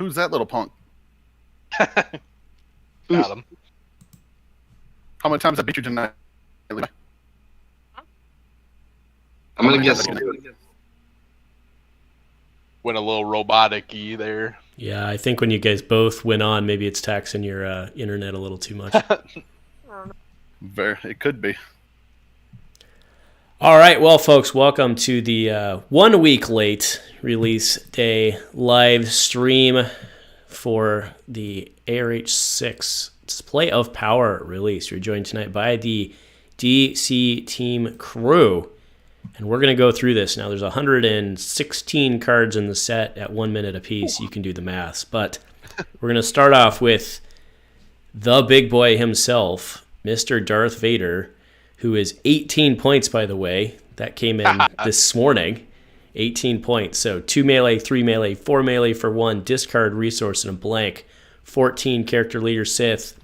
Who's that little punk? Got him. How many times I beat you tonight? I'm gonna guess. Went a little robotic-y there. Yeah, I think when you guys both went on, maybe it's taxing your internet a little too much. It could be. All right, well, folks, welcome to the 1 week late release day live stream for the ARH6 Display of Power release. You're joined tonight by the DC team crew, and we're going to go through this. Now, there's 116 cards in the set at 1 minute apiece. You can do the maths, but we're going to start off with the big boy himself, Mr. Darth Vader, who is 18 points, by the way. That came in this morning. 18 points. So 2 melee, 3 melee, 4 melee for 1, discard resource and a blank. 14 character leader Sith.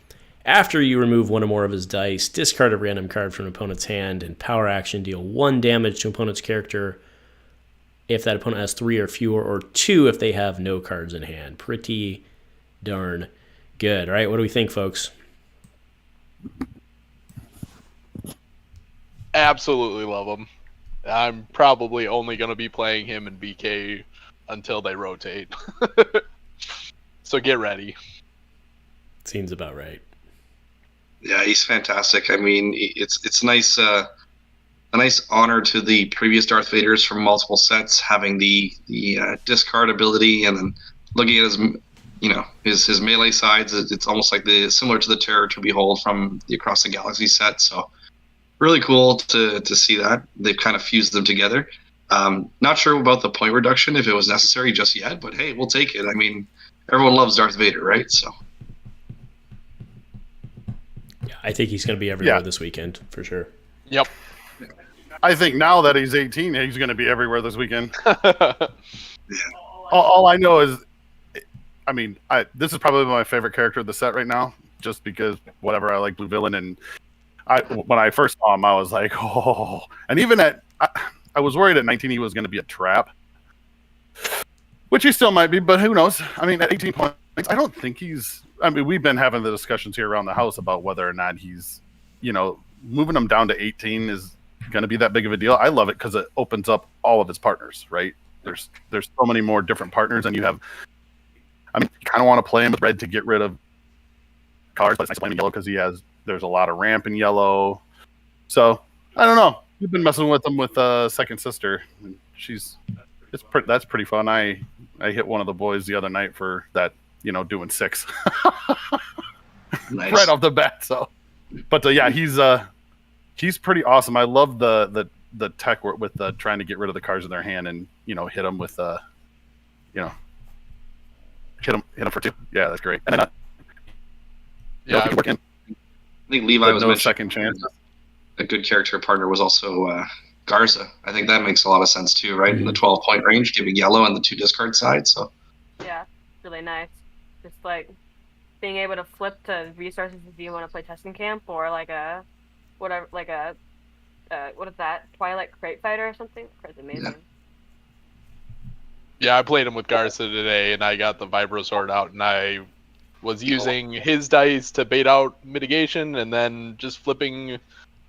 After you remove one or more of his dice, discard a random card from an opponent's hand, and power action, deal 1 damage to opponent's character if that opponent has 3 or fewer, or 2 if they have no cards in hand. Pretty darn good. All right, what do we think, folks? Absolutely love him. I'm probably only going to be playing him in BK until they rotate. So get ready. Seems about right. Yeah, he's fantastic. I mean, it's nice, a nice honor to the previous Darth Vaders from multiple sets having the discard ability, and then looking at his melee sides. It's almost like similar to the Terror to Behold from the Across the Galaxy set. So really cool to see that they've kind of fused them together. Not sure about the point reduction if it was necessary just yet, but hey, we'll take it. I mean, everyone loves Darth Vader, right? So. I think he's going to be everywhere this weekend, for sure. Yep. I think now that he's 18, he's going to be everywhere this weekend. Yeah. All I know is, I mean, this is probably my favorite character of the set right now, just because whatever, I like Blue Villain, and when I first saw him, I was like, oh. And even I was worried at 19 he was going to be a trap, which he still might be, but who knows? I mean, at 18 points, I don't think he's... I mean, we've been having the discussions here around the house about whether or not he's, moving him down to 18 is going to be that big of a deal. I love it because it opens up all of his partners, right? There's so many more different partners, and you kind of want to play him with red to get rid of colors, but it's nice to play him in yellow because there's a lot of ramp in yellow. So, I don't know. We've been messing with him with Second Sister. That's pretty fun. I hit one of the boys the other night for that, doing 6 Nice. right off the bat. So, but yeah, he's pretty awesome. I love the tech with trying to get rid of the cards in their hand and hit them with hit them for 2. Yeah, that's great. And then Yeah, work in, I think Levi was no mentioning second chance. a good character partner was also Garza. I think that makes a lot of sense too, right? In the 12-point range, giving yellow on the 2 discard side. So Yeah, really nice. Just like being able to flip to resources if you want to play testing camp, or what is that? Twilight Crate Fighter or something? That's amazing. Yeah, I played him with Garza today, and I got the Vibro Sword out, and I was using his dice to bait out mitigation, and then just flipping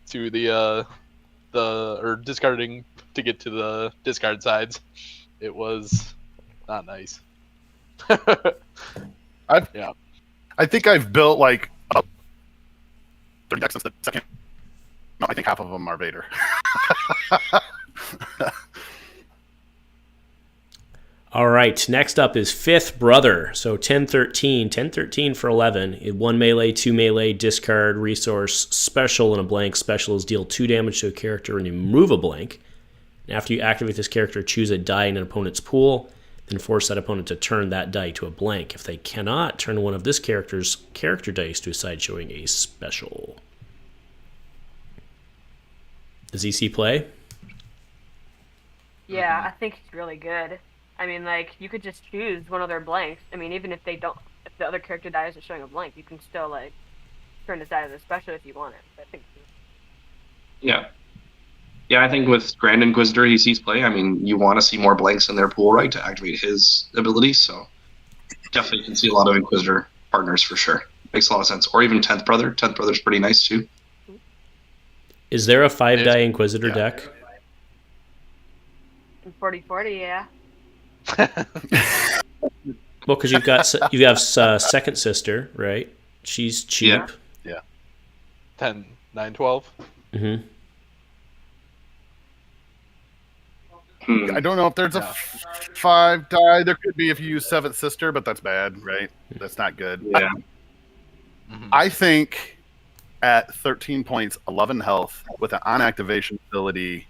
to or discarding to get to the discard sides. It was not nice. I think I've built like 30 decks since the second. No, I think half of them are Vader. All right, next up is Fifth Brother. So 10-13 for 11. 1 melee, 2 melee, discard, resource, special, and a blank. Special is deal 2 damage to a character and remove a blank. And after you activate this character, choose a die in an opponent's pool, then force that opponent to turn that die to a blank. If they cannot, turn one of this character's character dice to a side showing a special. Does EC play? Yeah, I think it's really good. I mean, like, you could just choose one of their blanks. I mean, even if the other character dies is showing a blank, you can still, like, turn this out as a special if you want it. I think. yeah, I think with Grand Inquisitor EC's play, I mean, you want to see more blanks in their pool, right, to activate his ability. So definitely can see a lot of Inquisitor partners for sure. Makes a lot of sense. Or even 10th Brother. 10th Brother's pretty nice too. Is there a 5-die Inquisitor Yeah. deck? In 40-40, yeah. Well, because you have second sister, right? She's cheap. Yeah. 10, 9, 12. Mm-hmm. I don't know if there's a 5-die. There could be if you use Seventh Sister, but that's bad, right? That's not good. Yeah. I think at 13 points, 11 health, with an on-activation ability,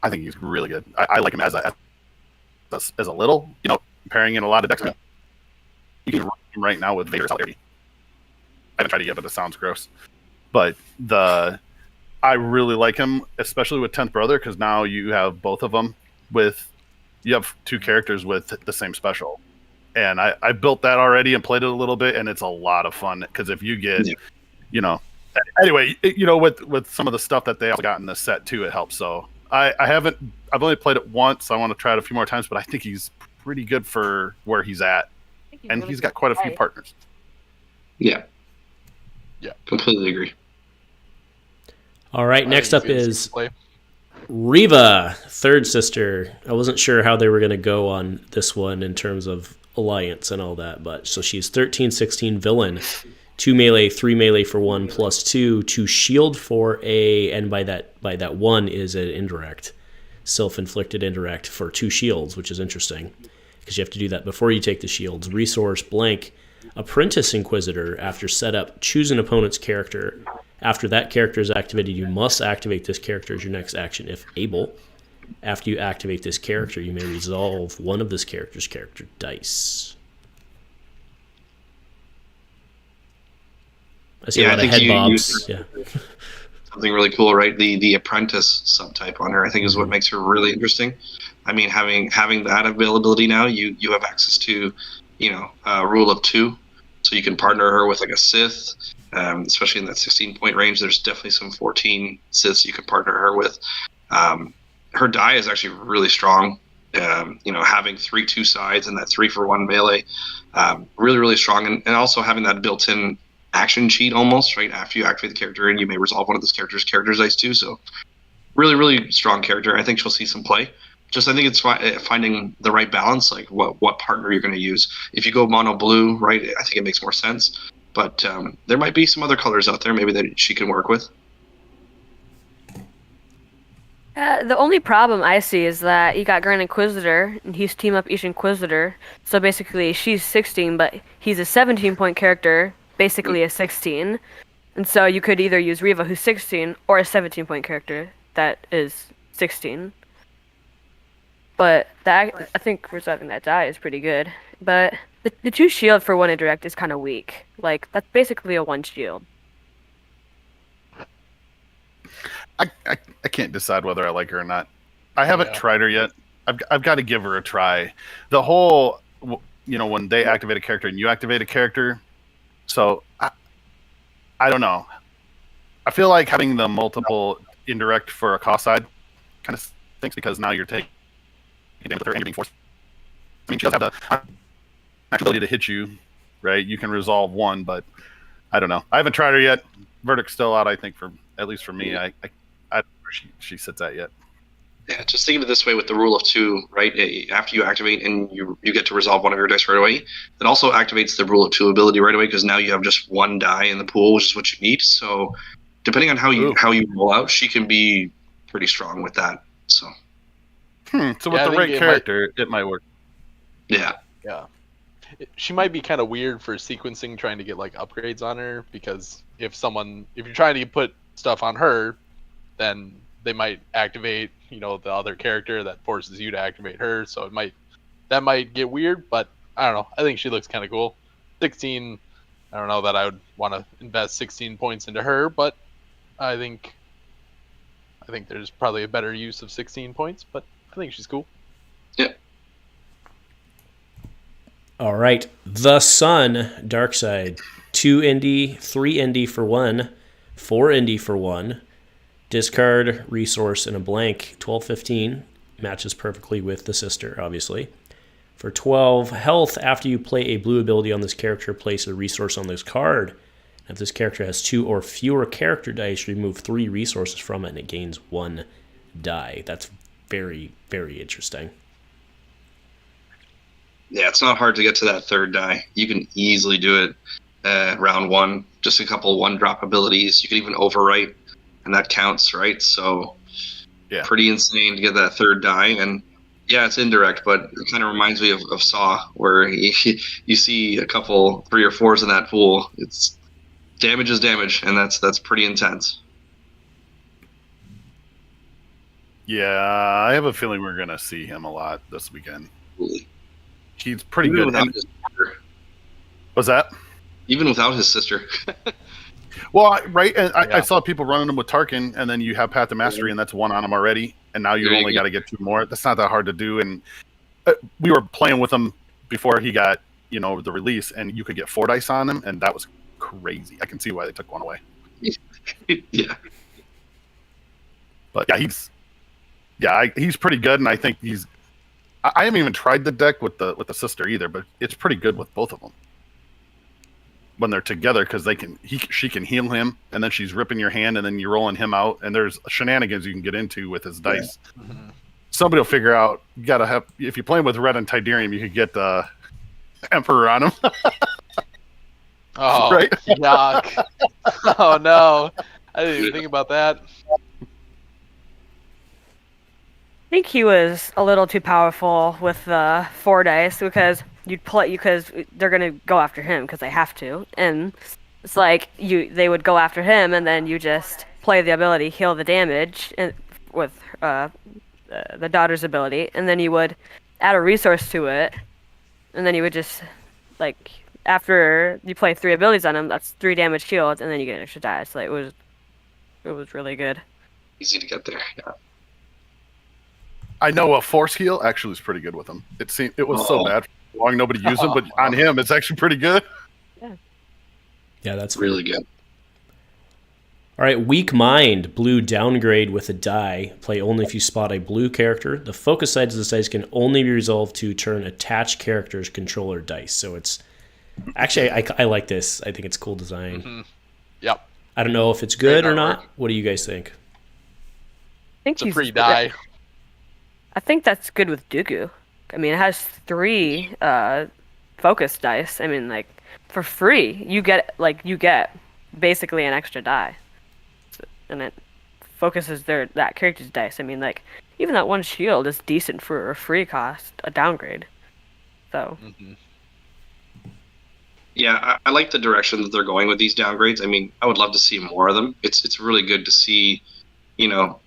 I think he's really good. I like him as a little, pairing in a lot of decks. You can run him right now with Vader's Salary. I haven't tried it yet, but it sounds gross. But I really like him, especially with 10th Brother, because now you have both of them you have two characters with the same special. And I built that already and played it a little bit, and it's a lot of fun, because if you get, anyway, with some of the stuff that they also got in the set too, it helps. So I've only played it once. I want to try it a few more times, but I think he's pretty good for where he's at. And he's got quite a few partners. Yeah. Yeah. Completely agree. All right, I next think up he's is gonna play. Riva, third sister. I wasn't sure how they were going to go on this one in terms of alliance and all that, but so she's 13-16 villain, 2 melee, 3 melee for 1 +2, 2 shield for and by that 1 is an indirect, self-inflicted indirect for 2 shields, which is interesting because you have to do that before you take the shields. Resource blank, Apprentice Inquisitor. After setup, choose an opponent's character. After that character is activated, you must activate this character as your next action if able. After you activate this character, you may resolve one of this character's character dice. I see a lot of head bobs. Yeah. Something really cool, right? The Apprentice subtype on her, I think, is what makes her really interesting. I mean, having that availability now, you have access to, rule of 2, so you can partner her with like a Sith. Especially in that 16-point range, there's definitely some 14 Siths you can partner her with. Her die is actually really strong. Having 3/2 sides and that 3-for-1 melee, really, really strong. And also having that built-in action cheat almost, right? After you activate the character, and you may resolve one of those character's dice too. So really, really strong character. I think she'll see some play. Just I think it's finding the right balance, like what partner you're going to use. If you go mono blue, right, I think it makes more sense. But there might be some other colors out there maybe that she can work with. The only problem I see is that you got Grand Inquisitor, and he's team up each Inquisitor. So basically, she's 16, but he's a 17-point character, basically a 16. And so you could either use Riva, who's 16, or a 17-point character that is 16. But I think resolving that die is pretty good. But the 2 shield for 1 indirect is kind of weak. Like, that's basically a 1 shield. I can't decide whether I like her or not. I haven't tried her yet. I've got to give her a try. The whole, when they activate a character and you activate a character, so I don't know. I feel like having the multiple indirect for a cost side kind of stinks, because now you're taking damage with her and you're being forced. I mean, she does have the ability to hit you, right? You can resolve 1, but I don't know. I haven't tried her yet. Verdict's still out, I think, at least for me. I don't know where she sits at yet. Yeah, just think of it this way with the rule of 2, right? After you activate and you get to resolve one of your dice right away, that also activates the rule of 2 ability right away, because now you have just 1 die in the pool, which is what you need. So depending on how you roll out, she can be pretty strong with that. So So with the right character, it might work. Yeah. Yeah. She might be kind of weird for sequencing, trying to get like upgrades on her, because if you're trying to put stuff on her, then they might activate, the other character that forces you to activate her. So that might get weird, but I don't know. I think she looks kind of cool. 16, I don't know that I would want to invest 16 points into her, but I think there's probably a better use of 16 points, but I think she's cool. Yeah. All right. The Sun, Dark Side. 2 Indy, 3 Indy for 1, 4 Indy for 1. Discard, resource, and a blank. 12-15. Matches perfectly with the sister, obviously. For 12 health, after you play a blue ability on this character, place a resource on this card. If this character has 2 or fewer character dice, remove 3 resources from it and it gains 1 die. That's very, very interesting. Yeah, it's not hard to get to that 3rd die. You can easily do it round 1. Just a couple 1-drop abilities. You can even overwrite, and that counts, right? So, Yeah. pretty insane to get that 3rd die. And yeah, it's indirect, but it kind of reminds me of Saw, where you see a couple 3 or 4s in that pool. It's damage is damage, and that's pretty intense. Yeah, I have a feeling we're gonna see him a lot this weekend. Absolutely. He's pretty Even good. without And, his sister. was that? Even without his sister. Well, right. And Yeah. I saw people running him with Tarkin, and then you have Path to Mastery, and that's 1 on him already. And now you There you only go. got to get 2 more. That's not that hard to do. And we were playing with him before he got, the release, and you could get 4 dice on him, and that was crazy. I can see why they took 1 away. Yeah. But yeah, he's pretty good, and I think I haven't even tried the deck with the sister either, but it's pretty good with both of them when they're together, because she can heal him, and then she's ripping your hand, and then you're rolling him out, and there's shenanigans you can get into with his dice. Mhm. Somebody will figure out. You gotta have, if you're playing with Red and Tidarium, you could get the Emperor on him. Oh, Right? yuck. Oh, no. I didn't even think about that. I think he was a little too powerful with the 4 dice because because they're gonna go after him because they have to, and it's like they would go after him, and then you just play the ability, heal the damage, and with the daughter's ability, and then you would add a resource to it, and then you would just after you play 3 abilities on him, that's 3 damage healed, and then you get an extra die. So it was really good. Easy to get there. Yeah. I know a Force heal actually is pretty good with him. It was so bad for long nobody used him, but on him it's actually pretty good. Yeah, that's Really good. All right, Weak Mind, blue downgrade with a die. Play only if you spot a blue character. The focus sides of this dice can only be resolved to turn attached characters' controller dice. So it's actually I like this. I think it's cool design. Mm-hmm. Yep. I don't know if it's good Great or not. artwork. What do you guys think? I think It's a free die. I think that's good with Dooku. I mean, it has 3 focus dice. I mean, for free, you get basically an extra die, and it focuses that character's dice. I mean, even that 1 shield is decent for a free cost, a downgrade. So Mhm. Yeah, I like the direction that they're going with these downgrades. I mean, I would love to see more of them. It's really good to see,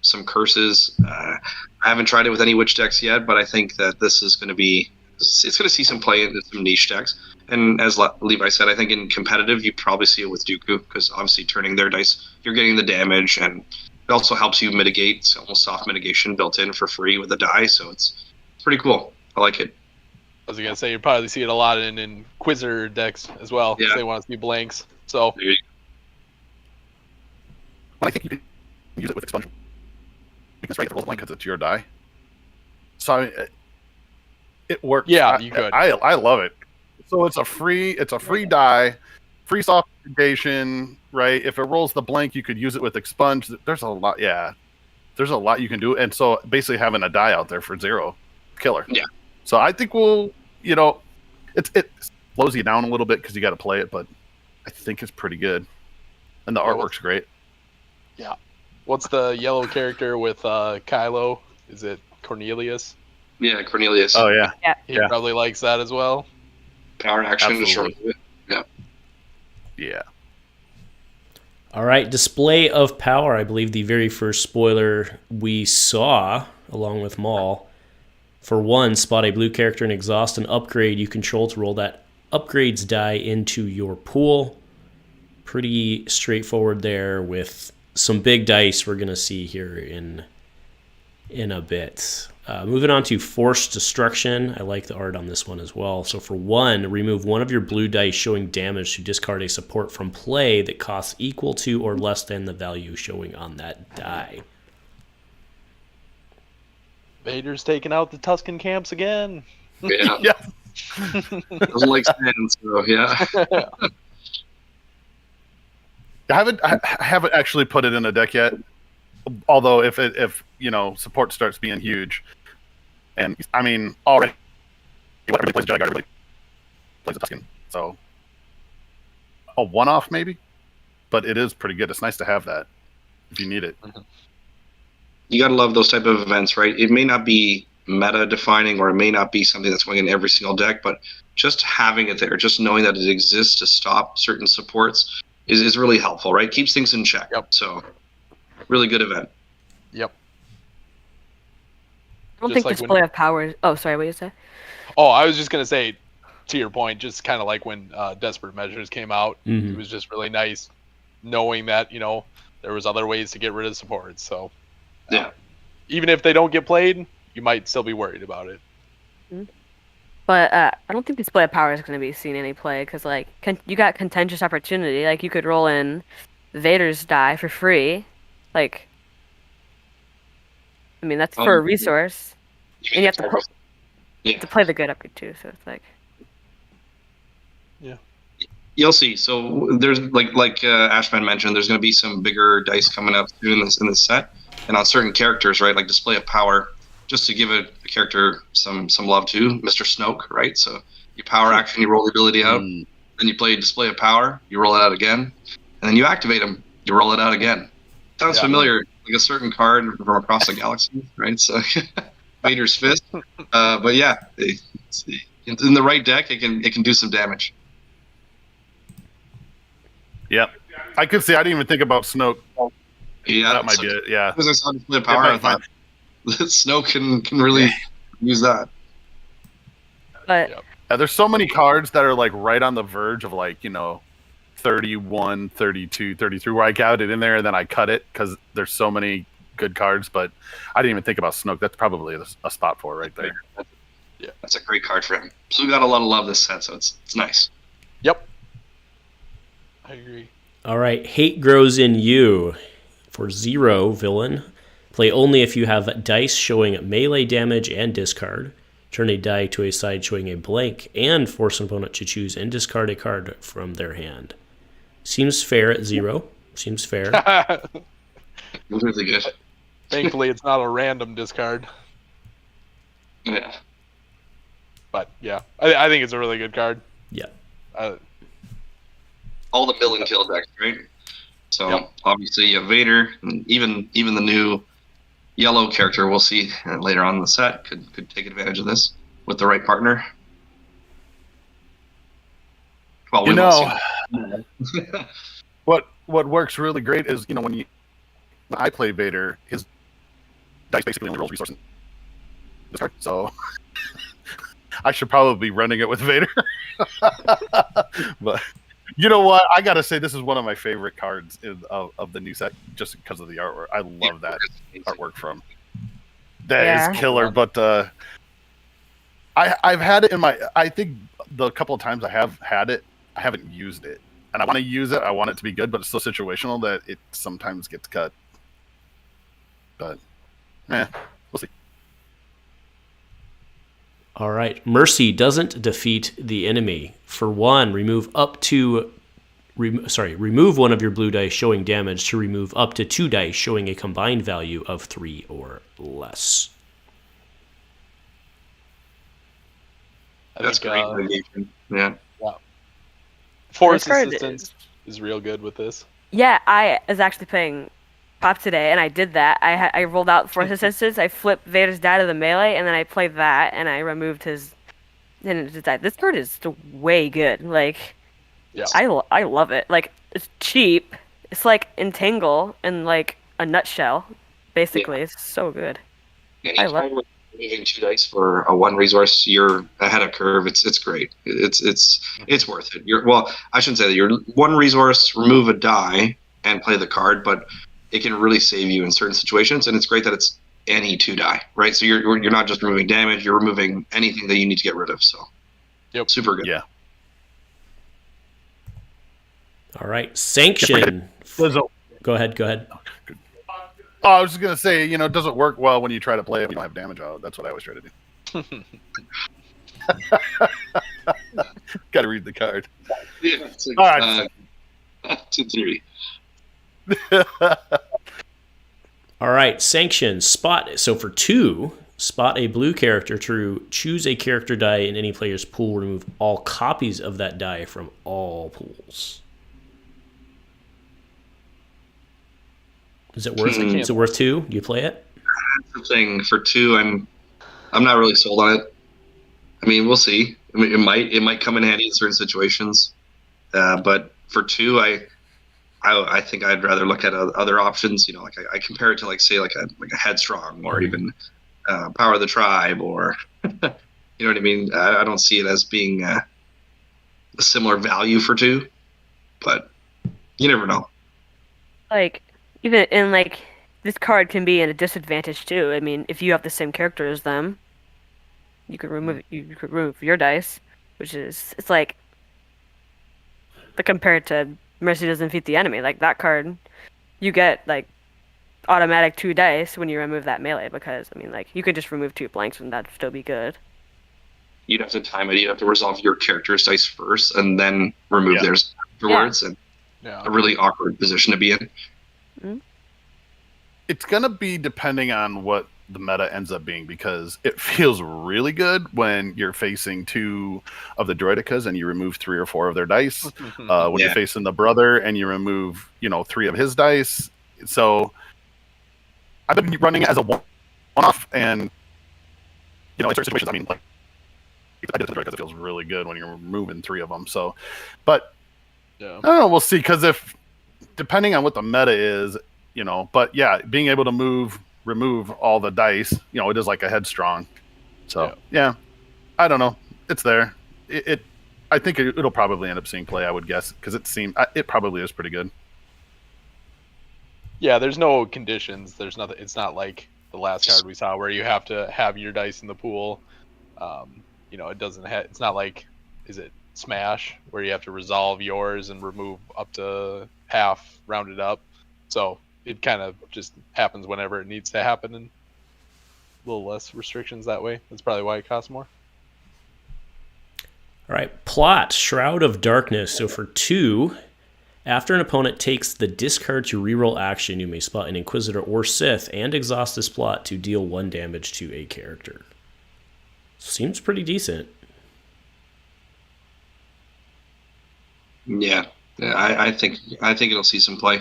some curses. I haven't tried it with any witch decks yet, but I think that this is going to be, it's going to see some play in some niche decks. And as Levi said, I think in competitive, you probably see it with Dooku, because obviously turning their dice, you're getting the damage, and it also helps you mitigate. It's almost soft mitigation built in for free with the die, so it's pretty cool. I like it. I was going to say, you probably see it a lot in Quizzer decks as well. 'Cause Yeah. They want to see blanks. So, There you I think you can use it with expunge. You can strike the roll blank because it's your die. So I mean, it works. Yeah, you could. I love it. So it's a free die, free soft mitigation, right? If it rolls the blank, you could use it with expunge. There's a lot. Yeah, there's a lot you can do, and so basically having a die out there for 0, killer. Yeah. So I think it slows you down a little bit because you got to play it, but I think it's pretty good, and the artwork's great. what's the yellow character with Kylo? Is it Cornelius? Yeah, Cornelius. Oh yeah, He Yeah. probably likes that as well. Power action to short. Absolutely. yeah. All right, display of power. I believe the very first spoiler we saw, along with Maul. For 1, spot a blue character and exhaust an upgrade you control to roll that upgrades die into your pool. Pretty straightforward there, with some big dice we're going to see here in a bit. Moving on to Force Destruction. I like the art on this one as well. So for 1, remove 1 of your blue dice showing damage to discard a support from play that costs equal to or less than the value showing on that die. Vader's taking out the Tusken camps again. Yeah. Yeah. Doesn't like sand, so yeah. I haven't actually put it in a deck yet. Although if support starts being huge, and I mean already everybody plays Jedi Guard, everybody plays a Tusken, so a one-off maybe, but it is pretty good. It's nice to have that if you need it. You gotta love those type of events, right? It may not be meta defining, or it may not be something that's going in every single deck, but just having it there, just knowing that it exists to stop certain supports is really helpful, right? Keeps things in check. Yep. So really good event. Yep. I don't Just think like display of powers. Oh, sorry, what did you say? Oh, I was just gonna say, to your point, just kind of like when Desperate Measures came out, it was just really nice knowing that there was other ways to get rid of supports. So Yeah. even if they don't get played, you might still be worried about it. But I don't think display of power is going to be seen any play because you got contentious opportunity. Like you could roll in Vader's die for free. Like, I mean that's for a resource, and you have to play the good upgrade too. So it's like. Yeah. You'll see. So there's like Ashman mentioned, there's going to be some bigger dice coming up soon in this set, and on certain characters, right, like display of power, just to give a character some love to, Mr. Snoke, right? So you power action, you roll the ability out, then you play display of power, you roll it out again, and then you activate him, you roll it out again. Sounds familiar, like a certain card from across the galaxy, right? So Vader's fist, but yeah, in the right deck, it can do some damage. Yep. I could see. I didn't even think about Snoke. Yeah, That might be it. Yeah. As I saw display of power, I thought Snoke can really use that. But There's so many cards that are like right on the verge of 31, 32, 33, where I got it in there and then I cut it because there's so many good cards. But I didn't even think about Snoke. That's probably a spot for it right there. Yeah, that's a great card for him. Blue got a lot of love this set, so it's nice. Yep. I agree. All right, Hate Grows in You. For 0, villain. Play only if you have dice showing melee damage and discard. Turn a die to a side showing a blank and force an opponent to choose and discard a card from their hand. Seems fair at 0. Seems fair. Really good. Thankfully, it's not a random discard. Yeah. But yeah, I think it's a really good card. Yeah. All the mill and kill decks, right? So obviously you have Vader, and even the new yellow character we'll see later on in the set could take advantage of this with the right partner. Well, we won't see. What works really great is when I play Vader, his dice basically only rolls resource in this card, so I should probably be running it with Vader. But you know what? I gotta say this is one of my favorite cards of the new set, just because of the artwork. I love that artwork from. That is killer. But I've had it in my. I think the couple of times I have had it, I haven't used it, and I want to use it. I want it to be good, but it's so situational that it sometimes gets cut. But we'll see. All right. Mercy doesn't defeat the enemy. For 1, remove one of your blue dice showing damage to remove up to 2 dice showing a combined value of 3 or less. That's great mitigation. Yeah. Force assistance is real good with this. Yeah, I was actually playing Pop today, and I did that. I rolled out Force Assistance, I flipped Vader's die to the melee, and then I played that, and I removed his die. This card is way good. Like, I love it. Like, it's cheap. It's like Entangle in, like, a nutshell, basically. Yeah. It's so good. I love it. Moving 2 dice for a 1 resource, you're ahead of curve. It's great. It's worth it. I shouldn't say that. You're 1 resource, remove a die, and play the card, but it can really save you in certain situations, and it's great that it's any 2 die, right? So you're not just removing damage, you're removing anything that you need to get rid of. So, super good. Yeah. All right, Sanction. Go ahead. Oh, I was just gonna say, it doesn't work well when you try to play it when you don't have damage out. That's what I always try to do. Got to read the card. Yeah, it's like, All right. 2-3. All right, sanction spot. So for 2, spot a blue character to choose a character die in any player's pool. Remove all copies of that die from all pools. Is it worth? Is it worth 2? Do you play it? That's the thing. For 2, I'm not really sold on it. I mean, we'll see. I mean, it might come in handy in certain situations, but for 2, I think I'd rather look at other options. You know, like I compare it to like a headstrong or even power of the tribe, or you know what I mean. I don't see it as being a similar value for 2, but you never know. Like, even in like this card can be at a disadvantage too. I mean, if you have the same character as them, you could remove your dice, which is it's like compared to Mercy doesn't defeat the enemy. Like that card, you get like automatic 2 dice when you remove that melee, because I mean, like you could just remove 2 blanks and that'd still be good. You'd have to time it. You have to resolve your character's dice first, and then remove theirs afterwards. And a really awkward position to be in. Mm-hmm. It's gonna be depending on what the meta ends up being, because it feels really good when you're facing 2 of the droidicas and you remove 3 or 4 of their dice. When you're facing the brother and you remove 3 of his dice. So I've been running it as a one-off, and in certain situations, I mean, like I did the droid because it feels really good when you're removing 3 of them. So, but I don't know, we'll see, because depending on what the meta is, but yeah, being able to remove all the dice, it is like a headstrong. So yeah, I don't know, it's there. I think it'll probably end up seeing play, I would guess, because it probably is pretty good. Yeah, there's no conditions. There's nothing. It's not like the last card we saw where you have to have your dice in the pool. It doesn't. It's not like, is it Smash, where you have to resolve yours and remove up to half, rounded up. So it kind of just happens whenever it needs to happen, and a little less restrictions that way. That's probably why it costs more. All right, plot, Shroud of Darkness. So for 2, after an opponent takes the discard to reroll action, you may spot an Inquisitor or Sith and exhaust this plot to deal 1 damage to a character. Seems pretty decent. Yeah, I think it'll see some play.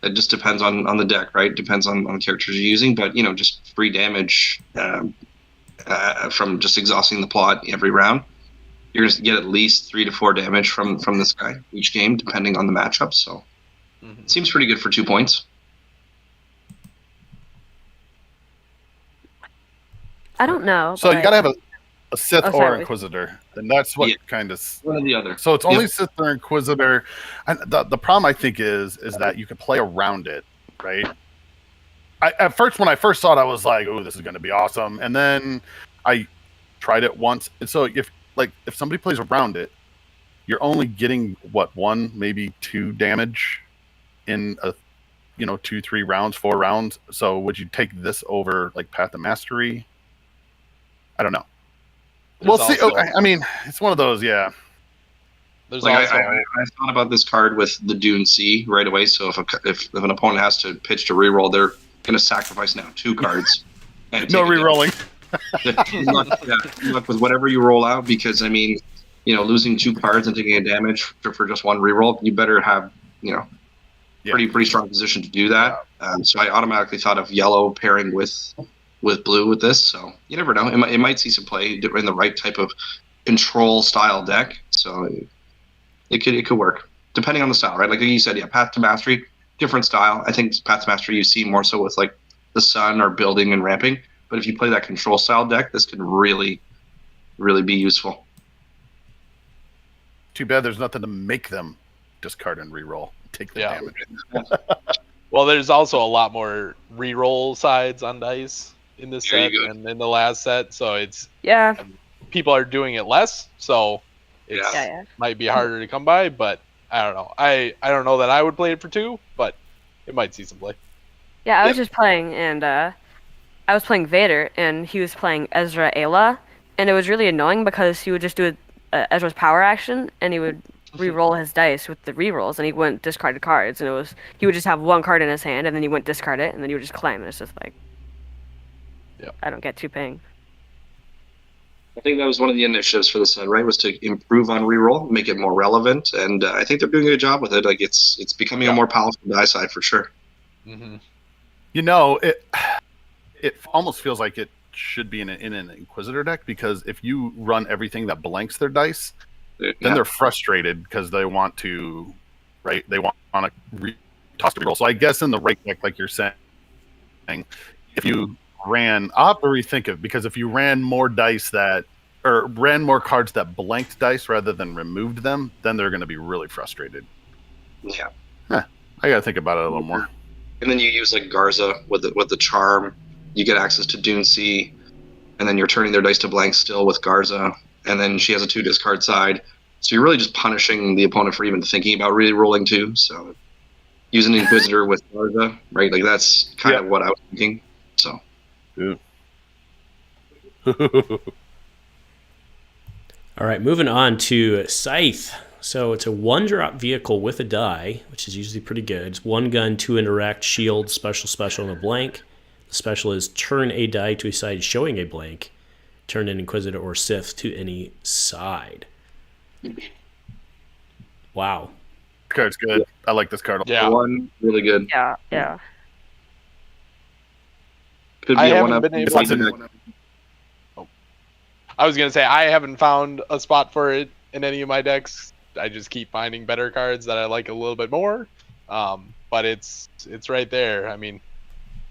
It just depends on the deck, right? Depends on the characters you're using, but just free damage from just exhausting the plot every round. You're going to get at least 3 to 4 damage from this guy each game, depending on the matchup. So it seems pretty good for 2 points. I don't know. So you got to have a Sith or Inquisitor, and that's what kind of one or the other. So it's only Sith or Inquisitor, and the problem I think is that you can play around it, right? At first, when I first saw it, I was like, "Oh, this is going to be awesome," and then I tried it once, and so if somebody plays around it, you're only getting 1, maybe 2 damage in a 2, 3 rounds, 4 rounds. So would you take this over like Path to Mastery? I don't know. We'll see. I mean, it's one of those, yeah. There's I also thought about this card with the Dune C right away. So if an opponent has to pitch to reroll, they're going to sacrifice now 2 cards. And no rerolling. Luck with whatever you roll out, because I mean, losing 2 cards and taking a damage for just 1 reroll, you better have pretty strong position to do that. So I automatically thought of yellow pairing with blue with this. So you never know, it might see some play in the right type of control style deck. So it could work depending on the style, right? Like you said, Path to Mastery, different style. I think Path to Mastery you see more so with like the sun or building and ramping. But if you play that control style deck, this can really, really be useful. Too bad there's nothing to make them discard and reroll. Take the damage. Well, there's also a lot more reroll sides on dice in this set and in the last set, so it's people are doing it less, so it might be harder to come by. But I don't know. I don't know that I would play it for 2, but it might see some play. Yeah, I was just playing, and I was playing Vader, and he was playing Ezra Ayla, and it was really annoying because he would just do Ezra's power action, and he would re-roll his dice with the re-rolls, and he wouldn't discard the cards, and he would just have one card in his hand, and then he wouldn't discard it, and then he would just claim, and it's just like, Yep. I don't get two ping. I think that was one of the initiatives for the set, right? Was to improve on reroll, make it more relevant, and I think they're doing a good job with it. Like it's becoming a more powerful die side for sure. Mm-hmm. You know, it almost feels like it should be in an Inquisitor deck, because if you run everything that blanks their dice, then they're frustrated because they want to, right? They want to toss the reroll. So I guess in the right deck, like you're saying, if you ran, I'll have to rethink it, because if you ran more dice ran more cards that blanked dice rather than removed them, then they're going to be really frustrated. Yeah. I got to think about it a little more. And then you use like Garza with the charm. You get access to Dune Sea, and then you're turning their dice to blank still with Garza, and then she has a 2 discard side. So you're really just punishing the opponent for even thinking about really rolling 2. So using Inquisitor with Garza, right? Like that's kind of what I was thinking. So. All right, moving on to Scythe. So it's a 1-drop vehicle with a die, which is usually pretty good. It's 1 gun, 2 interact, shield, special, and a blank. The special is turn a die to a side showing a blank. Turn an Inquisitor or Sith to any side. Wow. This card's good. I like this card. Yeah. One really good. Yeah. Could be I a haven't one-up. been able to. I was gonna say I haven't found a spot for it in any of my decks. I just keep finding better cards that I like a little bit more. But it's right there. I mean,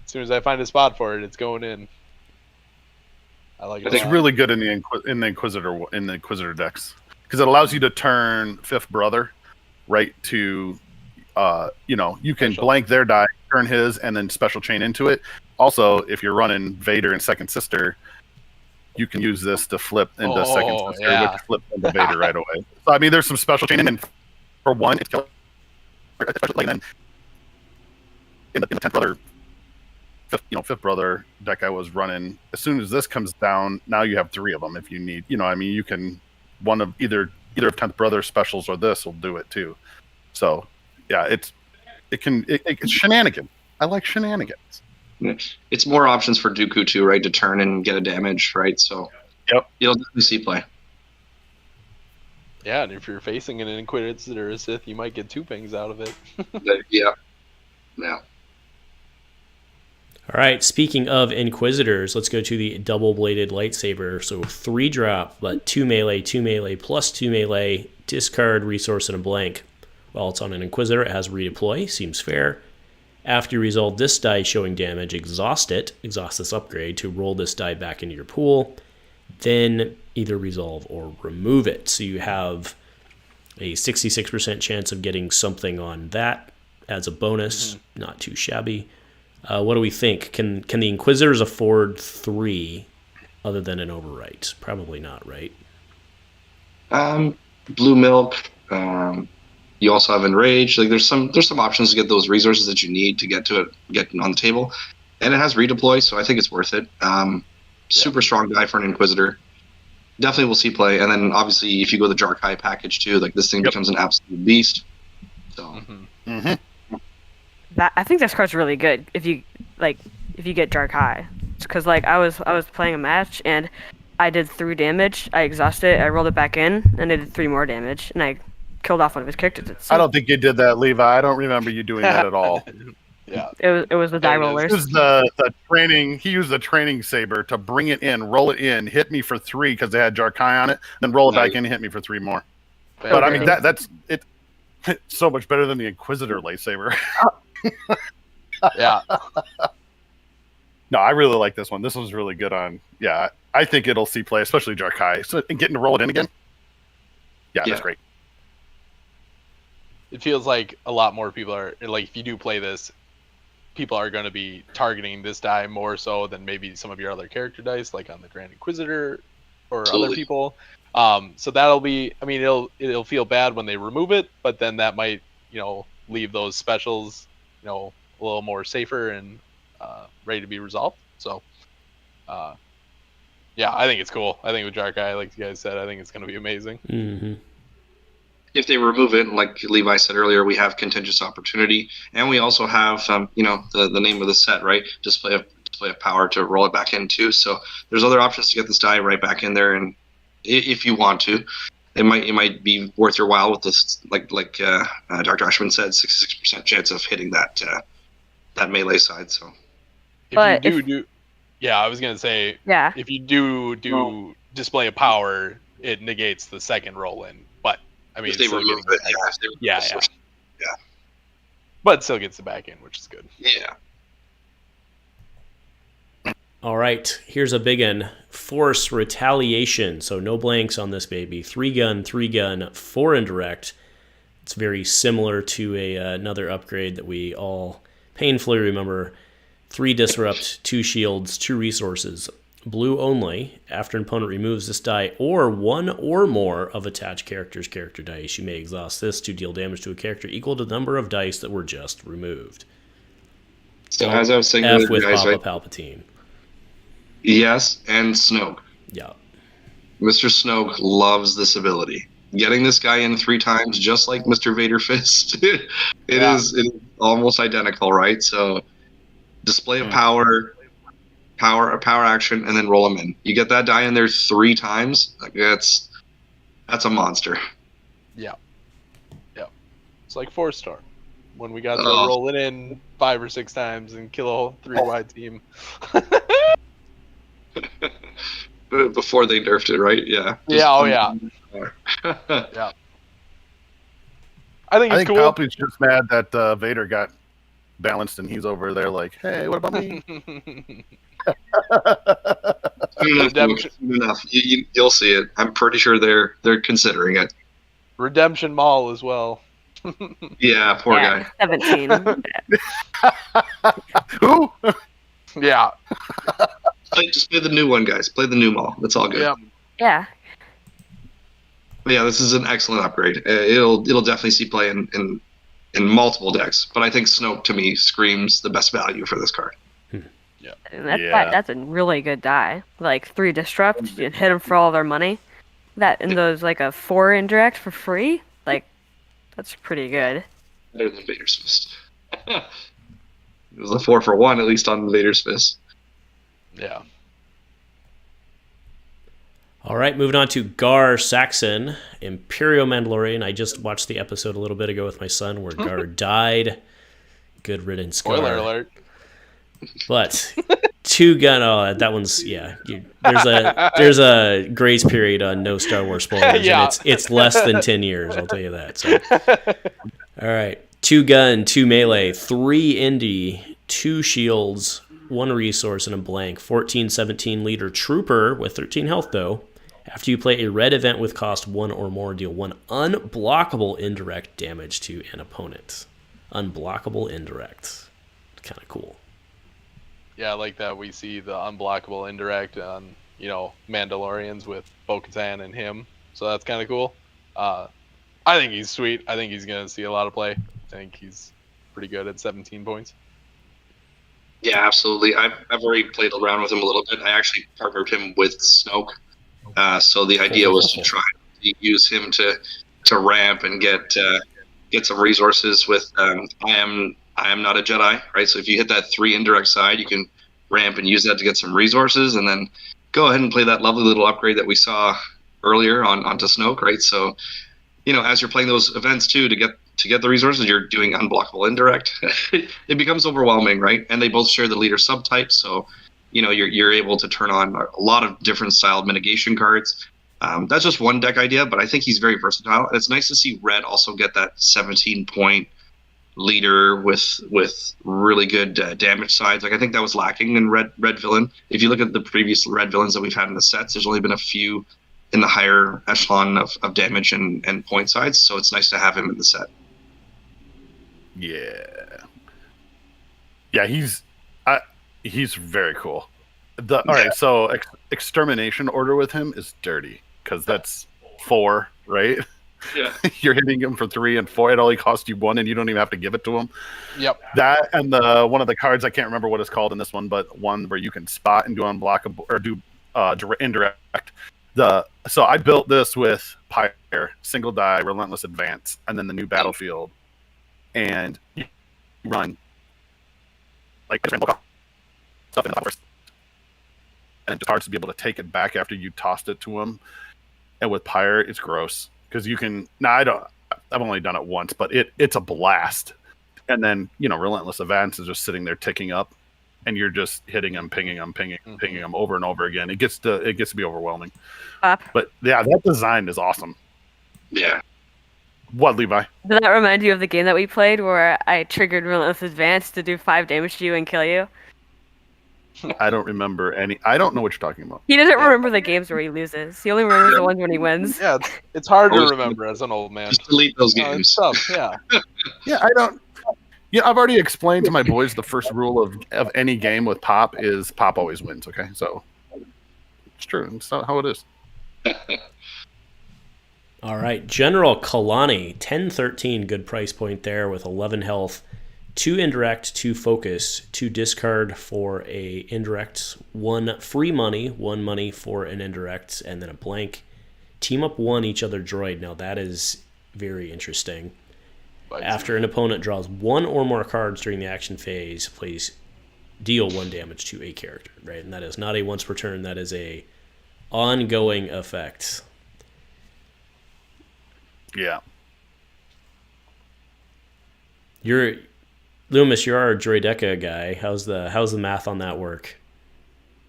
as soon as I find a spot for it, it's going in. I like it. It's really good in the Inquisitor decks, because it allows you to turn Fifth Brother right to, you can blank their die, turn his, and then special chain into it. Also, if you're running Vader and Second Sister, you can use this to flip into Second Sister, which flips into Vader right away. So I mean, there's some special chaining, and for one, it's killer. Especially then in the 10th Brother, Fifth Brother deck I was running. As soon as this comes down, now you have 3 of them. If you need, you can one of either of 10th Brother specials or this will do it too. So yeah, it's shenanigan. I like shenanigans. It's more options for Dooku too, right? To turn and get a damage, right? So you'll definitely see play. Yeah, and if you're facing an Inquisitor or a Sith, you might get 2 pings out of it. Yeah. All right, speaking of Inquisitors, let's go to the double-bladed lightsaber. So 3-drop, but 2 melee, plus 2 melee, discard, resource, and a blank. While it's on an Inquisitor, it has redeploy, seems fair. After you resolve this die showing damage, exhaust this upgrade to roll this die back into your pool, then either resolve or remove it. So you have a 66% chance of getting something on that as a bonus, not too shabby. What do we think? Can the Inquisitors afford 3 other than an overwrite? Probably not, right? Blue Milk. You also have Enrage. Like there's some options to get those resources that you need to get on the table, and it has redeploy, so I think it's worth it. Super strong die for an Inquisitor. Definitely will see play, and then obviously if you go the Jarkai package too, like this thing becomes an absolute beast. So. I think this card's really good if you get Jarkai, because I was playing a match and I did 3 damage. I exhausted it. I rolled it back in, and I did 3 more damage, and I killed off one of his characters. I don't think you did that, Levi. I don't remember you doing that at all. Yeah, it was the die rollers. It was the training. He used the training saber to bring it in, roll it in, hit me for 3 because they had Jarkai on it, then roll it back in and hit me for 3 more. But I mean that's it. It's so much better than the Inquisitor lightsaber. Yeah. No, I really like this one. This one's really good on. Yeah, I think it'll see play, especially Jarkai. So and getting to roll it in again. Yeah, that's great. It feels like a lot more people are like, if you do play this, people are going to be targeting this die more so than maybe some of your other character dice, like on the Grand Inquisitor or other people. So that'll be. I mean, it'll feel bad when they remove it, but then that might leave those specials a little more safer and ready to be resolved. So Yeah, I think it's cool. I think with Dark Eye, like you guys said, I think it's going to be amazing. Mm-hmm. If they remove it, like Levi said earlier, we have Contingent Opportunity, and we also have, the name of the set, right? Display of Power to roll it back into. So there's other options to get this die right back in there, and if you want to, it might be worth your while with this, like Dr. Ashman said, 66% chance of hitting that melee side. So If you do, yeah, I was gonna say, Yeah. if you do Display of Power, it negates the second roll in. But I mean, if they it's still remove getting it, if they remove it, but it still gets the back end, which is good. yeah. All right, here's a big one. Force Retaliation. So no blanks on this baby. 3-gun, 4 indirect. It's very similar to another upgrade that we all painfully remember. 3 disrupt, 2 shields, 2 resources. Blue only. After an opponent removes this die or one or more of attached character's character dice, you may exhaust this to deal damage to a character equal to the number of dice that were just removed. So as I was saying, F with guys, Papa right? Palpatine. Yes, and Snoke. Yeah. Mr. Snoke loves this ability. Getting this guy in 3 times, just like Mr. Vader Fist, it is almost identical, right? So, display of power action, and then roll him in. You get that die in there 3 times. Like, that's a monster. Yeah. It's like 4-star when we got to roll it in 5 or 6 times and kill a whole 3-wide team. Before they nerfed it, right? Yeah. Yeah. Yeah. I think it's cool. Palpatine's just mad that Vader got balanced and he's over there like, hey, what about me? Soon enough. You'll see it. I'm pretty sure they're considering it. Redemption Mall as well. Yeah, poor guy. 17. Who? Yeah. Just play the new one, guys. Play the new mall. That's all good. Yeah. Yeah. But yeah, this is an excellent upgrade. It'll definitely see play in multiple decks. But I think Snoke, to me, screams the best value for this card. That's a really good die. Like 3 disrupt, you hit them for all their money. That and those like a 4 indirect for free. Like that's pretty good. Better than Vader's Fist. It was a 4-for-1 at least on Vader's Fist. Yeah. All right, moving on to Gar Saxon, Imperial Mandalorian. I just watched the episode a little bit ago with my son where Gar died. Good riddance, Gar. Spoiler alert. But 2-gun. Oh, that one's there's a grace period on no Star Wars spoilers, Yeah. and it's less than 10 years. I'll tell you that. So. All right, 2-gun, 2 melee, 3 indie, 2 shields, 1 resource, and a blank. 14-17 leader trooper with 13 health though. After you play a red event with cost 1 or more, deal 1 unblockable indirect damage to an opponent. Unblockable indirect. Kind of cool. Yeah, I like that we see the unblockable indirect on, Mandalorians with Bo-Katan and him. So that's kind of cool. I think he's sweet. I think he's going to see a lot of play. I think he's pretty good at 17 points. Yeah, absolutely. I've already played around with him a little bit. I actually partnered him with Snoke. So the idea was to try to use him to ramp and get some resources with I am not a Jedi, right? So if you hit that 3 indirect side, you can ramp and use that to get some resources, and then go ahead and play that lovely little upgrade that we saw earlier onto Snoke, right? So, as you're playing those events too, to get the resources, you're doing unblockable indirect. It becomes overwhelming, right? And they both share the leader subtype, so you're able to turn on a lot of different style mitigation cards. That's just one deck idea, but I think he's very versatile. And it's nice to see Red also get that 17-point leader with really good damage sides. Like I think that was lacking in red villain. If you look at the previous red villains that we've had in the sets, there's only been a few in the higher echelon of damage and point sides. So it's nice to have him in the set. Yeah, he's very cool. All right, so extermination order with him is dirty because that's 4, right? Yeah. You're hitting him for 3 and 4. It only costs you 1, and you don't even have to give it to him. Yep. That and one of the cards, I can't remember what it's called in this one, but one where you can spot and do unblockable or do indirect. So I built this with Pyre, single die, relentless advance, and then the new battlefield, and you run like stuff in the first, and it's hard to be able to take it back after you tossed it to him. And with Pyre, it's gross because you can. Now I've only done it once, but it's a blast. And then relentless advance is just sitting there ticking up, and you're just hitting them, pinging them over and over again. It gets to be overwhelming. But yeah, that design is awesome. Yeah. What, Levi? Does that remind you of the game that we played where I triggered Relentless Advance to do 5 damage to you and kill you? I don't remember any. I don't know what you're talking about. He doesn't remember the games where he loses. He only remembers the ones when he wins. Yeah, it's hard to remember as an old man. Just delete those games. Stuff, yeah. Yeah, I don't. Yeah, I've already explained to my boys the first rule of any game with Pop is Pop always wins. Okay, so it's true. It's not how it is. All right, General Kalani, 1013, good price point there with 11 health, 2 indirect, 2 focus, 2 discard for a indirect, 1 free money, 1 money for an indirect, and then a blank. Team up 1 each other droid. Now that is very interesting. After an opponent draws 1 or more cards during the action phase, please deal 1 damage to a character, right? And that is not a once per turn, that is a ongoing effect. Yeah. Loomis, you're our Droideca guy. How's the math on that work?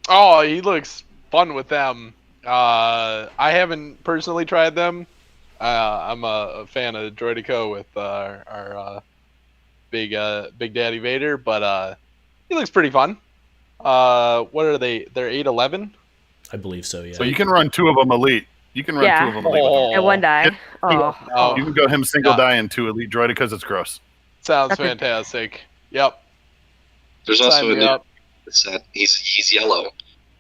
Oh, he looks fun with them. I haven't personally tried them. I'm a fan of Droideca with our big daddy Vader, but he looks pretty fun. What are they? They're 8-11? I believe so, yeah. So you can run 2 of them elite. You can run 2 of them elite. Oh. And 1 die. You can go him single die and 2 elite droid because it's gross. Sounds fantastic. Yep. There's Sign also me up. set. He's yellow,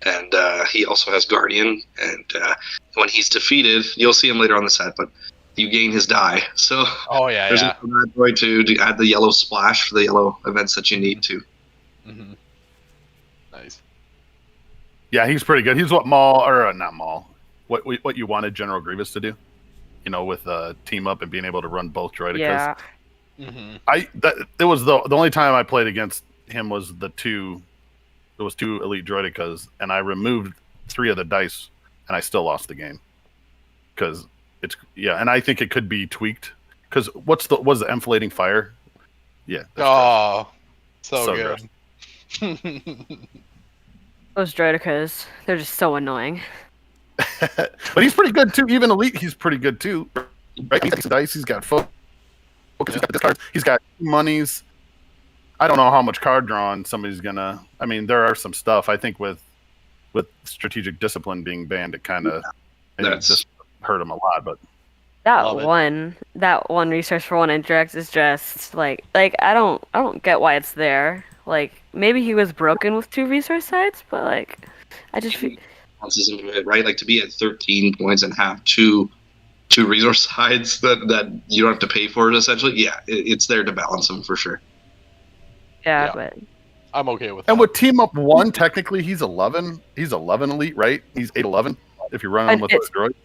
and he also has Guardian. And when he's defeated, you'll see him later on the set, but you gain his die. So there's a droid to add the yellow splash for the yellow events that you need to. Mm-hmm. Nice. Yeah, he's pretty good. He's what not Maul. What you wanted General Grievous to do, with team up and being able to run both droidicas. Yeah. Mm-hmm. It was the only time I played against him was there was 2 elite droidicas, and I removed 3 of the dice, and I still lost the game because and I think it could be tweaked because was the enflating fire? Yeah. Oh, so good. Those droidicas, they're just so annoying. But he's pretty good too. Even elite, he's pretty good too. Right? He's got dice. He's got focus. He's got discards. He's got monies. I don't know how much card drawing somebody's gonna. I mean, there are some stuff. I think with strategic discipline being banned, it kind of just hurt him a lot. But that one resource for 1 indirect is just like I don't get why it's there. Like maybe he was broken with 2 resource sides, but I just feel. Right, like to be at 13 points and have two resource sides that you don't have to pay for it essentially. Yeah, it's there to balance them for sure. Yeah, but I'm okay with that. And with team up 1, technically he's 11. He's 11 elite, right? He's 8-11 if you're running with those droids.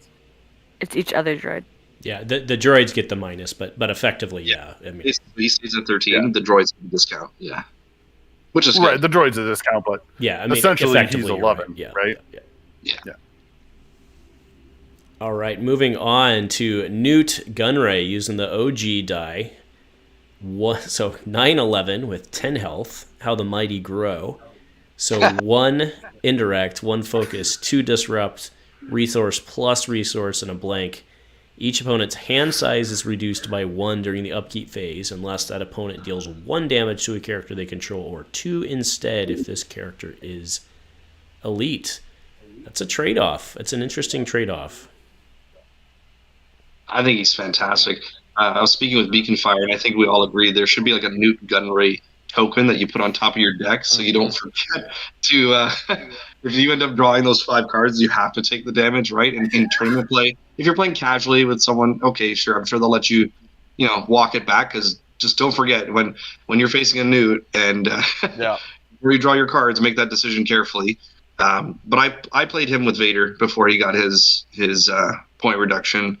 It's each other droid. Yeah, the droids get the minus, but effectively, yeah. I mean, he stays at 13. The droids get a discount. Yeah, which is good. Right. The droid's a discount, but yeah, I mean, essentially he's 11, right? Yeah. All right, moving on to Nute Gunray using the OG die. So 9-11 with 10 health. How the mighty grow. So 1 indirect, 1 focus, 2 disrupt, resource plus resource, and a blank. Each opponent's hand size is reduced by 1 during the upkeep phase unless that opponent deals 1 damage to a character they control, or 2 instead if this character is elite. That's a trade-off. It's an interesting trade-off. I think he's fantastic. I was speaking with Beacon Fire, and I think we all agree there should be like a Nute Gunray token that you put on top of your deck so you don't forget to, if you end up drawing those 5 cards, you have to take the damage, right? In tournament play, if you're playing casually with someone, okay, sure, I'm sure they'll let you, walk it back, because just don't forget when you're facing a Nute and where you draw your cards, make that decision carefully. But I played him with Vader before he got his point reduction,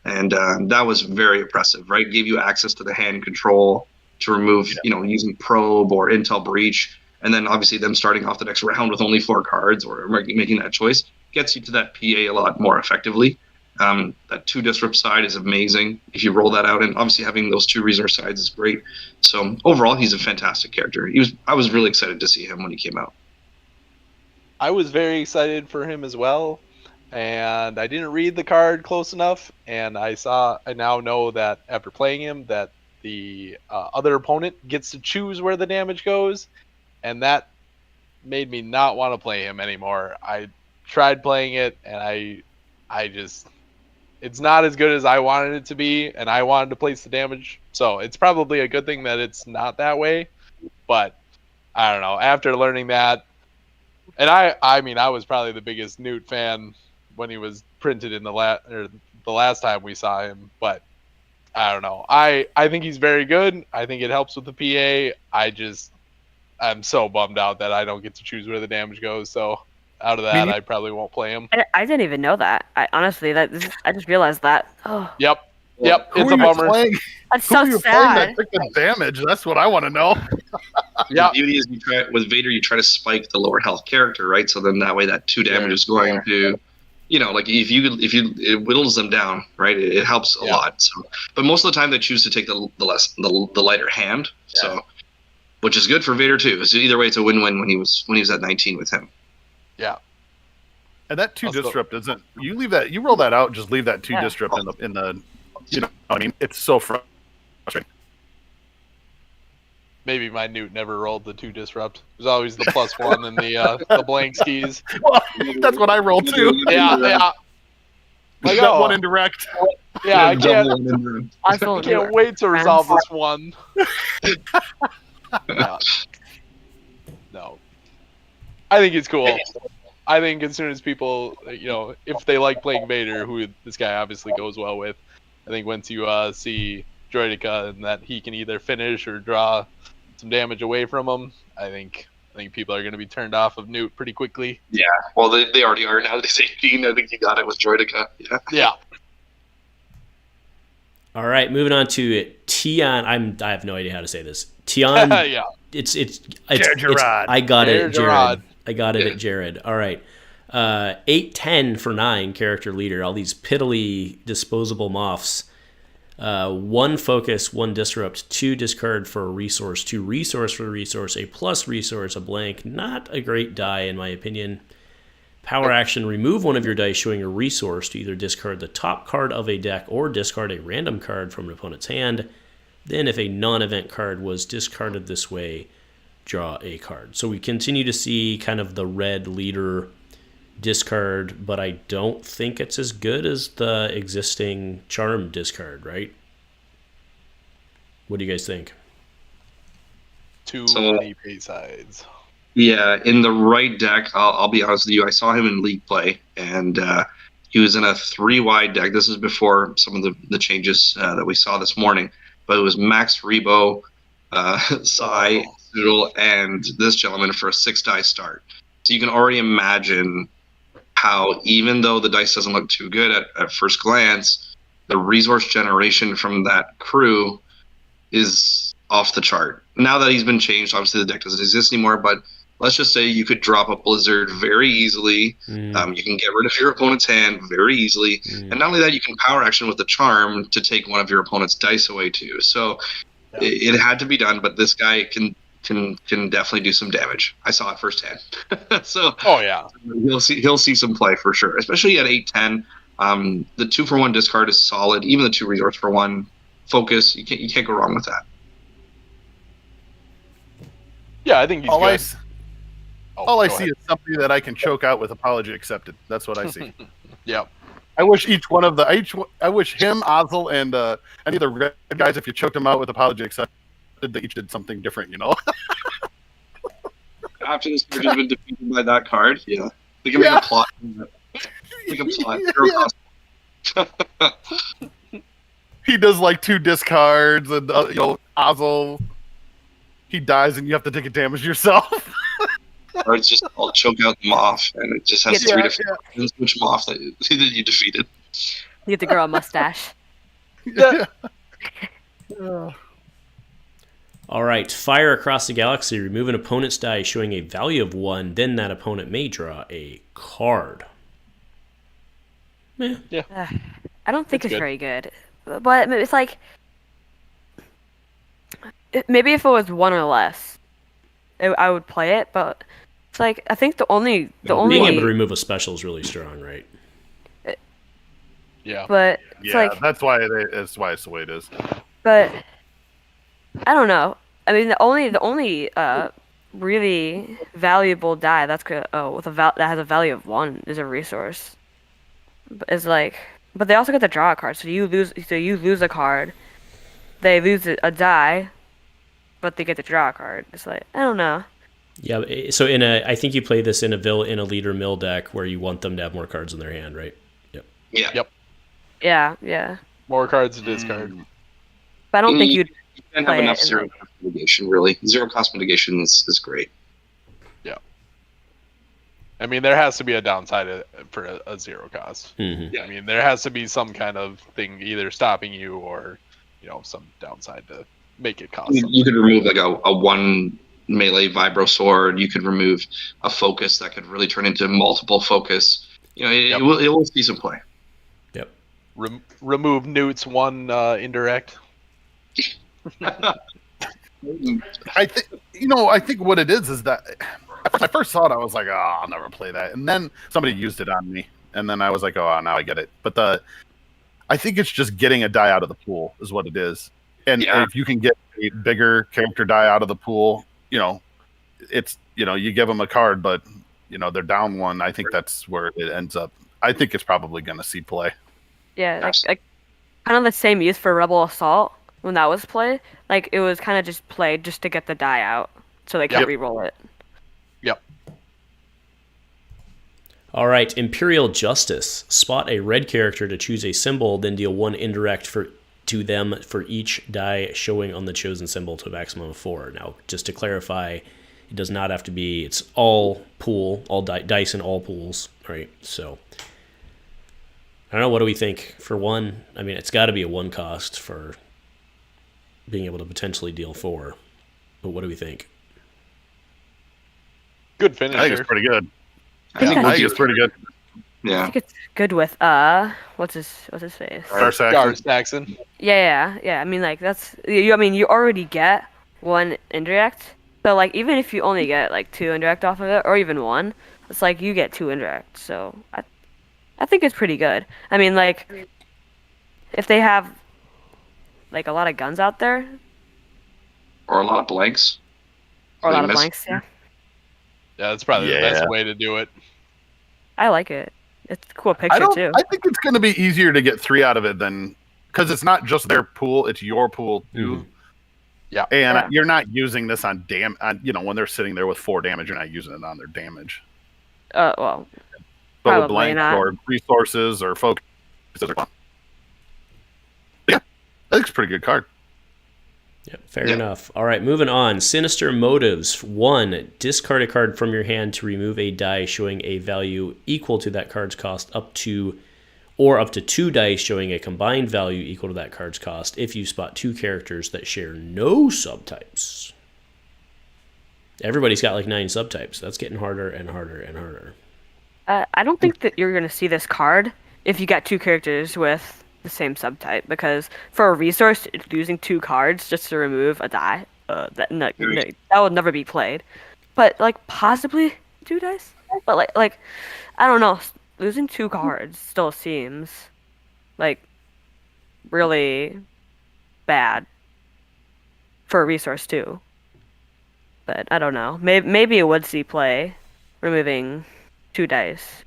and that was very impressive. Right, gave you access to the hand control to remove, using probe or intel breach, and then obviously them starting off the next round with only 4 cards or making that choice gets you to that PA a lot more effectively. That 2 disrupt side is amazing if you roll that out, and obviously having those 2 resource sides is great. So overall, he's a fantastic character. I was really excited to see him when he came out. I was very excited for him as well, and I didn't read the card close enough, and I now know that after playing him that the other opponent gets to choose where the damage goes, and that made me not want to play him anymore. I tried playing it, and I just, it's not as good as I wanted it to be, and I wanted to place the damage, so it's probably a good thing that it's not that way, but I don't know, after learning that, and I mean, I was probably the biggest Nute fan when he was printed in the last time we saw him, but I don't know. I think he's very good. I think it helps with the PA. I'm so bummed out that I don't get to choose where the damage goes. So out of that, I probably won't play him. I didn't even know that. I just realized that. Oh. Yep. It's a bummer. That's so sad. That took the damage. That's what I want to know. Yeah. The beauty is with Vader, you try to spike the lower health character, right? So then that way that 2 damage is going to, like if it whittles them down, right? It helps a lot. So, but most of the time they choose to take the lighter hand. Yeah. So, which is good for Vader too. So either way, it's a win-win when he was at 19 with him. Yeah. And that 2 disrupt isn't. You roll that out, and just leave that 2 disrupt in the. I mean, it's so frustrating. Maybe my Nute never rolled the 2 disrupt. It was always the +1 and the blank skis. Well, that's what I rolled too. Yeah. Like, got 1 indirect. Yeah, I can't wait to resolve this one. No. I think it's cool. I think as soon as people, if they like playing Vader, who this guy obviously goes well with, I think once you see Droideka and that he can either finish or draw some damage away from him, I think people are going to be turned off of Nute pretty quickly. Yeah, well, they already are now. They say 18. I think you got it with Droideka. Yeah. All right, moving on to Tion. I have no idea how to say this. Tion. Yeah. It's Gerrera. I got it, Jared. I got it at Jared. All right. 8-10 for 9 character leader. All these piddly disposable moths. 1 focus, 1 disrupt, 2 discard for a resource, 2 resource for a resource, a plus resource, a blank. Not a great die in my opinion. Power action, remove 1 of your dice showing a resource to either discard the top card of a deck or discard a random card from an opponent's hand. Then if a non-event card was discarded this way, draw a card. So we continue to see kind of the red leader discard, but I don't think it's as good as the existing charm discard, right? What do you guys think? Too many pay sides. Yeah, in the right deck, I'll be honest with you, I saw him in league play, and he was in a 3-wide deck. This is before some of the changes that we saw this morning, but it was Max Rebo, Sai, Noodle, and this gentleman for a 6-die start. So you can already imagine how, even though the dice doesn't look too good at first glance, the resource generation from that crew is off the chart. Now that he's been changed, obviously the deck doesn't exist anymore, but let's just say you could drop a Blizzard very easily. You can get rid of your opponent's hand very easily. And not only that, you can power action with the charm to take 1 of your opponent's dice away too. So it had to be done, but this guy can definitely do some damage. I saw it firsthand. So he'll see some play for sure, especially at 8-10. The 2-for-1 discard is solid. Even the 2 resource for 1 focus, you can't go wrong with that. Yeah, I think he's good. All I see is somebody that I can choke out with apology accepted. That's what I see. Yep. I wish each one of I wish him, Ozzel, and any of the red guys, if you choked them out with apology accepted, they each did something different, After this card has been defeated by that card, they can make a plot. Make a plot. He does like 2 discards, and Ozzel, he dies, and you have to take a damage yourself. Or it's just I'll choke out the Moff, and it just has Yeah, three different options which Moff that you defeated. You get to grow a mustache. Yeah. All right, fire across the galaxy. Remove an opponent's die showing a value of 1. Then that opponent may draw a card. I don't think That's it's good. very good. But it's like... Maybe if it was 1 or less, I would play it, but... It's like, I think the only... Being able to remove a special is really strong, right? Yeah. But it's Yeah, like... that's why it's the way it is. But I don't know. I mean, the only really valuable die that has a value of 1 is a resource. Is like, but they also get to draw a card. So you lose a card, they lose a die, but they get to draw a card. It's like, I don't know. Yeah. So I think you play this in a leader mill deck where you want them to have more cards in their hand, right? Yep. Yeah. Yep. Yeah. More cards to discard. But I don't think You you'd can't play have enough it in, zero cost mitigation, really. Zero cost mitigation is great. I mean, there has to be a downside for a zero cost. Mm-hmm. Yeah. I mean, there has to be some kind of thing either stopping you or, some downside to make it cost something. You could remove like a 1 melee vibro sword. You could remove a focus that could really turn into multiple focus. It will see some play. Yep. Remove Nute's 1 indirect. I think what it is that when I first saw it, I was like, oh, I'll never play that. And then somebody used it on me, and then I was like, oh, now I get it. But I think it's just getting a die out of the pool is what it is. And if you can get a bigger character die out of the pool, it's you give them a card, but they're down 1. I think that's where it ends up. I think it's probably going to see play. Yeah, like kind of the same use for Rebel Assault when that was played. Like it was kind of just played just to get the die out, so they could re-roll it. Yep. All right, Imperial Justice. Spot a red character to choose a symbol, then deal 1 indirect to them for each die showing on the chosen symbol to a maximum of 4. Now, just to clarify, it does not have to be. It's all pool, all dice in all pools, right? So, I don't know. What do we think for 1? I mean, it's got to be a 1 cost for being able to potentially deal 4. But what do we think? Good finisher. I think it's pretty good. I think it's pretty good. I Yeah. think it's good with what's his face? Garth Saxon. Yeah. I mean, like that's you. I mean, you already get 1 indirect. So like, even if you only get like 2 indirect off of it, or even 1, it's like you get 2 indirect. So I think it's pretty good. I mean, like if they have like a lot of guns out there, Or a lot of blanks. or a They lot of miss- blanks. Yeah, Yeah, that's probably the best way to do it. I like it. It's a cool picture too. I think it's going to be easier to get 3 out of it than because it's not just their pool; it's your pool too. Mm-hmm. Yeah. And you're not using this on when they're sitting there with 4 damage, you're not using it on their damage. Well, But with probably blanks not. or resources or focus, yeah, I think it's a pretty good card. Yeah, fair enough. All right, moving on. Sinister Motives. 1, discard a card from your hand to remove a die showing a value equal to that card's cost up to 2 dice showing a combined value equal to that card's cost if you spot 2 characters that share no subtypes. Everybody's got like 9 subtypes. That's getting harder and harder and harder. I don't think that you're going to see this card if you got 2 characters with the same subtype, because for a resource, using 2 cards just to remove a die, that would never be played. But like possibly 2 dice. But like I don't know. Losing 2 cards still seems like really bad for a resource too. But I don't know. Maybe it would see play removing 2 dice.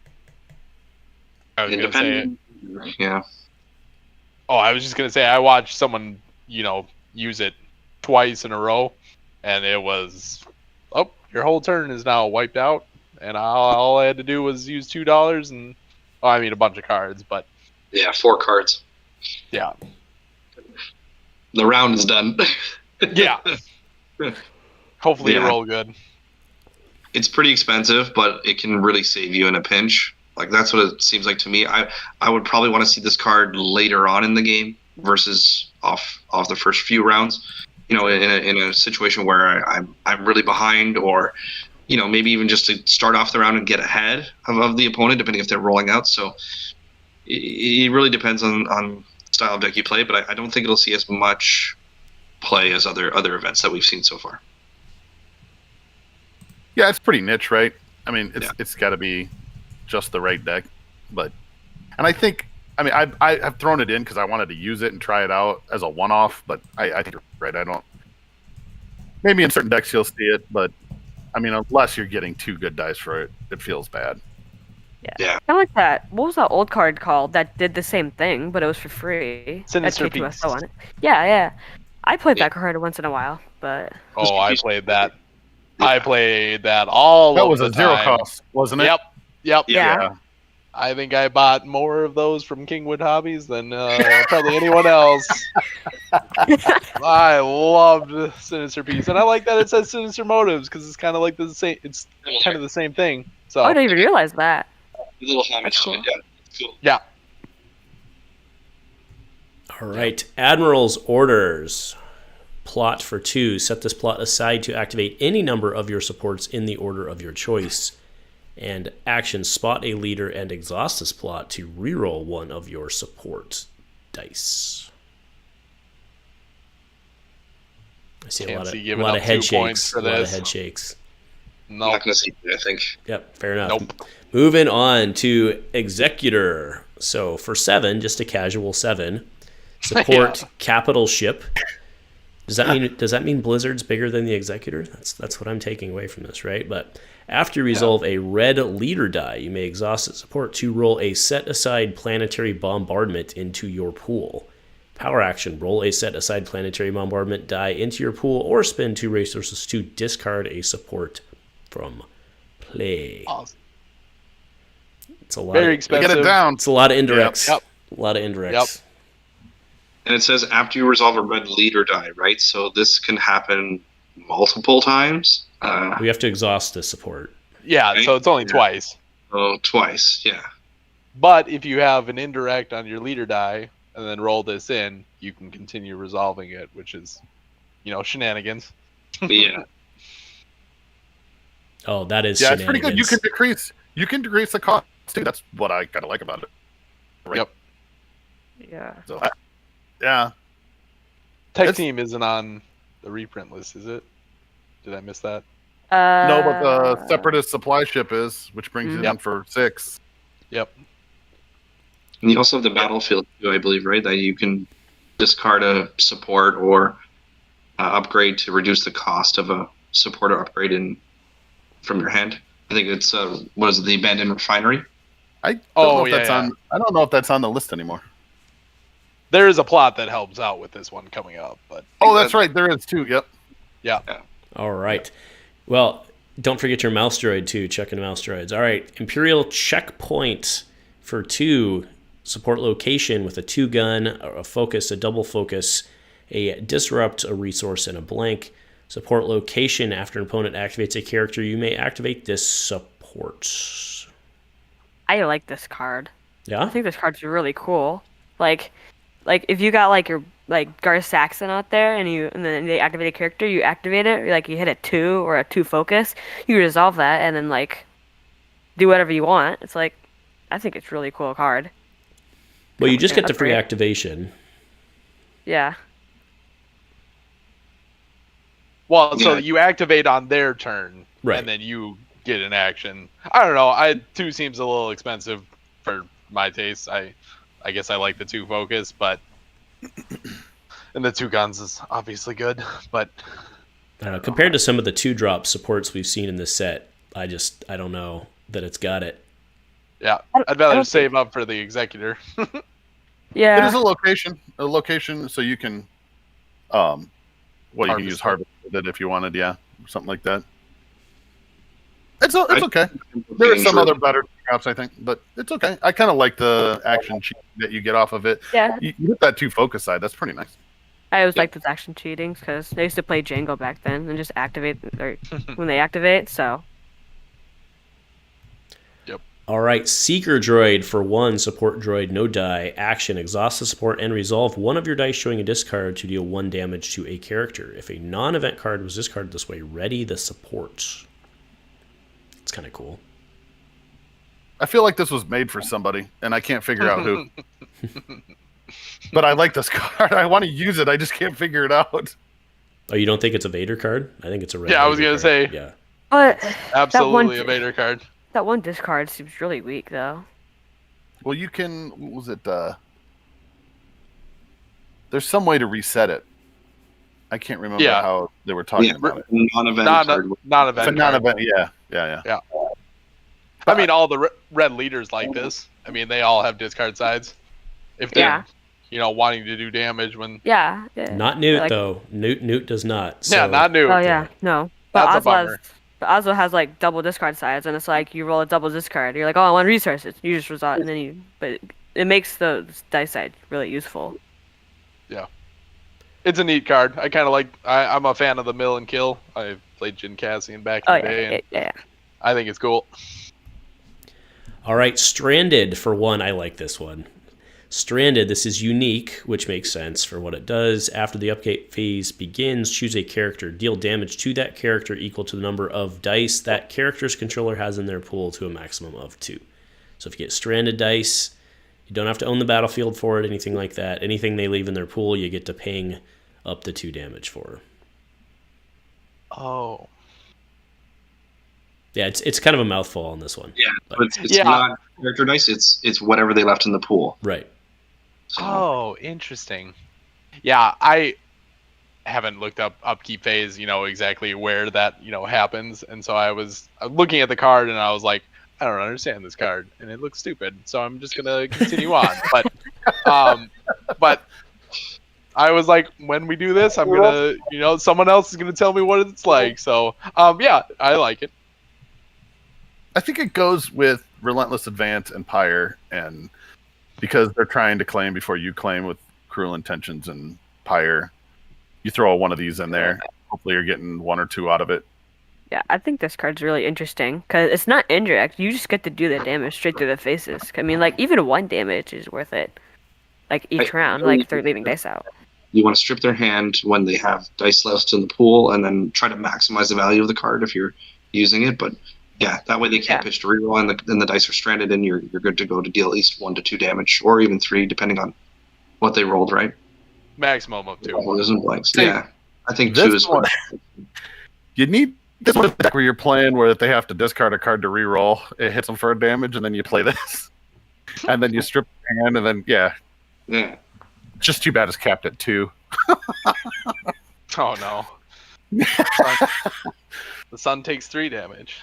I was gonna say. Yeah. Oh, I was just gonna say I watched someone, use it twice in a row, and it was, your whole turn is now wiped out, and all I had to do was use $2 and, a bunch of cards, but Yeah, 4 cards. yeah, The round is done. yeah. Hopefully you Yeah. roll good. it's pretty expensive, but it can really save you in a pinch. Like that's what it seems like to me. I would probably want to see this card later on in the game versus off the first few rounds. You know, in a situation where I'm really behind, or you know, maybe even just to start off the round and get ahead of the opponent, depending if they're rolling out. So it really depends on the style of deck you play, but I don't think it'll see as much play as other events that we've seen so far. Yeah, it's pretty niche, right? I mean, it's got to be just the right deck, and I think, I mean, I've thrown it in because I wanted to use it and try it out as a one-off, but I think you're right. I don't. Maybe in certain decks you'll see it, but I mean, unless you're getting 2 good dice for it, it feels bad. Yeah. Kind of like that. What was that old card called that did the same thing, but it was for free? Sinister That Beast. K2SO on it. Yeah. I played that card once in a while, but Oh, I played that. I played that all That of was the a 0 time. cost, wasn't it? Yep. yeah. Yeah. I think I bought more of those from Kingwood Hobbies than probably anyone else. I loved Sinister Beast, and I like that it says Sinister Motives because it's kind of like the same. It's kind of the same thing. So Oh, I didn't even realize that. A little homage That's to it. cool. Yeah. It's cool. yeah, All right. Admiral's Orders. Plot for 2. Set this plot aside to activate any number of your supports in the order of your choice. And action, spot a leader and exhaust this plot to reroll one of your support dice. I see a Can't lot see of, giving lot up of head 2 points shakes. for A lot of this. head shakes. I'm no, not going to see it, I think. Yep, fair enough. Nope. Moving on to Executor. So for 7, just a casual 7, support capital ship. Does that mean Blizzard's bigger than the Executor? That's what I'm taking away from this, right? But after you resolve a red leader die, you may exhaust its support to roll a set-aside planetary bombardment into your pool. Power action, roll a set-aside planetary bombardment die into your pool, or spend 2 resources to discard a support from play. Awesome. It's a lot. Very Of, expensive. Get it down. it's a lot of indirects. Yep. A lot of indirects. Yep. And it says after you resolve a red leader die, right? So this can happen multiple times. We have to exhaust the support. Yeah, so it's only Yeah. twice. Oh, twice, yeah. But if you have an indirect on your leader die and then roll this in, you can continue resolving it, which is, shenanigans. Yeah. Oh, that is Yeah, it's pretty good. shenanigans. You can decrease the cost too. That's what I kind of like about it. Right? Yep. Yeah. So, yeah. Tech It's- Team isn't on the reprint list, is it? Did I miss that? No, but the Separatist supply ship is, which brings it Yep. in for 6. Yep. And you also have the battlefield too, I believe, right? That you can discard a support or upgrade to reduce the cost of a support or upgrade from your hand. I think it's the abandoned refinery? I don't Oh, know if yeah, that's yeah. on. I don't know if that's on the list anymore. There is a plot that helps out with this one coming up, but Oh, that's right. There is too. Yep. yeah. All right. Well, don't forget your mouse droid too. Checking mouse droids. All right. Imperial checkpoint for 2. Support location with a 2 gun, a focus, a double focus, a disrupt, a resource, and a blank. Support location after an opponent activates a character, you may activate this support. I like this card. I Yeah? think this card's really cool. Like if you got like your Gar Saxon out there and then they activate a character, you activate it, like you hit a 2 or a 2 focus, you resolve that and then like do whatever you want. It's like I think it's a really cool card. Well, you just get the free Upgrade. activation. Yeah. Well, so Yeah. you activate on their turn, Right. and then you get an action. I don't know. 2 seems a little expensive for my taste. I guess I like the 2 focus, but and the 2 guns is obviously good, but I don't know. Compared to some of the 2-drop supports we've seen in this set, I don't know that it's got it. yeah, I I'd rather don't save up for the Executor. It Yeah. is a location, so you can, you can use harvest with it if you wanted, yeah, or something like that. It's okay. There are some other better traps, I think, but it's okay. I kind of like the action cheat that you get off of it. Yeah. You hit that 2 focus side. That's pretty nice. I always liked those action cheatings because I used to play Jango back then and just activate or when they activate. So All right, Seeker Droid for 1, support droid, no die, action, exhaust the support, and resolve one of your dice showing a discard to deal 1 damage to a character. If a non-event card was discarded this way, ready the support. It's kind of cool. I feel like this was made for somebody, and I can't figure out who. But I like this card. I want to use it. I just can't figure it out. Oh, you don't think it's a Vader card? I think it's a red. Yeah, I was Vader gonna card. say. Yeah. But Absolutely a Vader card. that one discard seems really weak, though. Well, you can. What was it? There's some way to reset it. I can't remember how they were talking about it. Non-event card. Non-event. It's a non-event. Yeah. I mean, all the red leaders like this. I mean, they all have discard sides. If they're, wanting to do damage when. Yeah. Not Nute though. Nute does not. So. Yeah, not Nute. Oh yeah, no. That's a But bummer. Oslo has like double discard sides, and it's like you roll a double discard. You're like, oh, I want resources. You just result, and then but it makes the dice side really useful. Yeah, it's a neat card. I kind of like. I'm a fan of the mill and kill. I played Jin Cassian back in the day. Yeah. I think it's cool. All right, Stranded for 1. I like this one. Stranded, this is unique, which makes sense for what it does. After the upkeep phase begins, choose a character. Deal damage to that character equal to the number of dice that character's controller has in their pool to a maximum of 2. So if you get Stranded dice, you don't have to own the battlefield for it, anything like that. Anything they leave in their pool, you get to ping up to 2 damage for. Oh. Yeah, it's kind of a mouthful on this one. Yeah, but it's not character dice. It's whatever they left in the pool. Right. So, Oh, interesting. Yeah, I haven't looked up upkeep phase, exactly where that, happens. And so I was looking at the card and I was like, I don't understand this card and it looks stupid. So I'm just going to continue on. But I was like, when we do this, I'm going to, someone else is going to tell me what it's like. So, yeah, I like it. I think it goes with Relentless Advance and Pyre, and because they're trying to claim before you claim with Cruel Intentions and Pyre, you throw one of these in there. Hopefully you're getting 1 or 2 out of it. Yeah, I think this card's really interesting because it's not indirect. You just get to do the damage straight through the faces. I mean, like, even 1 damage is worth it. Like, each round, like, if they're leaving dice out. You want to strip their hand when they have dice left in the pool, and then try to maximize the value of the card if you're using it. But yeah, that way they can't pitch to reroll, and the dice are stranded, and you're good to go to deal at least 1 to 2 damage, or even 3, depending on what they rolled, right? Maximum of 2. Well, there's no blanks. Yeah, I think 2 is one. You need this one deck where you're playing where if they have to discard a card to reroll, it hits them for a damage, and then you play this, and then you strip their hand, and then yeah. Just too bad it's capped at 2. Oh no. The sun takes 3 damage.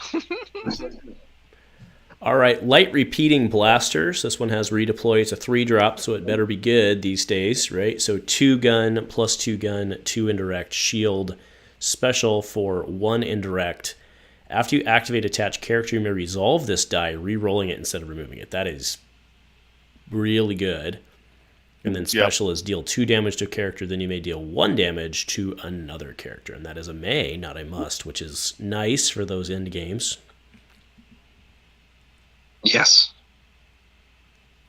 All right, Light Repeating Blasters. This one has redeploy. It's a 3-drop, so it better be good these days, right? So 2 gun plus 2 gun, 2 indirect, shield, special for 1 indirect. After you activate attached character, you may resolve this die, re-rolling it instead of removing it. That is really good. And then special is deal 2 damage to a character, then you may deal 1 damage to another character. And that is a may, not a must, which is nice for those end games. Yes.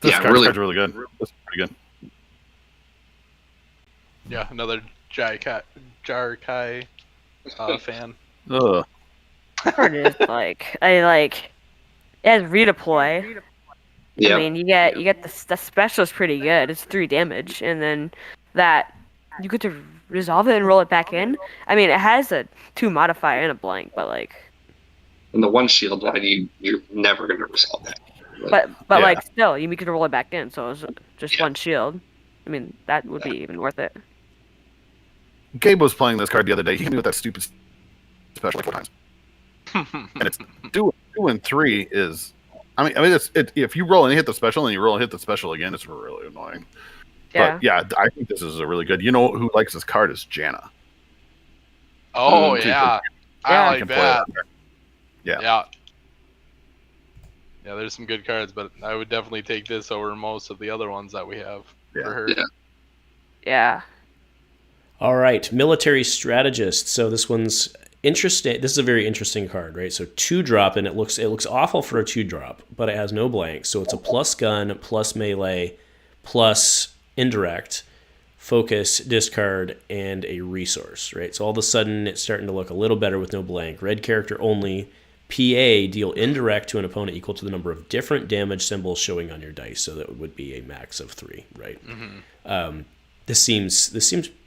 This card's really good. This is pretty good. Yeah, another Jarkai fan. Ugh. Card is like, it has redeploy. Yeah. I mean, you get the special is pretty good. It's 3 damage, and then that you get to resolve it and roll it back in. I mean, it has a 2 modifier and a blank, but like. And the 1 shield, you're never going to resolve that. But like still, you can roll it back in, so it's just 1 shield. I mean, that would be even worth it. Gabe was playing this card the other day. He hit me with that stupid special like 4 times. And it's 2 and 3 is. I mean, if you roll and hit the special and you roll and hit the special again, it's really annoying. Yeah. But yeah, I think this is a really good. You know who likes this card is Janna. Oh yeah, I like that. Yeah. Yeah, there's some good cards, but I would definitely take this over most of the other ones that we have for her. Yeah. All right, Military Strategist. So this one's interesting. This is a very interesting card, right? So 2-drop, and it looks awful for a 2-drop, but it has no blanks. So it's a plus gun, plus melee, plus indirect, focus, discard, and a resource, right? So all of a sudden, it's starting to look a little better with no blank. Red character only. PA, deal indirect to an opponent equal to the number of different damage symbols showing on your dice. So that would be a max of 3, right? Mm-hmm. This seems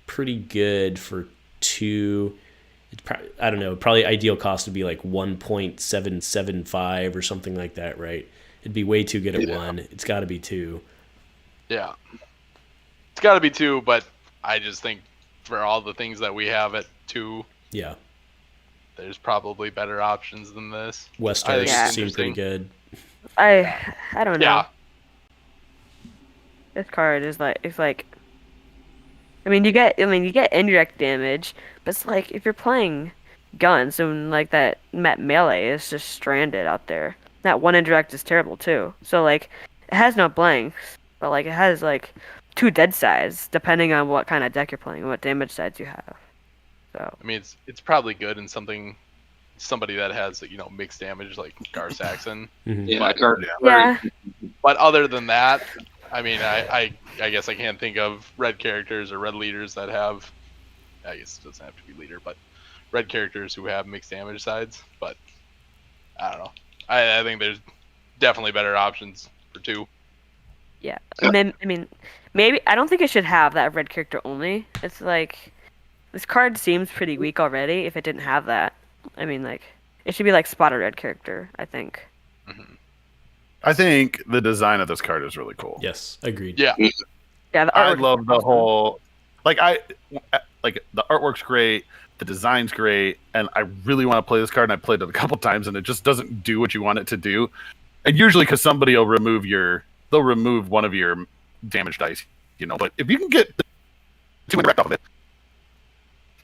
pretty good for 2. I don't know. Probably ideal cost would be like 1.775 or something like that, right? It'd be way too good at 1. It's got to be 2. Yeah, it's got to be 2. But I just think for all the things that we have at 2, yeah, there's probably better options than this. Westars Yeah. seem pretty good. I don't know. Yeah, This card is like. I mean, you get indirect damage, but it's like if you're playing guns and like that melee is just stranded out there. That 1 indirect is terrible too. So like, it has no blanks, but like it has like 2 dead sides depending on what kind of deck you're playing and what damage sides you have. So I mean it's probably good in somebody that has mixed damage like Gar Saxon. Mhm. Yeah, But- card. yeah, But other than that, I mean, I guess I can't think of red characters or red leaders that have. I guess it doesn't have to be leader, but red characters who have mixed damage sides. But I don't know. I think there's definitely better options for 2. yeah. And then I mean, maybe I don't think it should have that red character only. It's like this card seems pretty weak already. If it didn't have that, I mean, like it should be like spotted red character. I think. I think the design of this card is really cool. Yes, agreed. Yeah, Yeah, the I artwork love is the awesome. whole like the artwork's great, the design's great, and I really want to play this card, and I played it a couple times, and it just doesn't do what you want it to do. And usually because somebody will remove one of your damage dice, but if you can get 2 indirect off of it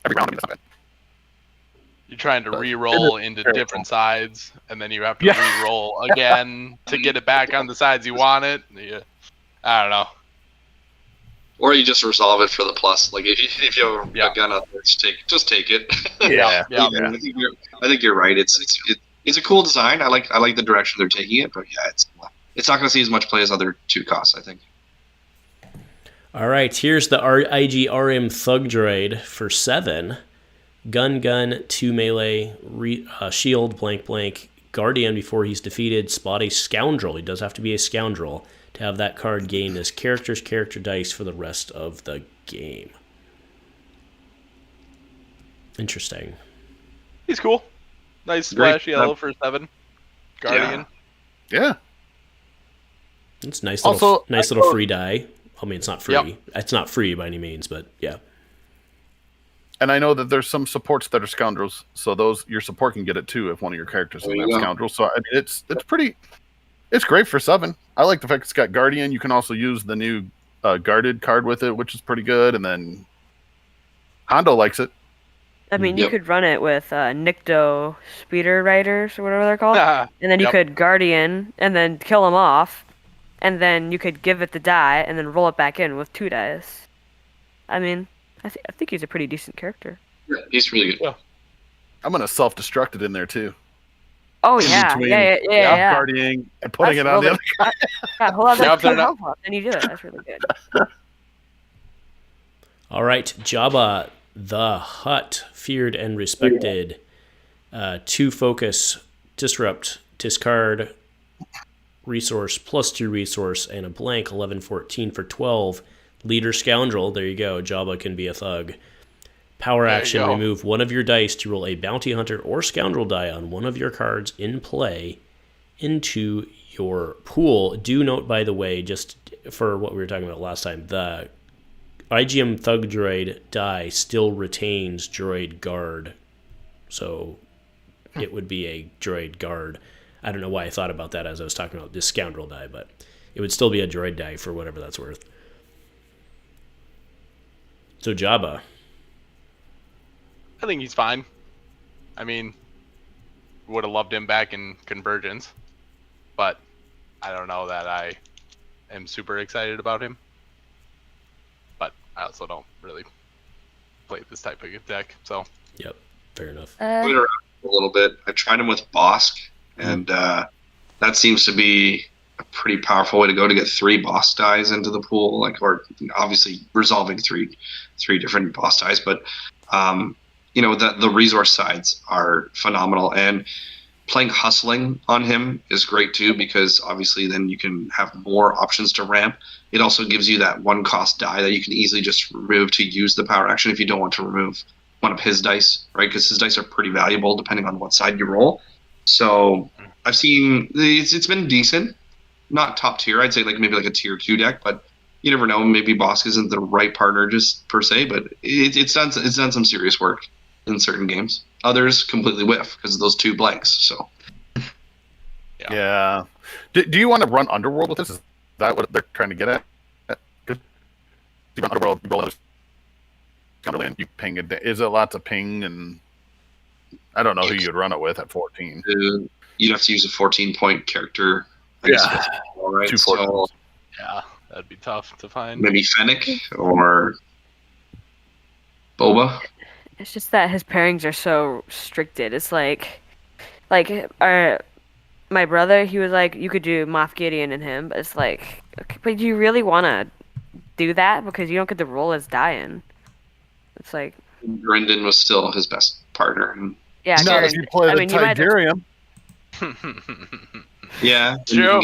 every round, I mean, that's not bad. you're trying to re-roll into terrible. different sides, and then you have to Yeah. re-roll again to get it back on the sides you want it. Yeah. I don't know. Or you just resolve it for the plus. Like if you have Yeah. a gun out there, just take it. Yeah. Yeah. I think you're right. It's a cool design. I like the direction they're taking it, but yeah, it's not going to see as much play as other 2 costs, I think. All right, here's the IGRM Thug Droid for 7. Gun, 2 melee, shield, blank, Guardian before he's defeated, spot a scoundrel. He does have to be a scoundrel to have that card gain this character's character dice for the rest of the game. Interesting. He's cool. Nice Great. splash yellow for 7. Guardian. Yeah. It's nice Also, little free die. I mean, it's not free. Yep. It's not free by any means, but yeah. And I know that there's some supports that are scoundrels, so your support can get it too if one of your characters is There you a go. scoundrel. So I mean, it's great for 7. I like the fact it's got Guardian. You can also use the new guarded card with it, which is pretty good. And then Hondo likes it. I mean, you Yep. could run it with Nikto Speeder Riders or whatever they're called, and then you Yep. could Guardian and then kill them off, and then you could give it the die and then roll it back in with 2 dice. I mean, I think he's a pretty decent character. Yeah, he's really good. I'm gonna self-destruct it in there too. Oh In yeah, between yeah. Guardian and putting That's it on the really- other. Yeah, hold on, Yeah, that's fair 2 enough. health up, and you do it. That's really good. All right, Jabba the Hutt, feared and respected. 2 focus, disrupt, discard, resource, plus 2 resource, and a blank 11-14 for 12. Leader scoundrel, there you go. Jabba can be a thug. Power There you action, go. remove one of your dice to roll a bounty hunter or scoundrel die on one of your cards in play into your pool. Do note, by the way, just for what we were talking about last time, the IGM Thug Droid die still retains Droid Guard. So it would be a Droid Guard. I don't know why I thought about that as I was talking about this scoundrel die, but it would still be a droid die for whatever that's worth. So Jabba. I think he's fine. I mean, would have loved him back in Convergence, but I don't know that I am super excited about him. But I also don't really play this type of deck, so Yep. Fair enough. Played around a little bit. I tried him with Bosk, and that seems to be a pretty powerful way to go to get 3 boss dies into the pool, or obviously resolving three different boss dies. But the resource sides are phenomenal, and playing hustling on him is great too, because obviously then you can have more options to ramp. It also gives you that 1 cost die that you can easily just remove to use the power action if you don't want to remove one of his dice, right? Because his dice are pretty valuable depending on what side you roll. So I've seen it's been decent, not top tier. I'd say maybe a tier 2 deck, but you never know. Maybe Bosk isn't the right partner just per se, but it's done some serious work in certain games. Others completely whiff because of those 2 blanks. So yeah. Do you want to run Underworld with this? Is that what they're trying to get at? Good. You run Underworld, you roll those. You ping it. Is it lots of ping? And I don't know who you'd run it with at 14. You'd have to use a 14-point character. I guess, right? 2 So Yeah, that'd be tough to find. maybe Fennec or Boba. It's just that his pairings are so restricted. It's like my brother, he was like, you could do Moff Gideon and him, but it's like, okay, but do you really want to do that? Because you don't get to roll as dying. It's like... Brendan was still his best partner. And Yeah, Not if you play the Tigerium. yeah. True.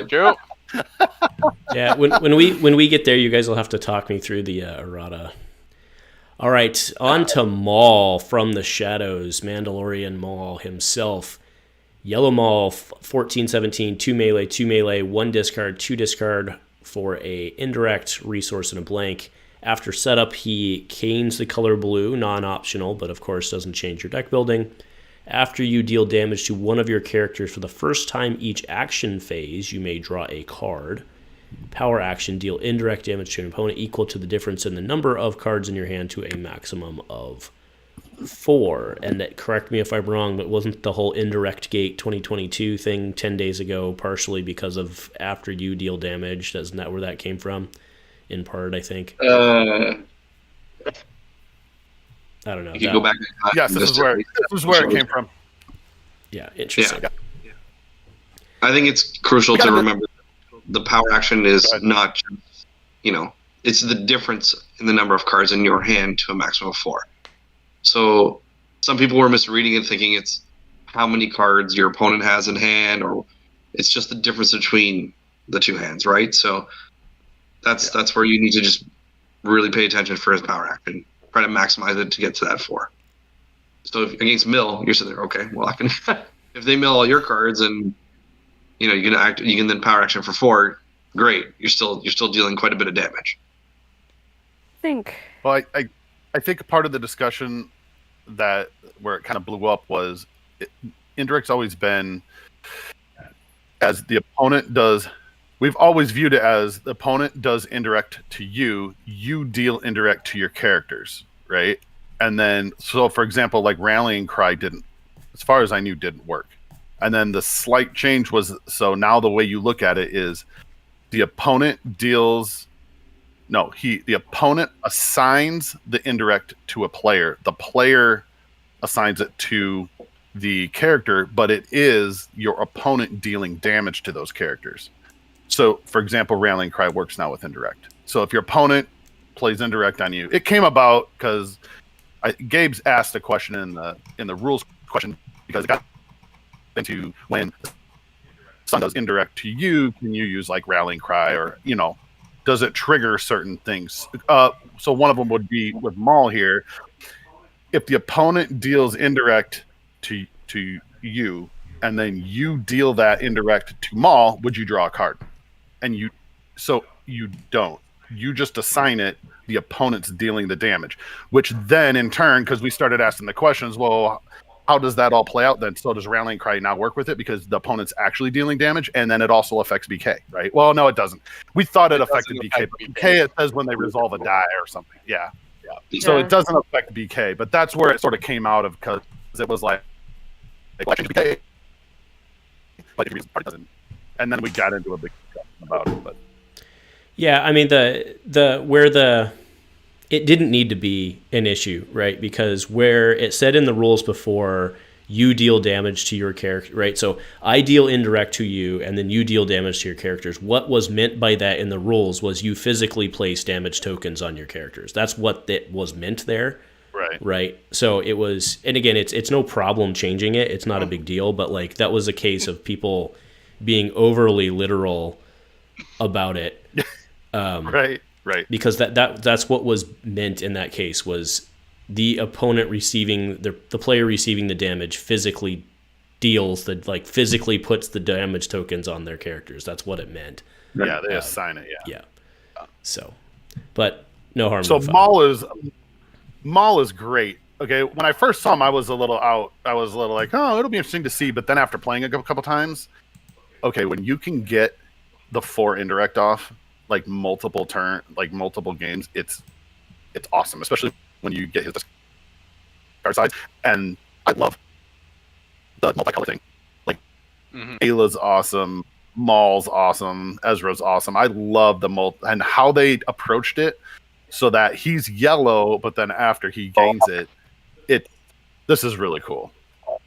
True. Yeah, when we get there, you guys will have to talk me through the errata. All right, on to Maul from the Shadows, Mandalorian Maul himself. Yellow Maul, 14-17, 2 melee, 1 discard, 2 discard for a indirect resource and a blank. After setup, he canes the color blue, non-optional, but of course doesn't change your deck building. After you deal damage to one of your characters for the first time each action phase, you may draw a card. Power action, deal indirect damage to an opponent equal to the difference in the number of cards in your hand to a maximum of 4. And correct me if I'm wrong, but wasn't the whole indirect gate 2022 thing 10 days ago partially because of after you deal damage? Isn't that where that came from? In part, I think. I don't know. You can go back. Yes, this is where it came from. Yeah, interesting. Yeah. I think it's crucial to remember the power action is not just, it's the difference in the number of cards in your hand to a maximum of 4. So some people were misreading it, thinking it's how many cards your opponent has in hand, or it's just the difference between the 2 hands, right? So that's where you need to just really pay attention for his power action. Try to maximize it to get to that 4. So if against mill, you're sitting there, okay, well I can if they mill all your cards and you can then power action for 4, great. You're still dealing quite a bit of damage. Well, I think part of the discussion where it kind of blew up was indirect's always been as the opponent does. We've always viewed it as the opponent does indirect to you, you deal indirect to your characters, right? And then, so for example, Rallying Cry didn't, as far as I knew, didn't work. And then the slight change was, so now the way you look at it is the opponent the opponent assigns the indirect to a player. The player assigns it to the character, but it is your opponent dealing damage to those characters. So, for example, Rallying Cry works now with indirect. So if your opponent plays indirect on you, it came about because Gabe's asked a question in the rules question because it got into when someone does indirect to you, can you use Rallying Cry or does it trigger certain things? So one of them would be with Maul here. If the opponent deals indirect to you, and then you deal that indirect to Maul, would you draw a card? And you don't. You just assign it. The opponent's dealing the damage, which then in turn, because we started asking the questions, well, how does that all play out then? So does Rallying Cry now work with it because the opponent's actually dealing damage, and then it also affects BK, right? Well, no, it doesn't. We thought it affected BK, but BK it says when they resolve a die or something. Yeah. So it doesn't affect BK, but that's where it sort of came out of because it was BK, but it doesn't. And then we got into a big discussion about it. But yeah, I mean the it didn't need to be an issue, right? Because where it said in the rules before, you deal damage to your character, right? So I deal indirect to you, and then you deal damage to your characters. What was meant by that in the rules was you physically place damage tokens on your characters. That's what it was meant there. Right. So it was, and again, it's no problem changing it. It's not a big deal, but like that was a case of people being overly literal about it. Right. Because that's what was meant in that case was the opponent receiving the player receiving the damage physically deals physically puts the damage tokens on their characters. That's what it meant. Yeah, they assign it. Yeah. So, but no harm. So Maul is great. Okay, when I first saw him, I was a little like, oh, it'll be interesting to see. But then after playing a couple times, okay, when you can get the 4 indirect off, like multiple games, it's awesome. Especially when you get his card size. And I love the multicolor thing. Like, Ayla's awesome, Maul's awesome, Ezra's awesome. I love the and how they approached it. So that he's yellow, but then after he gains this is really cool.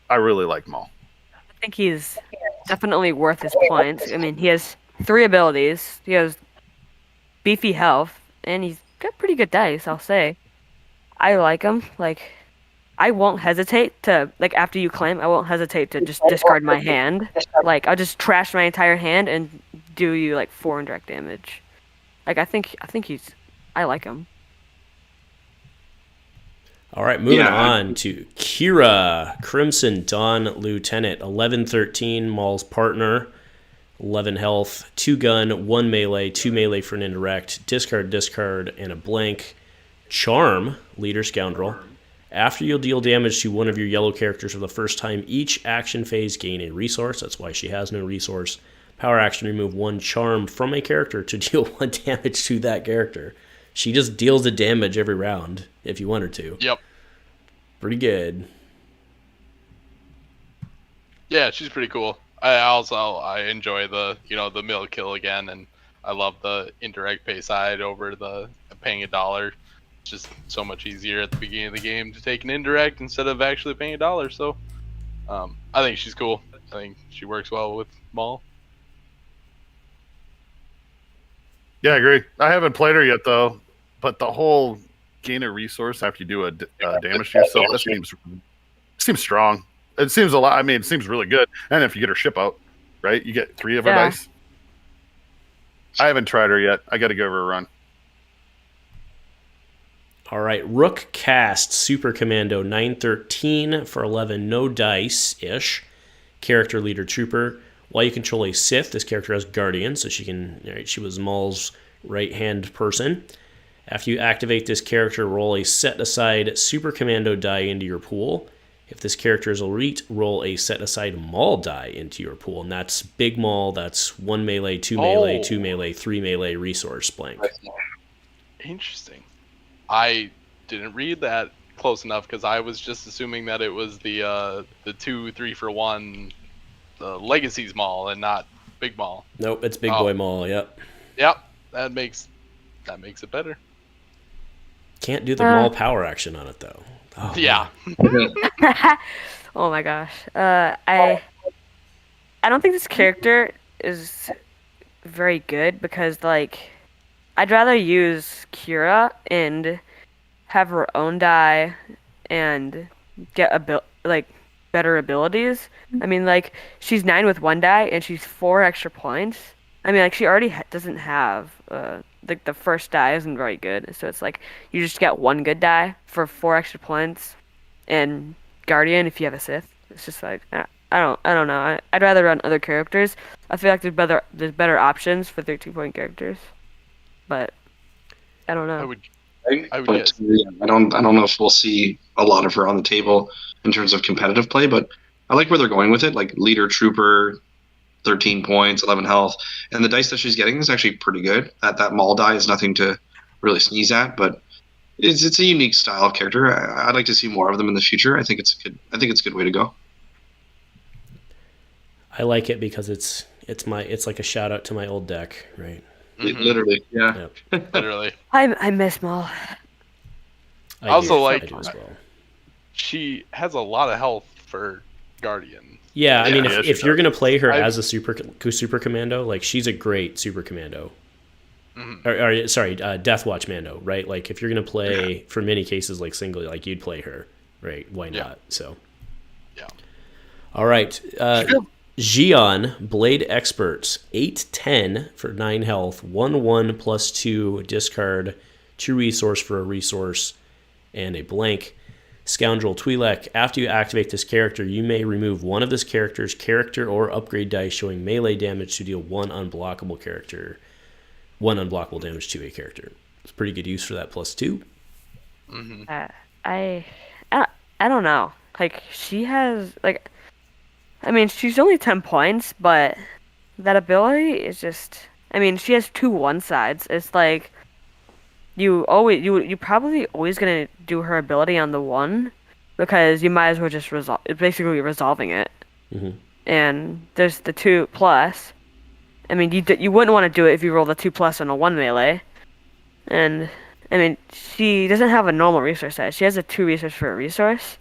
I really like Maul. I think he's definitely worth his points. I mean, he has 3 abilities. He has beefy health, and he's got pretty good dice, I'll say. I like him. Like, I won't hesitate to, like, after you claim, I won't hesitate to just discard my hand. Like, I'll just trash my entire hand and do you, like, 4 indirect damage. Like, I think I like him. All right, moving on to Kira, Crimson Dawn Lieutenant, 11-13, Maul's partner, 11 health, 2 gun, 1 melee, 2 melee for an indirect, discard, and a blank. Charm, Leader Scoundrel. After you'll deal damage to one of your yellow characters for the first time, each action phase gain a resource. That's why she has no resource. Power action, remove 1 charm from a character to deal 1 damage to that character. She just deals the damage every round if you want her to. Yep. Pretty good. Yeah, she's pretty cool. I enjoy the the mill kill again, and I love the indirect pay side over the paying $1. It's just so much easier at the beginning of the game to take an indirect instead of actually paying $1. So I think she's cool. I think she works well with Maul. Yeah, I agree. I haven't played her yet though, but the whole gain a resource after you do a damage to yourself, that seems strong. It seems a lot. I mean, it seems really good. And if you get her ship out, right, you get 3 of her dice. I haven't tried her yet. I got to give her a run. All right, Rook Cast, Super Commando, 9-13 for 11, no dice-ish. Character Leader Trooper. While you control a Sith, this character has Guardian, so she was Maul's right-hand person. After you activate this character, roll a set-aside Super Commando die into your pool. If this character is elite, roll a set-aside Maul die into your pool, and that's Big Maul, that's 1 melee, 2 melee, 2 melee, 3 melee resource blank. Interesting. I didn't read that close enough because I was just assuming that it was the 2 3 for 1 the Legacies Maul and not Big Maul. Nope, it's Big Boy Maul, yep. Yep, that makes it better. Can't do the Maul power action on it though. Oh, yeah. Oh my gosh. I don't think this character is very good because like I'd rather use Kira and have her own die and get better abilities. I mean, like she's 9 with 1 die and she's 4 extra points. I mean, like she already doesn't have the first die isn't very good, so it's like you just get 1 good die for 4 extra points, and Guardian if you have a Sith. It's just like I don't know. I'd rather run other characters. I feel like there's better options for 13-point characters, but I don't know. I would guess. I don't know if we'll see a lot of her on the table in terms of competitive play, but I like where they're going with it. Like Leader Trooper, 13 points, 11 health, and the dice that she's getting is actually pretty good. That Maul die is nothing to really sneeze at, but it's a unique style of character. I'd like to see more of them in the future. I think it's a good way to go. I like it because it's like a shout out to my old deck, right? Mm-hmm. Literally, yeah. Yep. Literally. I miss Maul. I also do like as well. She has a lot of health for Guardian. Yeah, I mean, Yeah, if you're going to play her I've- as a super commando, like, she's a great super commando. Mhm. Or sorry, Death Watch Mando, right? Like, if you're going to play, for many cases, like, singly, like, you'd play her, right? Why not? Yeah. So. Yeah. All right. Xion, Blade Experts, 8/10 for 9 health, 1/1 plus 2, discard 2 resource for a resource, and a blank. Scoundrel Twi'lek, after you activate this character, you may remove one of this character's character or upgrade dice showing melee damage to deal one unblockable damage to a character. It's pretty good use for that +2. Mm-hmm. I don't know. Like, she has, like, I mean, she's only 10 points, but that ability is just, I mean, she has 2 one-sides. It's like, you probably always gonna do her ability on the 1, because you might as well just basically resolving it. Mm-hmm. And there's the 2 plus. I mean, you wouldn't want to do it if you roll the 2 plus on a 1 melee. And, I mean, she doesn't have a normal resource set. She has a 2 resource for a resource.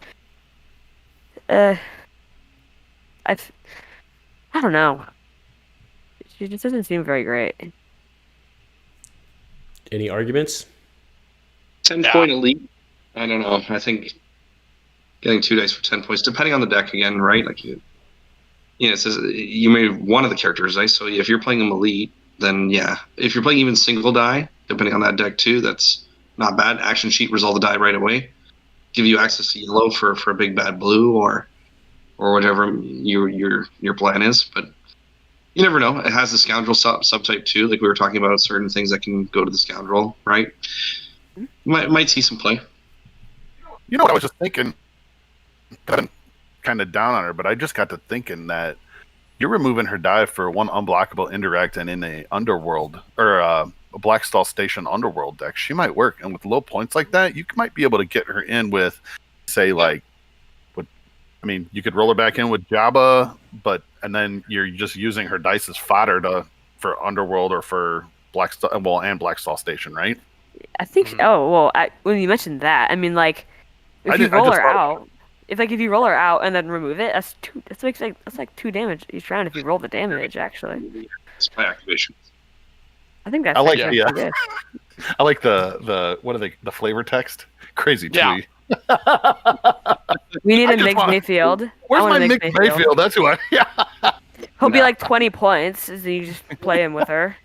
I don't know. She just doesn't seem very great. Any arguments? 10-point elite. I don't know. I think getting 2 dice for 10 points, depending on the deck again, right? Like, it says you may have one of the characters' dice. So if you're playing them elite, then yeah. If you're playing even single die, depending on that deck too, that's not bad. Action sheet, resolve the die right away. Give you access to yellow for a big bad blue or whatever your plan is. But you never know. It has the scoundrel subtype too. Like we were talking about, certain things that can go to the scoundrel, right? Might see some play. You know what I was just thinking? Kind of down on her, but I just got to thinking that you're removing her die for 1 unblockable indirect, and in a underworld or a Blackstall Station underworld deck, she might work. And with low points like that, you might be able to get her in with, say, like, you could roll her back in with Jabba, and then you're just using her dice as fodder for underworld or for Blackstall, and Blackstall Station, right? I think. Mhm. Oh well, when you mentioned that, I mean, like, if you roll her out, if you roll her out and then remove it, that's 2. That's like 2 damage each round if you roll the damage. Actually, It's by activation. I think that's. I like actually the pretty good. I like the what are they, the flavor text? Crazy Yeah. Chewy. We need I a just Mick want- Mayfield. Where's I want my a Mick Mayfield? That's who I. Yeah. He'll be No. like 20 points, and you just play him with her.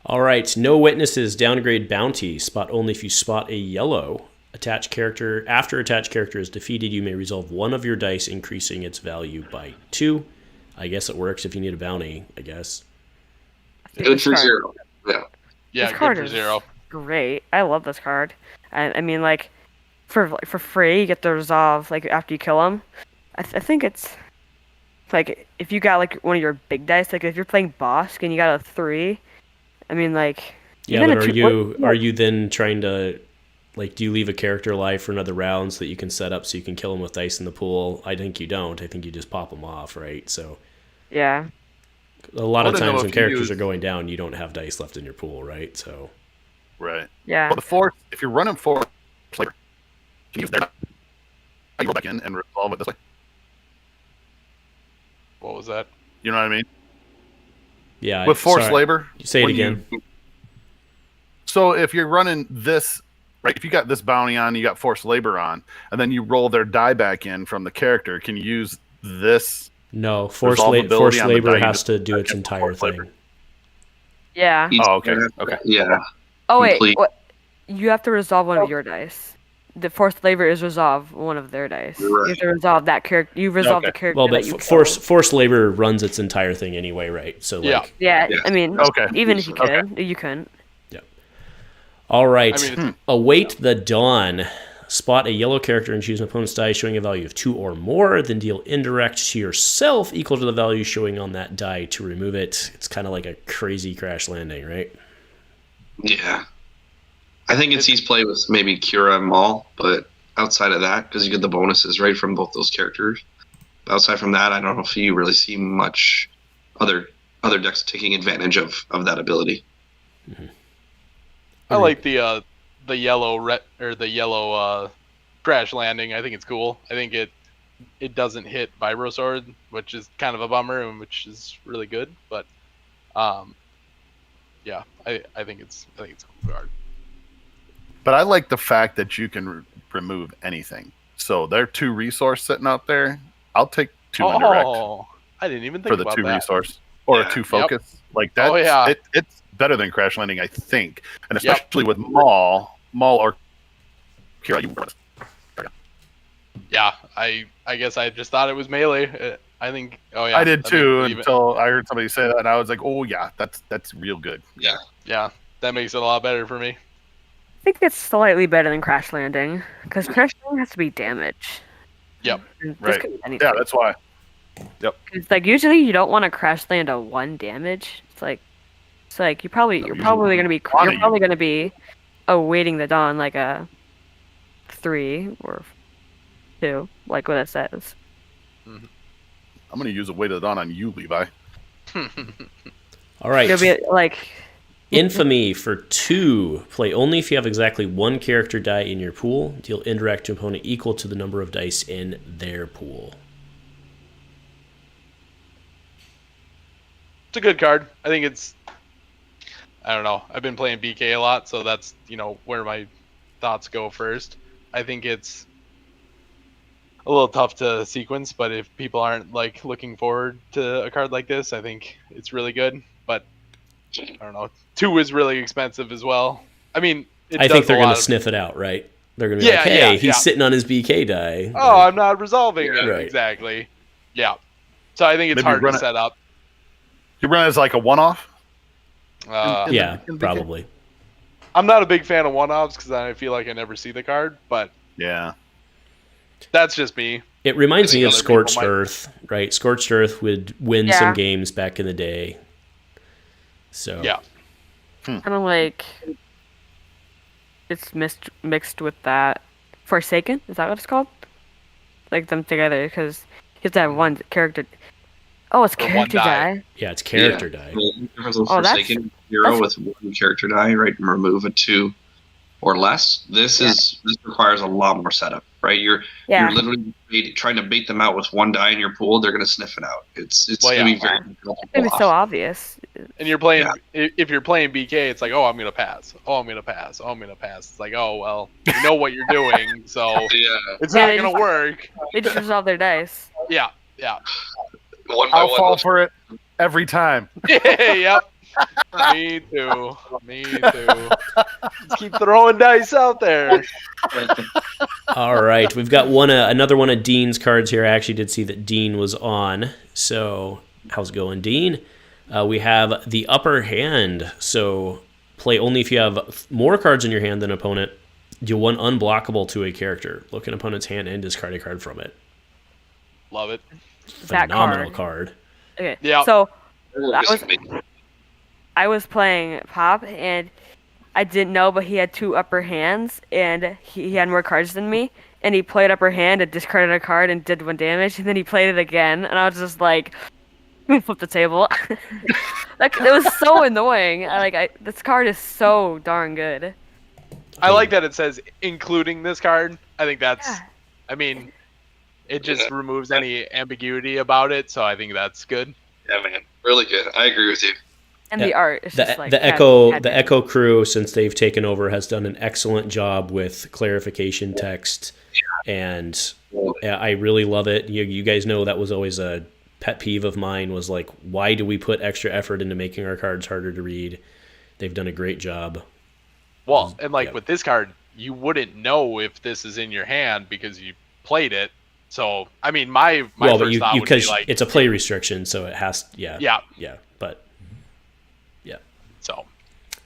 All right. No witnesses. Downgrade bounty. Spot only if you spot a yellow. Attached character. After attached character is defeated, you may resolve one of your dice, increasing its value by 2. I guess it works if you need a bounty, I guess. Good for 0. Yeah. Yeah, This good card for is 0. Great. I love this card. I mean, like, for free, you get the resolve like after you kill him. I think it's like if you got like one of your big dice, like if you're playing Bosk and you got a 3. I mean, like. Yeah, even but a 2 are you then trying to, like, do you leave a character alive for another round so that you can set up so you can kill them with dice in the pool? I think you don't. I think you just pop them off, right? So Yeah. a lot of I wanna know times when if you characters use- are going down, you don't have dice left in your pool, right? So Right. Yeah. Well, the Force, if you're running Force, like, can you use their die? You roll back in and resolve it this way. What was that? You know what I mean? yeah, With Force sorry. labor. Say it when again. So if you're running this, right, if you got this bounty on, you got Force labor on, and then you roll their die back in from the character, can you use this? No, force Resolvability on the labor die, you has just to do its get entire Force labor. thing. Yeah. Oh, okay. Okay. Yeah. Oh wait, Complete. what? You have to resolve one of your dice. The forced labor is resolve one of their dice. You have to resolve that character. You resolve the character Well, that but you force labor runs its entire thing anyway, right? So Yeah. like, Yeah, Yeah. I mean, Okay. even if you Okay. could, you couldn't. all right. I mean, Await the dawn. Spot a yellow character and choose an opponent's die showing a value of 2 or more, then deal indirect to yourself equal to the value showing on that die to remove it. It's kind of like a crazy crash landing, right? Yeah. I think it sees play with maybe Kira and Maul, but outside of that, because you get the bonuses right from both those characters. Outside from that, I don't know if you really see much other decks taking advantage of that ability. I like the the yellow crash landing. I think it's cool. I think it doesn't hit Vibro Sword, which is kind of a bummer, and which is really good. But yeah, I think it's a cool card. But I like the fact that you can remove anything. So there are 2 resource sitting out there. I'll take 2 indirect I didn't even think for the about 2 that. resource or a 2 focus. Like that. It's better than crash landing, I think, and especially with Maul or Kira. Yeah, I guess I just thought it was melee. I think. Oh yeah, I did too until I heard somebody say that, and I was like, oh yeah, that's real good. Yeah, that makes it a lot better for me. I think it's slightly better than crash landing because crash landing has to be damage. Yep. And this Right. could be anything. Yeah, that's why. Yep. It's like usually you don't want to crash land a 1 damage. It's like you're probably gonna be awaiting the dawn like a 3 or 2, like what it says. I'm gonna use a weight of the dawn on you, Levi. All right. It'll be like Infamy for 2. Play only if you have exactly 1 character die in your pool. Deal indirect to opponent equal to the number of dice in their pool. It's a good card. I think it's. I don't know. I've been playing BK a lot, so that's where my thoughts go first. I think it's a little tough to sequence, but if people aren't like looking forward to a card like this, I think it's really good. But I don't know. 2 is really expensive as well. I mean, I think they're going to sniff it out, right? They're going to be like, hey, he's sitting on his BK die. Oh, I'm not resolving it. Right. Exactly. Yeah. So I think it's hard to set up. You run it as like a one-off? Yeah, probably. I'm not a big fan of one-offs because I feel like I never see the card, but yeah, that's just me. It reminds me of Scorched Earth, right? Scorched Earth would win some games back in the day. So yeah, kind of like it's mixed with that Forsaken. Is that what it's called? Like them together because you have to have 1 character. Oh, it's character die. Yeah, it's character die. Forsaken hero with 1 character die, right? And remove a 2 or less. This requires a lot more setup, right? You're literally trying to bait them out with 1 die in your pool. They're going to sniff it out. It's going to be very difficult. It's going to be so obvious. And you're playing. If you're playing BK, it's like, oh, I'm going to pass. Oh, I'm going to pass. Oh, I'm going to pass. It's like, oh, well, you know what you're doing, so it's not going to work. They just resolve their dice. Yeah. I'll fall for it every time. Yep. Me too. Just keep throwing dice out there. All right, we've got another one of Dean's cards here. I actually did see that Dean was on. So how's it going, Dean? We have the upper hand. So play only if you have more cards in your hand than an opponent. Deal 1 unblockable to a character. Look an opponent's hand and discard a card from it. Love it. Phenomenal card. Okay. Yeah. So I was playing Pop and I didn't know, but he had 2 upper hands and he had more cards than me. And he played upper hand and discarded a card and did 1 damage. And then he played it again, and I was just like, flip the table. Like it was so annoying. This card is so darn good. I like that it says including this card. I think that's. Yeah. I mean. It just removes any ambiguity about it, so I think that's good. Yeah, man, really good. I agree with you. And the art is just like the Echo crew, since they've taken over, has done an excellent job with clarification text, and I really love it. You guys know that was always a pet peeve of mine. Was like, why do we put extra effort into making our cards harder to read? They've done a great job. Well, and with this card, you wouldn't know if this is in your hand because you played it. So, I mean, my first thought would be like... it's a play restriction, so it has... Yeah. So...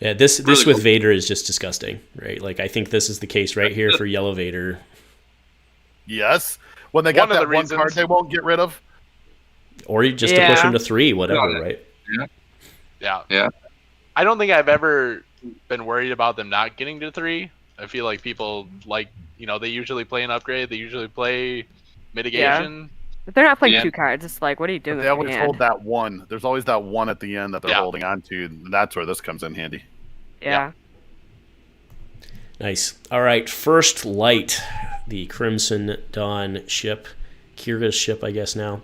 Yeah, this really with cool. Vader is just disgusting, right? Like, I think this is the case right here for Yellow Vader. Yes. When they got that one card they won't get rid of. Or just to push him to 3, whatever, right? Yeah. I don't think I've ever been worried about them not getting to 3. I feel like people, they usually play an upgrade. They usually play... mitigation. Yeah. If they're not playing 2 cards, it's like, what are you doing? They always hold that 1. There's always that 1 at the end that they're holding on to. And that's where this comes in handy. Yeah. Nice. All right, First Light, the Crimson Dawn ship, Kira's ship, I guess now.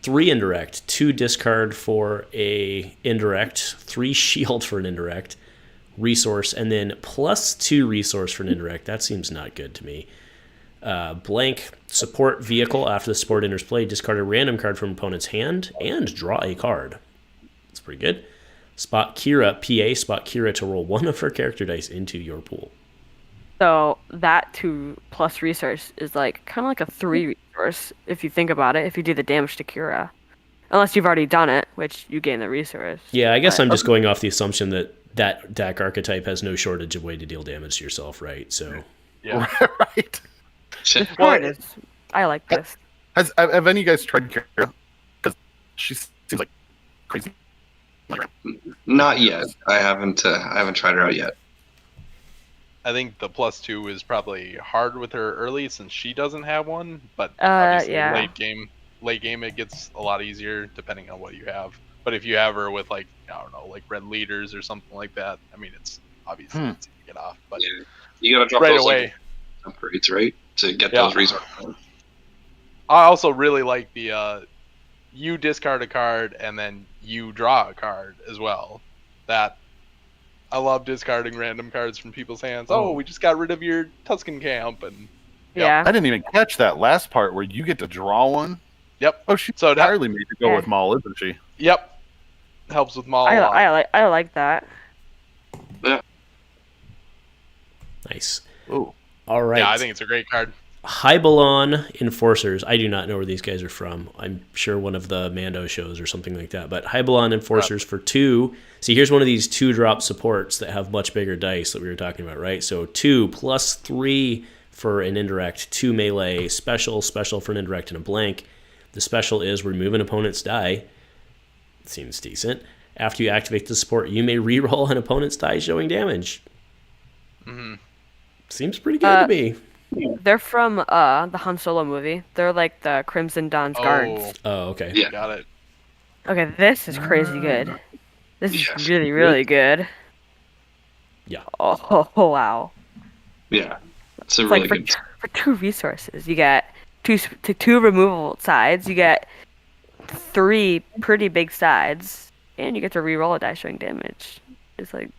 3 indirect, 2 discard for a indirect, 3 shield for an indirect, resource, and then +2 resource for an indirect. That seems not good to me. Blank support vehicle. After the support enters play, discard a random card from opponent's hand and draw a card. That's pretty good. Spot Kira, PA, spot Kira to roll 1 of her character dice into your pool. So that 2 plus resource is like kind of like a 3 resource if you think about it. If you do the damage to Kira, unless you've already done it, which you gain the resource. Yeah, I guess I'm just going off the assumption that that deck archetype has no shortage of way to deal damage to yourself, right? So Yeah. Right. Well, it is. I like this. Have any of you guys tried Kira? Because she seems like crazy. Not yet. I haven't tried her out yet. I think the +2 is probably hard with her early since she doesn't have one, but obviously yeah. late game it gets a lot easier depending on what you have. But if you have her with like, I don't know, like red leaders or something like that, I mean it's obviously it's easy to get off. But Yeah. You gotta drop right those away. upgrades, right? To get Yeah. those resources. I also really like the you discard a card and then you draw a card as well. That I love discarding random cards from people's hands. Oh, we just got rid of your Tusken camp and Yeah. I didn't even catch that last part where you get to draw one. yep. Oh, she's So that- entirely made to go Yeah. with Maul, isn't she? Yep. Helps with Maul. a lot. I like that. nice. Ooh. All right. Yeah, I think it's a great card. Hybelon Enforcers. I do not know where these guys are from. I'm sure one of the Mando shows or something like that. But Hybelon Enforcers for 2. See, here's one of these 2-drop supports that have much bigger dice that we were talking about, right? So 2 plus 3 for an indirect, 2 melee, special for an indirect, and a blank. The special is remove an opponent's die. Seems decent. After you activate the support, you may reroll an opponent's die showing damage. Mm-hmm. Seems pretty good to me. They're from the Han Solo movie. They're like the Crimson Dawn's guards. Oh, okay. Yeah. Got it. Okay, this is crazy good. This is Yes. really, really good. Yeah. Oh, wow. Yeah. It's a It's really like good. for 2 resources, you get two removable sides. You get 3 pretty big sides, and you get to reroll a die showing damage. It's like,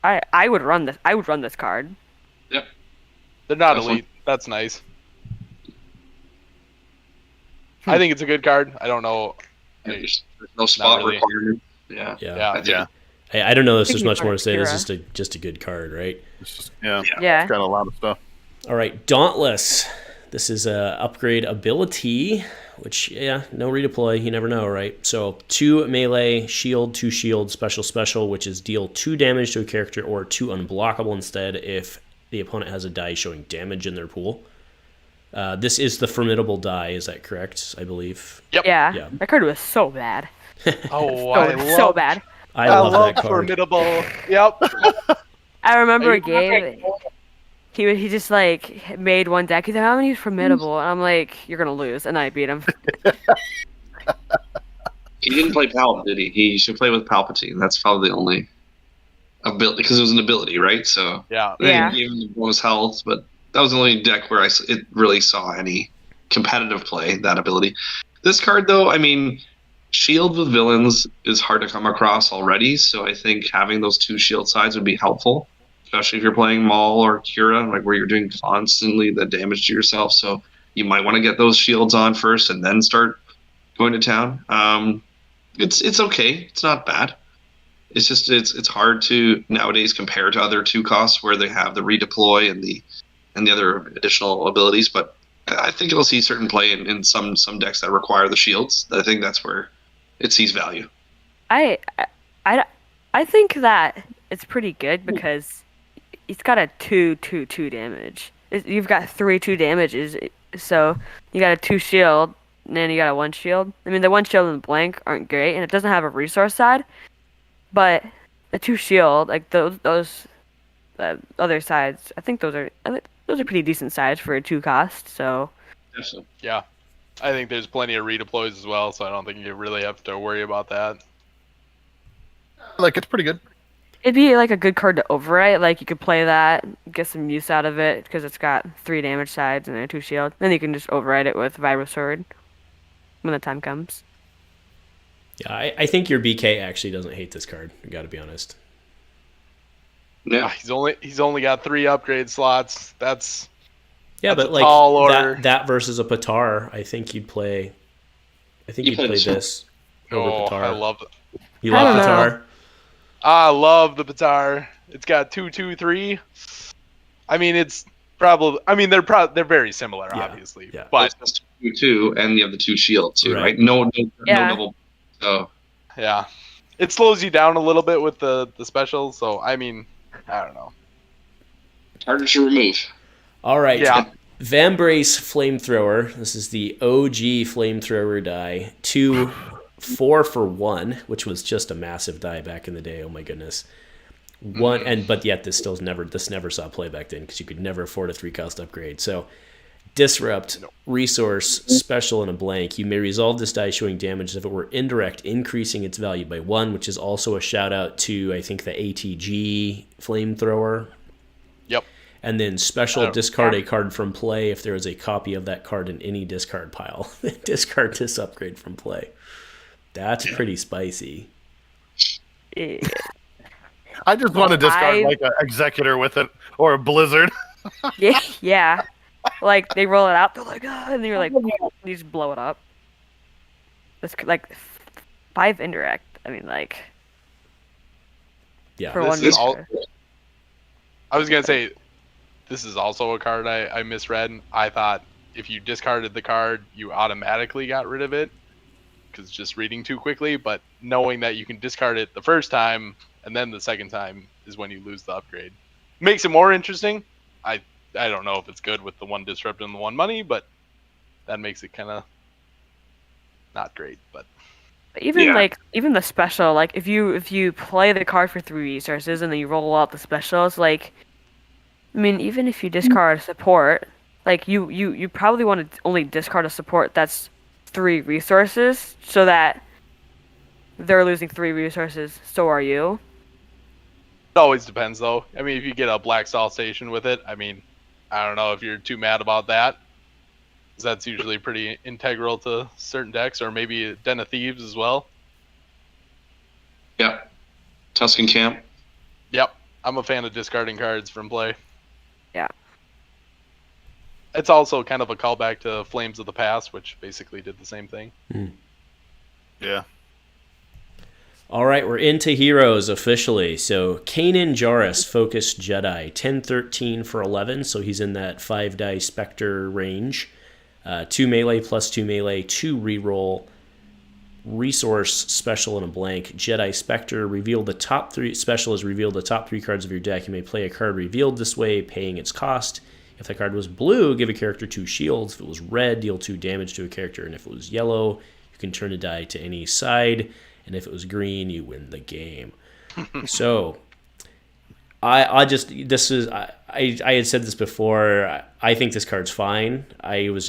I would run this. I would run this card. Yep. They're not Definitely. elite. That's nice. I think it's a good card. I don't know. There's no spot really. requirement. Yeah. Yeah. Yeah. I think Yeah. I don't know if think there's you much more to want say. This is Kira. just a good card, right? It's just, yeah. Yeah. It's got a lot of stuff. All right, Dauntless. This is a upgrade ability, which, no redeploy. You never know, right? So 2 melee, shield, 2 shield, special, which is deal 2 damage to a character or 2 unblockable instead if the opponent has a die showing damage in their pool. This is the formidable die, is that correct? I believe. Yep. Yeah. Yeah. That card was so bad. Oh, I love So bad. I love that card. Formidable. Yep. I remember Are you- Gabe. He just like made one deck. He's like, "How many formidable?" And I'm like, "You're gonna lose," and I beat him. He didn't play Pal, did he? He should play with Palpatine. That's probably the only ability, because it was an ability, right? So Yeah. they Yeah. gave him bonus health, but that was the only deck where it really saw any competitive play, that ability. This card, though, I mean, shield with villains is hard to come across already, so I think having those 2 shield sides would be helpful, especially if you're playing Maul or Kira, like where you're doing constantly the damage to yourself. So you might want to get those shields on first and then start going to town. It's okay. It's not bad. It's just it's hard to nowadays compare to other 2 costs where they have the redeploy and the other additional abilities. But I think it'll see certain play in some decks that require the shields. I think that's where it sees value. I think that it's pretty good because it's got a 2/2/2 damage. You've got 3/2 damages, so you got a 2 shield, and then you got a 1 shield. I mean, the 1 shield and the blank aren't great, and it doesn't have a resource side, but the 2 shield, like those other sides, I think those are pretty decent sides for a 2 cost. So Definitely. Yeah. I think there's plenty of redeploys as well, so I don't think you really have to worry about that. Like, it's pretty good. it'd be like a good card to overwrite. Like you could play that, get some use out of it because it's got 3 damage sides and a 2 shield. Then you can just overwrite it with Vibro Sword when the time comes. Yeah, I think your BK actually doesn't hate this card. I got to be honest. Yeah. He's only got 3 upgrade slots. That's but a tall order. that versus a Patar, I think you'd play. I think you'd play this over Patar. I love it. You love I don't Patar? I love the Patar. It's got 2/2/3. I mean, it's probably. I mean, they're very similar, obviously. Yeah. But But it's 2/2, and you have the 2 shield too, Right. right? No Yeah. double. So yeah, it slows you down a little bit with the special. So I mean, I don't know. harder to remove. All right. Yeah. Vambrace Flamethrower. This is the OG Flamethrower die. 2 4 for 1, which was just a massive die back in the day. Oh my goodness. But yet this never saw play back then because you could never afford a 3-cost upgrade. So Disrupt, Resource, Special, and a blank. You may resolve this die showing damage as if it were indirect, increasing its value by 1, which is also a shout out to, I think, the ATG Flamethrower. Yep. And then special, discard a card from play if there is a copy of that card in any discard pile. Discard this upgrade from play. That's pretty spicy. Yeah. I just want to discard like an Executor with it or a Blizzard. Yeah. Like they roll it out, they're like, oh, and you're like, you just blow it up. That's like 5 indirect. I mean, like Yeah. for This one is all- user. I was gonna say, this is also a card I misread. I thought if you discarded the card, you automatically got rid of it because just reading too quickly. But knowing that you can discard it the first time and then the second time is when you lose the upgrade, makes it more interesting. I don't know if it's good with the 1 disrupt and the 1 money, but that makes it kind of not great. But Even even the special, like if you play the card for 3 resources and then you roll out the specials, like I mean, even if you discard a support, like you probably want to only discard a support that's 3 resources so that they're losing 3 resources, so are you. it always depends, though. I mean, if you get a Black Stall Station with it, I mean, I don't know if you're too mad about that. 'Cause that's usually pretty integral to certain decks, or maybe Den of Thieves as well. Yeah. Tuscan Camp. Yep, I'm a fan of discarding cards from play. Yeah. It's also kind of a callback to Flames of the Past, which basically did the same thing. Yeah. All right, we're into heroes officially. So Kanan Jarrus, Focused Jedi, 10-13 for 11, so he's in that 5-die Spectre range. 2 melee plus 2 melee, 2 reroll, resource, special, and a blank. Jedi Spectre, reveal the top 3. Special is reveal the top 3 cards of your deck. You may play a card revealed this way, paying its cost. If the card was blue, give a character 2 shields. If it was red, deal 2 damage to a character. And if it was yellow, you can turn a die to any side. And if it was green, you win the game. So, I had said this before. I think this card's fine. I was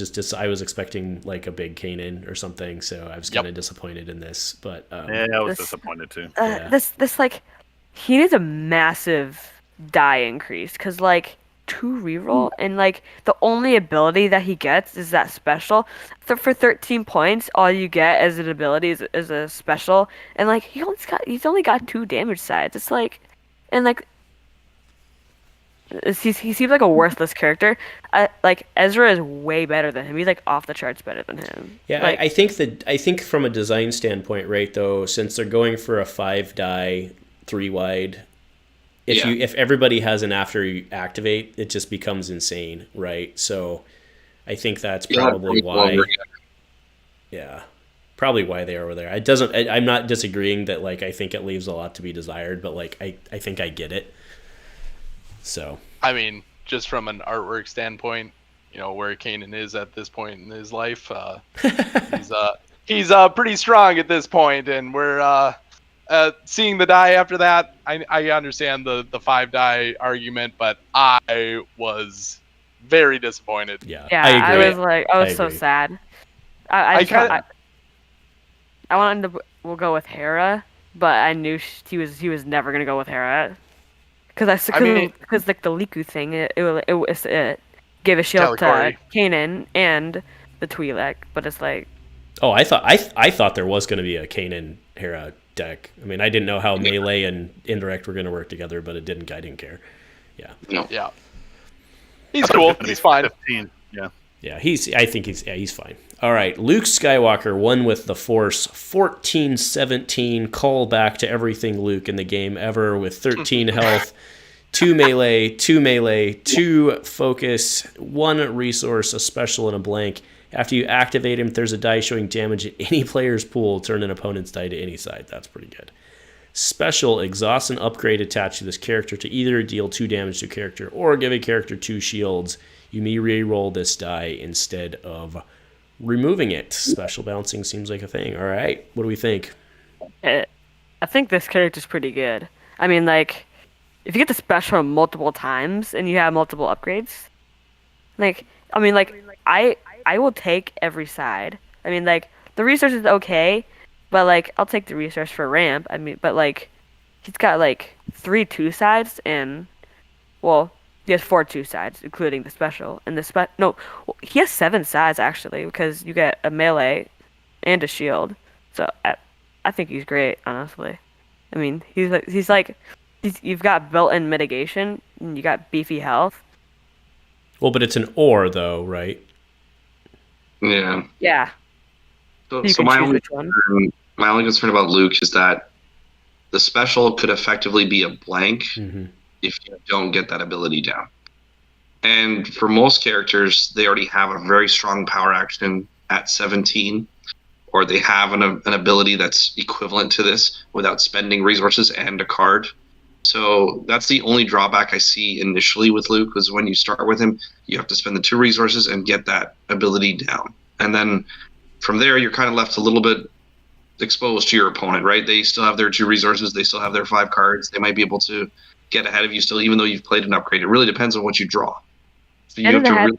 expecting like a big Kanan or something, so I was kind of disappointed in this. But Yeah, I was This- disappointed too. Yeah. This like he needs a massive die increase because like 2 reroll and like the only ability that he gets is that special. So for 13 points, all you get as an ability is a special, and like he's only got 2 damage sides. It's like, and like he seems like a worthless character. Like Ezra is way better than him. He's like off the charts better than him. Yeah, like, I think from a design standpoint, right, though, since they're going for a 5-die 3-wide, if everybody has an after you activate, it just becomes insane, right? So I think that's probably why. Yeah, probably why they are over there. I'm not disagreeing that like I think it leaves a lot to be desired, but like I think I get it. So I mean, just from an artwork standpoint, you know where Kanan is at this point in his life. He's pretty strong at this point, and we're seeing the die after that. I understand the 5-die argument, but I was very disappointed. yeah, yeah, I agree. I was so agree. sad. I I wanted to. We'll go with Hera but I knew he was never gonna go with Hera. Because like the Liku thing, it gave a shield to Teleport. Kanan and the Twi'lek, but it's like Oh, I thought there was going to be a Kanan Hera deck. I mean, I didn't know how melee and indirect were going to work together, but I didn't care. Yeah. No. Yeah. He's cool. He's fine. 15. Yeah. Yeah, he's fine. All right, Luke Skywalker, One with the Force, 14-17, call back to everything Luke in the game ever with 13 health, 2 melee, 2 focus, 1 resource, a special, and a blank. After you activate him, if there's a die showing damage at any player's pool, turn an opponent's die to any side. That's pretty good. Special, exhaust an upgrade attached to this character to either deal 2 damage to a character or give a character 2 shields. You may re-roll this die instead of removing it. Special bouncing seems like a thing. All right, what do we think? I think this character's pretty good. I mean, like, if you get the special multiple times and you have multiple upgrades, I will take every side. I mean, like, the resource is okay, but, like, I'll take the resource for ramp. I mean, but, like, he's got, like, 3 2 sides and, well, he has 4 2 sides, including the special. And he has 7 sides, actually, because you get a melee and a shield. So, I think he's great, honestly. I mean, you've got built-in mitigation, and you got beefy health. Well, but it's an or, though, right? Yeah. Yeah. So my only concern about Luke is that the special could effectively be a blank if you don't get that ability down. And for most characters, they already have a very strong power action at 17, or they have an ability that's equivalent to this without spending resources and a card. So that's the only drawback I see initially with Luke, was when you start with him, you have to spend the 2 resources and get that ability down. And then from there, you're kind of left a little bit exposed to your opponent, right? They still have their 2 resources. They still have their 5 cards. They might be able to get ahead of you still, even though you've played an upgrade. It really depends on what you draw. So you have to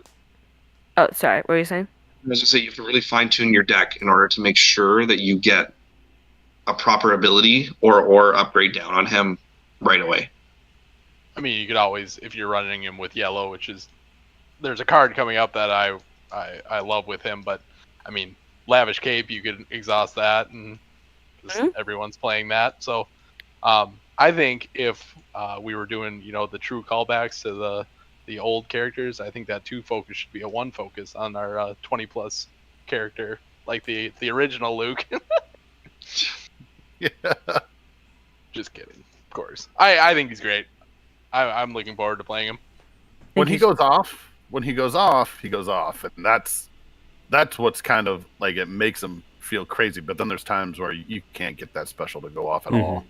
Oh, sorry. What were you saying? I was going to say, you have to really fine-tune your deck in order to make sure that you get a proper ability or upgrade down on him right away. I mean, you could always, if you're running him with yellow, which is, there's a card coming up that I love with him, but I mean, Lavish Cape, you could exhaust that, and everyone's playing that. So I think if we were doing, the true callbacks to the old characters, I think that 2 focus should be a 1 focus on our 20 plus character, like the original Luke. Yeah. Just kidding, of course. I think he's great. I'm looking forward to playing him. When he goes off, he goes off, and that's what's kind of like, it makes him feel crazy. But then there's times where you can't get that special to go off at all,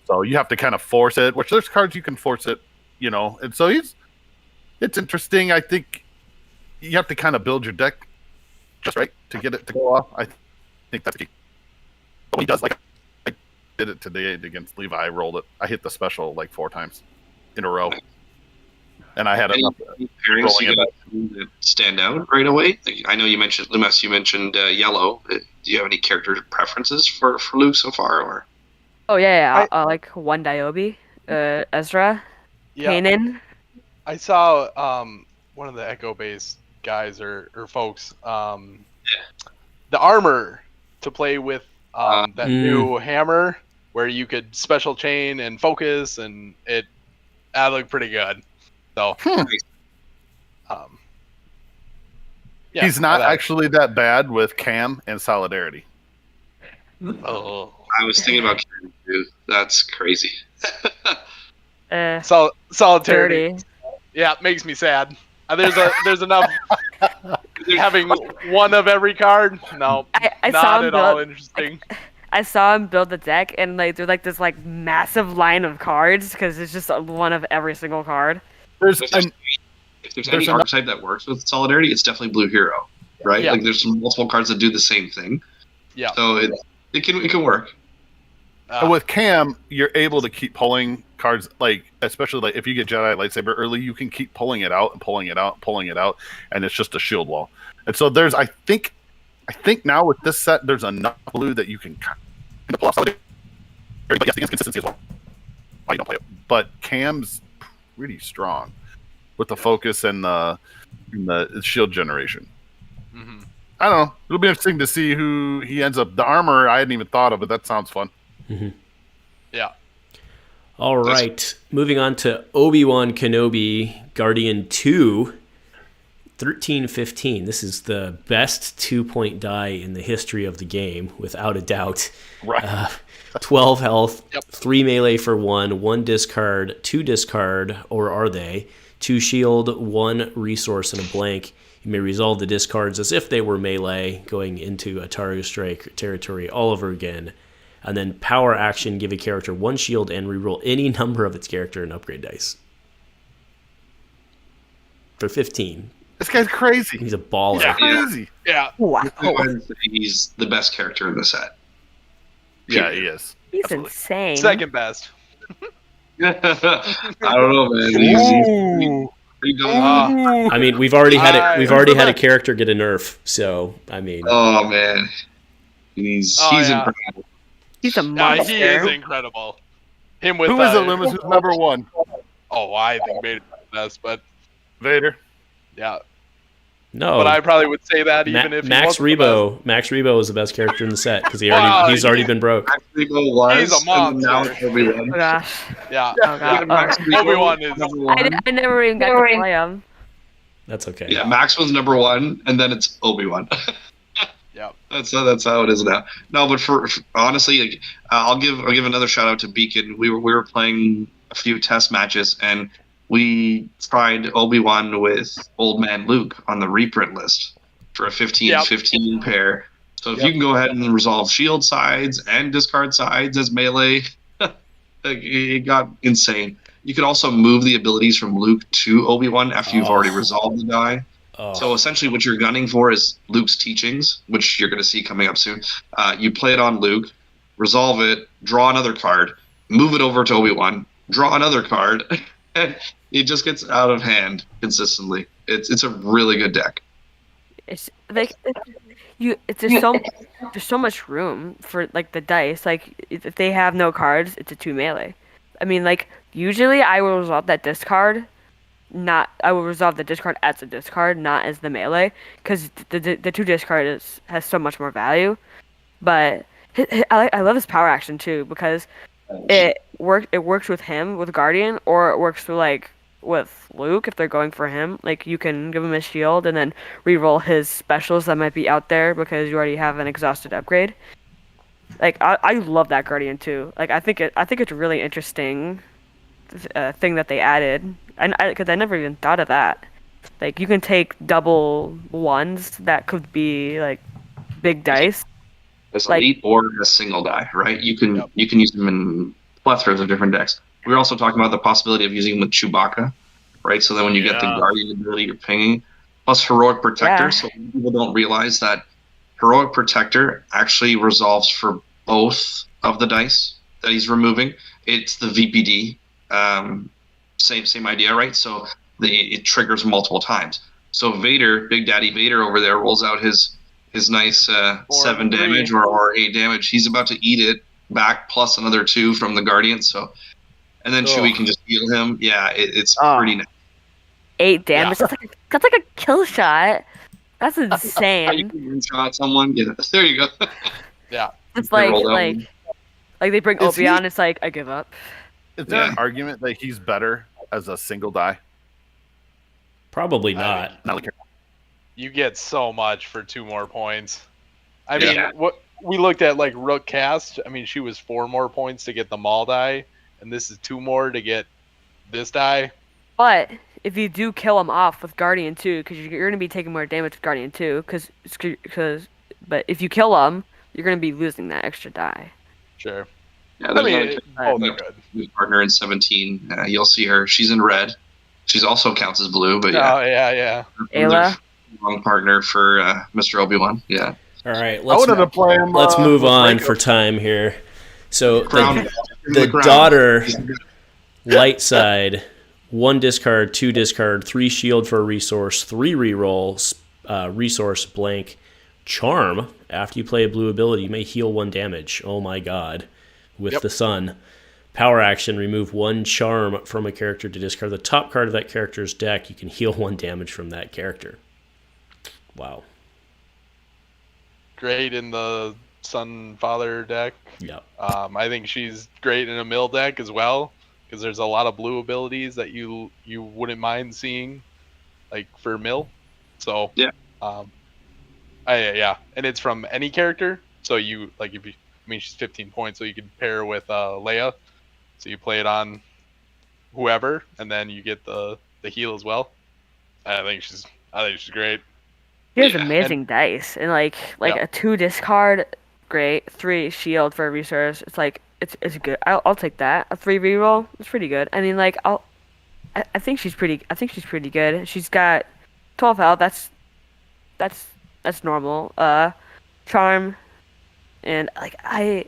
so you have to kind of force it. Which there's cards you can force it, and so it's interesting. I think you have to kind of build your deck just right to get it to go off. I think that's key. But he does, like, I did it today against Levi. I rolled it. I hit the special like 4 times in a row, and I had enough pairings that stand out right away. Like, I know you mentioned Lumas. You mentioned yellow. Do you have any character preferences for Luke so far, or? Oh yeah. I like 1 Diobi, Ezra, Kanan. I saw one of the Echo Base guys or folks, the armor to play with that new hammer where you could special chain and focus, and that looked pretty good. So, he's not actually that bad with Cam and Solidarity. Oh, I was thinking about Karen too. That's crazy. Solidarity. Yeah, it makes me sad. There's enough having 1 of every card. No, I not saw him at all build, interesting. I saw him build the deck, and like there's like this like massive line of cards because it's just 1 of every single card. If there's any archetype that works with Solidarity, it's definitely Blue Hero, right? Yeah. Like, there's some multiple cards that do the same thing. Yeah. So it can work. And with Cam, you're able to keep pulling cards, like, especially like if you get Jedi Lightsaber early, you can keep pulling it out and pulling it out and pulling it out, and it's just a shield wall. And so there's, I think now with this set, there's enough blue that you can kind of pull off. but yes, the inconsistency is why you don't play it. But Cam's pretty strong with the focus and the shield generation. Mm-hmm. I don't know. It'll be interesting to see who he ends up. The armor I hadn't even thought of, but that sounds fun. Mm-hmm. Yeah. All right. Moving on to Obi-Wan Kenobi Guardian 2. 1315. This is the best 2-point die in the history of the game, without a doubt. Right. 12 health, Yep. 3 melee for 1 discard, 2 discard, or are they? 2 shield, 1 resource, and a blank. You may resolve the discards as if they were melee, going into Ataru Strike territory all over again. And then power action, give a character 1 shield and reroll any number of its character and upgrade dice. For 15. This guy's crazy. He's a baller. He's crazy. Yeah. Wow. He's the best character in the set. Yeah, he is. He's Absolutely. insane. Second best. I don't know, man. He's pretty dumb. I mean, we've already had I- a character get a nerf, so I mean, Oh man, he's yeah. incredible. He's a Yeah, monster. he is incredible. Him with Who is it, Loomis? Who's number 1? Oh, I think Vader's the best, but Vader. yeah. no. But I probably would say that even if he Max wasn't the best. Rebo, Max Rebo is the best character in the set because Wow, he's already been broke. Max Rebo was, He's a and now monster. it's Obi-Wan. Oh gosh. Yeah. Oh god. Max Rebo, Obi-Wan is- number 1. I never even got to play him. That's okay. Yeah, Max was number 1, and then it's Obi-Wan. Yeah. That's how it is now. No, but for honestly, like, I'll give another shout out to Beacon. We were playing a few test matches, and we tried Obi-Wan with Old Man Luke on the reprint list for a 15-15 pair. So if you can go ahead and resolve shield sides and discard sides as melee, it got insane. You could also move the abilities from Luke to Obi-Wan after you've already resolved the die. Oh, So essentially what you're gunning for is Luke's teachings, which you're going to see coming up soon. You play it on Luke, resolve it, draw another card, move it over to Obi-Wan, draw another card, and it just gets out of hand consistently. It's a really good deck. It's like there's so much room for like the dice. Like if they have no cards, it's a 2 melee. I mean, like usually I will resolve that discard. I will resolve the discard as a discard, not as the melee, because the 2 discard has so much more value. But I love his power action too, because it works with him with Guardian, or it works with Luke if they're going for him. Like you can give him a shield and then reroll his specials that might be out there because you already have an exhausted upgrade. Like I love that Guardian too. Like I think it's a really interesting thing that they added. Because I never even thought of that. Like you can take double ones that could be like big dice. As Like- elite or a single die, right? You can use them in plethoras of different decks. We were also talking about the possibility of using them with Chewbacca, right? So then when you get the Yeah. Guardian ability, you're pinging. Plus Heroic Protector. Yeah. So people don't realize that Heroic Protector actually resolves for both of the dice that he's removing. It's the VPD. Same idea, right? So it triggers multiple times. So Vader, Big Daddy Vader over there, rolls out his nice 7 3. damage or 8 damage. He's about to eat it back plus another 2 from the Guardian. So, and then Chewie can just heal him. Yeah, it's pretty nice. 8 damage. Yeah. That's like a kill shot. That's You insane. can one-shot someone. Yeah, there you go. Yeah. It's They like rolled out like one. like they bring Is he- Obi-Wan. It's like I give up. Is there an Yeah. argument that he's better as a single die? probably not. Not like You get so much for 2 more points. I Yeah. mean, what we looked at like Rook Cast. I mean, she was 4 more points to get the Maul die, and this is 2 more to get this die. But if you do kill him off with Guardian 2, because you're going to be taking more damage with Guardian 2, but if you kill him, you're going to be losing that extra die. Sure. Yeah, I there's mean, another both are good. new partner in 17. You'll see her. She's in red. She's also counts as blue, but yeah. Oh yeah. Ayla? Wrong partner for Mr. Obi-Wan. Yeah. All right, I wanted to play him. let's move with on Franco. for time here. So Crown. the daughter light side, 1 discard, 2 discard, 3 shield for a resource, 3 reroll, resource blank, charm. After you play a blue ability, you may heal 1 damage. Oh my god. with the sun. Power action, remove 1 charm from a character to discard the top card of that character's deck. You can heal 1 damage from that character. Wow. Great in the Sun Father deck. Yep. I think she's great in a mill deck as well, because there's a lot of blue abilities that you wouldn't mind seeing, like for mill. So Yeah. Yeah, and it's from any character. So you like if you, I mean, she's 15 points, so you could pair her with Leia. So you play it on whoever, and then you get the heal as well. I think she's great. He has Yeah, amazing dice, and like Yeah. a 2 discard, great. 3 shield for a resource. It's like it's good. I'll take that. A 3 reroll, it's pretty good. I mean, like I think she's pretty. I think she's pretty good. She's got 12 health. That's normal. Charm, and like I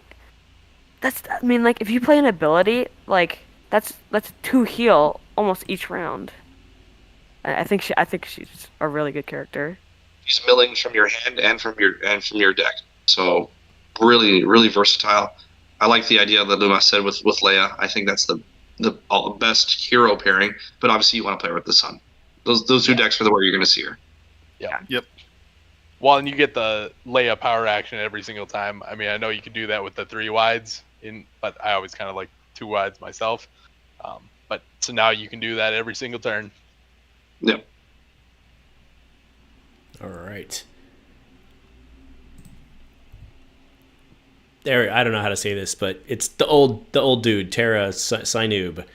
mean, like if you play an ability, like that's 2 heal almost each round. I think she's a really good character. She's milling from your hand and from your deck. So really, really versatile. I like the idea that Luma said with Leia. I think that's the best hero pairing. But obviously, you want to play her with the Sun. Those 2 decks are the way you're going to see her. Yeah. Yep. Well, and you get the Leia power action every single time. I mean, I know you can do that with the 3 wides, but I always kind of like 2 wides myself. But so now you can do that every single turn. Yep. All right. There, I don't know how to say this, but it's the old dude, Terra Sinoob.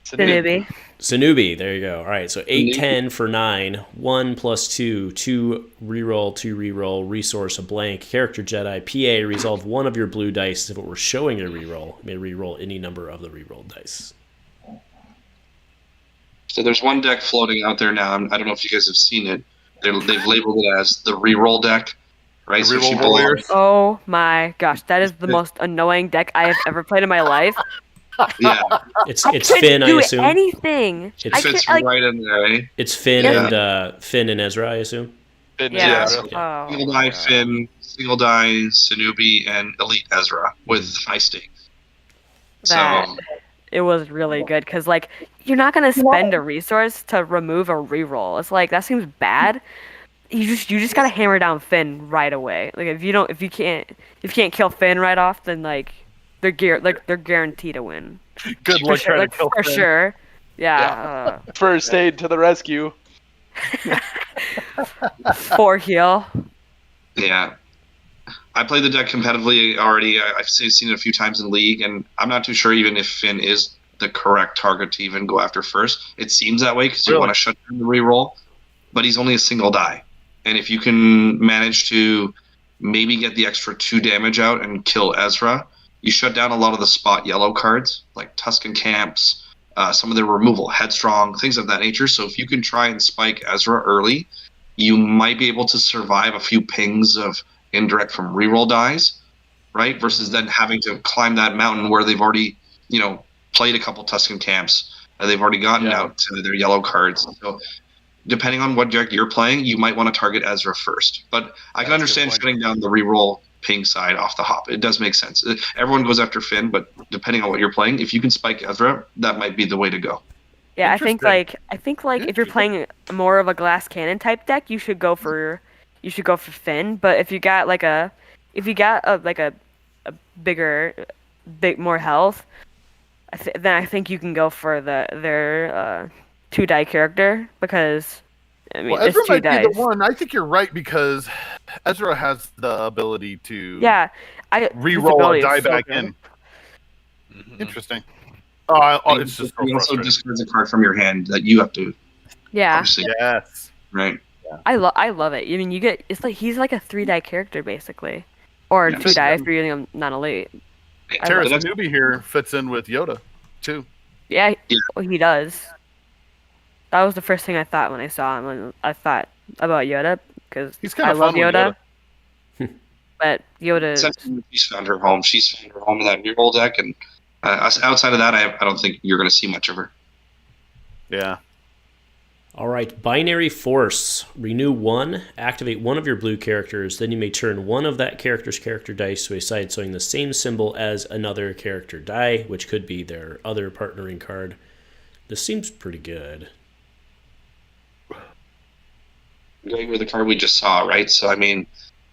Sanubi, there you go. All right, so 8-10 for 9, 1 plus 2, 2 reroll, 2 reroll, resource a blank, character Jedi, PA, resolve 1 of your blue dice. If it were showing a reroll, you may reroll any number of the rerolled dice. So there's one deck floating out there now. I don't know if you guys have seen it. They've labeled it as the reroll deck, right? The So she reroll warriors. Oh my gosh, that is the most annoying deck I have ever played in my life. Yeah, It's Couldn't Finn, I do assume. anything. It's- I it fits can't, like, right in there, eh? It's Finn Yeah. and Ezra, I assume. yeah. so Oh, single my die God. Finn, single die Sanubi, and Elite Ezra with high stakes. That So it was really good because like you're not gonna spend a resource to remove a reroll. It's like that seems bad. You just gotta hammer down Finn right away. Like if you can't kill Finn right off, then like they're guaranteed to win. Good For luck sure, trying like, to kill for Finn. sure. Yeah. First aid to the rescue. 4 heal. yeah, I played the deck competitively already. I've seen it a few times in League, and I'm not too sure even if Finn is the correct target to even go after first. It seems that way because you Really? want to shut down the reroll, but he's only a single die. And if you can manage to maybe get the extra 2 damage out and kill Ezra, you shut down a lot of the spot yellow cards, like Tusken Camps, some of the removal, Headstrong, things of that nature. So if you can try and spike Ezra early, you might be able to survive a few pings of indirect from reroll dies, right? Versus then having to climb that mountain where they've already, played a couple Tusken Camps. They've already gotten out to their yellow cards. So depending on what deck you're playing, you might want to target Ezra first. But I can That's a good understand point. shutting down the reroll ping side off the hop. It does make sense. Everyone goes after Finn, but depending on what you're playing, if you can spike Ezra, that might be the way to go. Yeah, I think Interesting. if you're playing more of a glass cannon type deck, you should go for Finn. But if you got a big more health, then I think you can go for their 2 die character because I mean Well, it's Ezra 2 might dice. be the one. I think you're right because Ezra has the ability to Yeah, his reroll ability a is die so back good. in. Mhm. Interesting. It's just so you also frustrating. discards a card from your hand that you have to Yeah, obviously, Yes. right? I love it. I mean, he's like a 3 die character basically, or Yeah, 2 die if you're using him non-elite. I Terrace love it. Newbie here fits in with Yoda, too. Yeah, Yeah. well, he does. That was the first thing I thought when I saw him. When I thought about Yoda because He's kind I of love fun with Yoda, but Yoda. Essentially, she's found her home. She's found her home in that reroll deck, and outside of that, I don't think you're going to see much of her. Yeah. All right, binary force. Renew 1, activate one of your blue characters, then you may turn one of that character's character dice to a side showing the same symbol as another character die, which could be their other partnering card. This seems pretty good. Going with the card we just saw, right? So, I mean,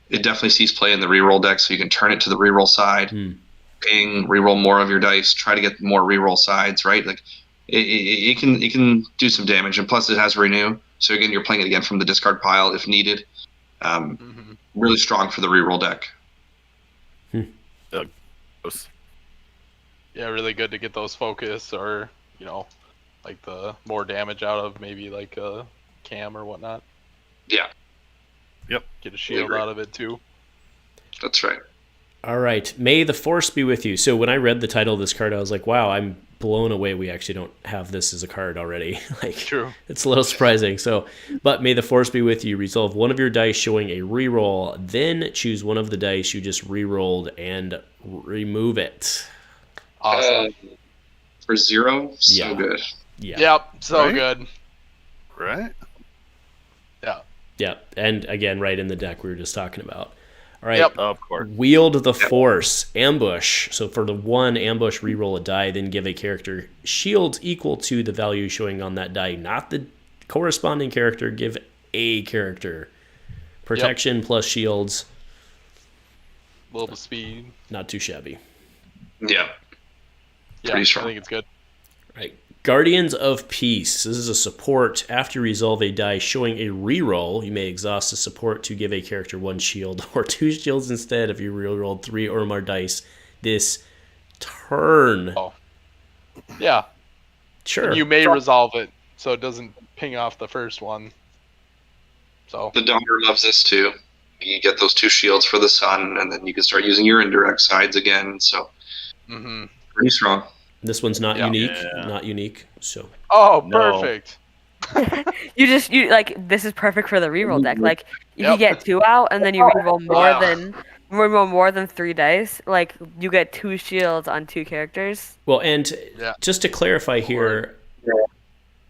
it definitely sees play in the reroll deck, so you can turn it to the reroll side, ping, reroll more of your dice, try to get more reroll sides, right? Like, it can do some damage, and plus it has renew. So again, you're playing it again from the discard pile if needed. Really strong for the reroll deck. Yeah, really good to get those focus or like the more damage out of maybe like a cam or whatnot. Yeah. Yep. Get a shield out of it too. That's right. All right. May the Force be with you. So when I read the title of this card, I was like, wow, I'm blown away we actually don't have this as a card already. Like, True. It's a little surprising. So, but may the Force be with you. Resolve one of your dice showing a reroll, then choose one of the dice you just rerolled and remove it. Awesome. For 0, so good. Yeah. Yep, so Right? good. Right? Yeah. Yeah. And again, right in the deck we were just talking about. All right. Yep. Of course. Wield the Force. Ambush. So for the 1 ambush, reroll a die, then give a character shields equal to the value showing on that die, not the corresponding character. Give a character protection plus shields. A little bit of speed. Not too shabby. Yeah. Yeah, Pretty strong. I think it's good. Right. Guardians of Peace. This is a support. After you resolve a die showing a reroll, you may exhaust the support to give a character 1 shield or 2 shields instead if you rerolled 3 or more dice this turn. Oh. Yeah. Sure. And you may resolve it so it doesn't ping off the first one. So The daughter loves this too. You get those 2 shields for the sun, and then you can start using your indirect sides again. So pretty strong. This one's not Yeah. unique. Yeah. Not unique. So No. perfect. You like this is perfect for the reroll deck. Like if you Yep. get 2 out and then you reroll more than 3 dice, like you get 2 shields on 2 characters. well, and Yeah. just to clarify here,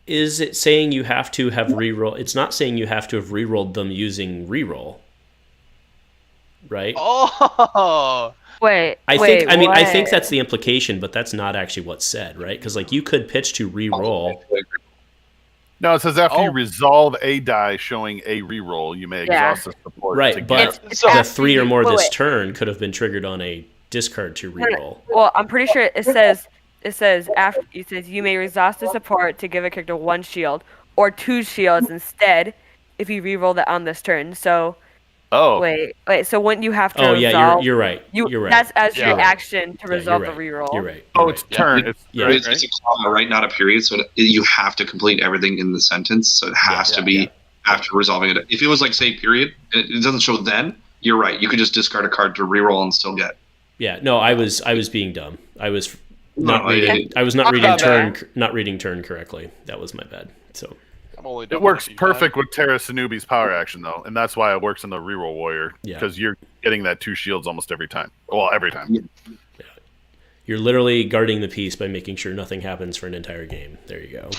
is it saying you have to have reroll? It's not saying you have to have rerolled them using reroll, right? Oh. Wait, I wait, think what? that's the implication, but that's not actually what's said, right? Because like you could pitch to reroll. No, it says after you Oh. resolve a die showing a reroll, you may Yeah. exhaust the support. to Right, get- but It's the after 3 or you- more wait, this wait. turn could have been triggered on a discard to reroll. Well, I'm pretty sure it says after it says you may exhaust the support to give a character 1 shield or 2 shields instead if you reroll that on this turn. So Oh, wait. So wouldn't you have to Oh resolve? yeah, you're right. You're right. That's as Yeah. your action to Yeah, resolve you're the right. reroll. You're right. oh, You're it's right. turn. It's Yeah. right, It's right? a comma, right? Not a period. So you have to complete everything in the sentence. So it has to be after resolving it. If it was like, say, period, and it doesn't show then, you're right. You could just discard a card to reroll and still get. Yeah, no, I was being dumb. I was not No, reading. I was not reading Not turn. bad. Not reading turn correctly. That was my bad. So I'm only It doing works a few perfect with Terra Sanubi's power action, though, and that's why it works in the reroll warrior. Yeah. Because you're getting that 2 shields almost every time. Well, every time. you're literally guarding the peace by making sure nothing happens for an entire game. There you go.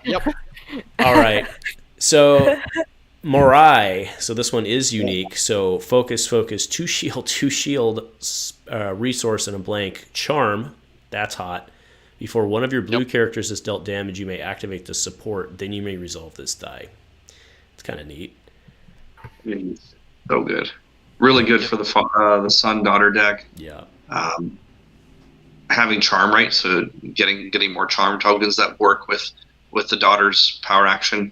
Yep. All right. So Morai. So this one is unique. So focus, 2 shield, resource, and a blank. Charm. That's hot. Before one of your blue characters is dealt damage, you may activate the support. Then you may resolve this die. It's kind of neat. So good. Really good for the son-daughter deck. Yeah. Having charm, right? So getting more charm tokens that work with the daughter's power action.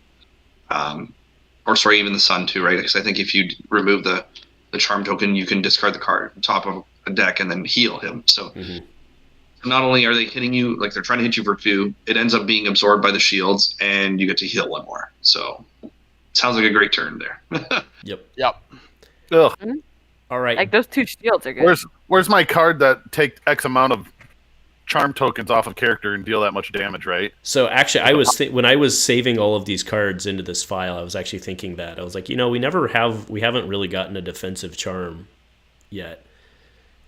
Or sorry, even the son too, right? Because I think if you remove the charm token, you can discard the card on top of a deck and then heal him. So not only are they hitting you, like they're trying to hit you for 2, it ends up being absorbed by the shields and you get to heal 1 more. So sounds like a great turn there. Yep. Yep. Ugh. All right. Like those 2 shields are good. Where's my card that take X amount of charm tokens off of character and deal that much damage, right? So actually, I was when I was saving all of these cards into this file, I was actually thinking that I was like, we haven't really gotten a defensive charm yet.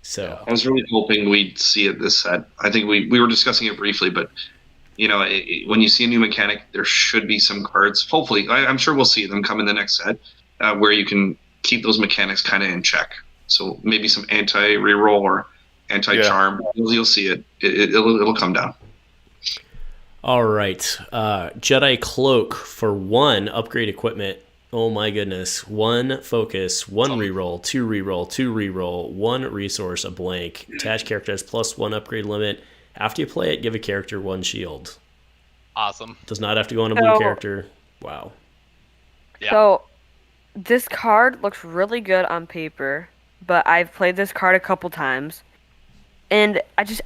So I was really hoping we'd see it this set. I think we were discussing it briefly, but when you see a new mechanic, there should be some cards. Hopefully, I'm sure we'll see them come in the next set, where you can keep those mechanics kind of in check. So maybe some anti-reroll or anti-charm. You'll see it. It'll come down. All right. Jedi Cloak for 1 upgrade equipment. Oh my goodness. 1 focus, 1 reroll, 2 reroll, 2 reroll, 1 resource, a blank. Attached character has +1 upgrade limit. After you play it, give a character 1 shield. Awesome. Does not have to go on a blue character. Wow. Yeah. So this card looks really good on paper, but I've played this card a couple times, and I just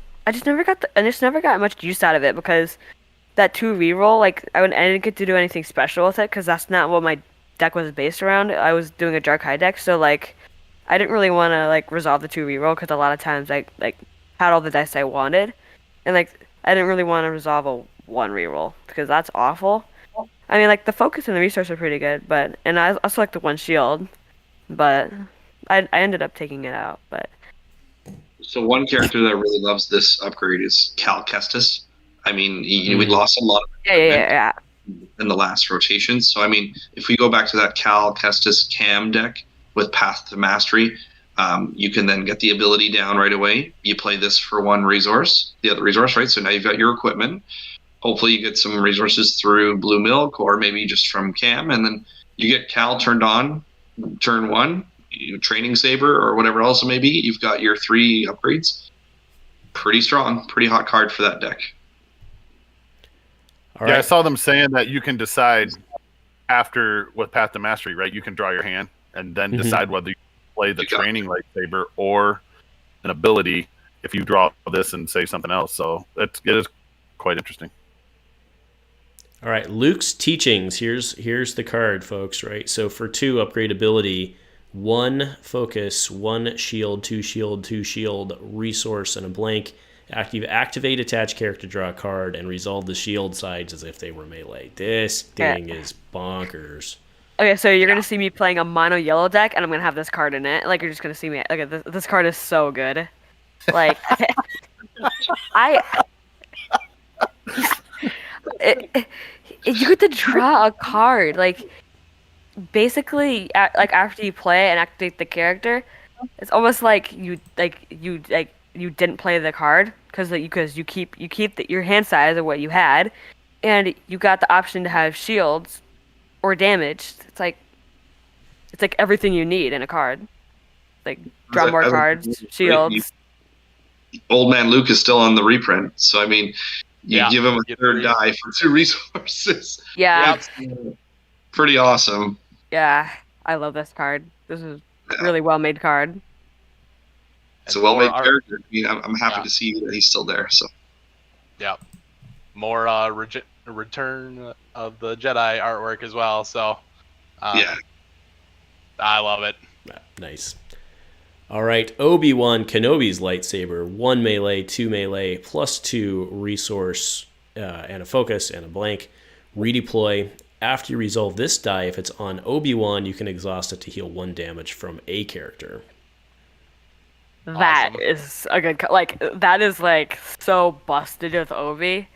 never got much use out of it because that 2 reroll, like I didn't get to do anything special with it because that's not what my deck was based around. I was doing a Dark High deck, so like I didn't really want to like resolve the 2 reroll because a lot of times I like had all the dice I wanted, and like I didn't really want to resolve a 1 reroll because that's awful. I mean, like the focus and the resource are pretty good, and I also like the 1 shield, but I ended up taking it out. But So one character that really loves this upgrade is Cal Kestis. I mean, we lost a lot of yeah. in the last rotation. So I mean, if we go back to that Cal Kestis Cam deck with Path to Mastery, you can then get the ability down right away. You play this for 1 resource, the other resource, right? So now you've got your equipment. Hopefully you get some resources through Blue Milk or maybe just from Cam, and then you get Cal turned on turn 1, Training Saber or whatever else it may be. You've got your 3 upgrades. Pretty strong, pretty hot card for that deck. All right. Yeah, I saw them saying that you can decide after with Path to Mastery, right? You can draw your hand and then decide whether you play the training lightsaber or an ability if you draw this and say something else. So it is quite interesting. All right, Luke's teachings. Here's the card, folks, right? So for 2 upgrade ability, 1 focus, 1 shield, 2 shield, 2 shield, resource, and a blank. After you activate attached character, draw a card, and resolve the shield sides as if they were melee. This thing is bonkers. Okay, so you're gonna see me playing a mono yellow deck, and I'm gonna have this card in it. Like you're just gonna see me. Like this card is so good. Like you get to draw a card. Like basically, like after you play and activate the character, it's almost like you didn't play the card because you keep your hand size of what you had, and you got the option to have shields or damage. It's like everything you need in a card. Like draw more cards, shields. Old man Luke is still on the reprint, so I mean, you give him a 3rd die for 2 resources. Yeah. Pretty awesome. Yeah, I love this card. This is a really well made card. It's a well-made character. I mean, I'm happy to see that he's still there. So, yeah, more return of the Jedi artwork as well. So, I love it. Nice. All right, Obi-Wan Kenobi's lightsaber, 1 melee, 2 melee, +2 resource, and a focus and a blank. Redeploy. After you resolve this die, if it's on Obi-Wan, you can exhaust it to heal 1 damage from a character. That is a good like that is like so busted with Obi.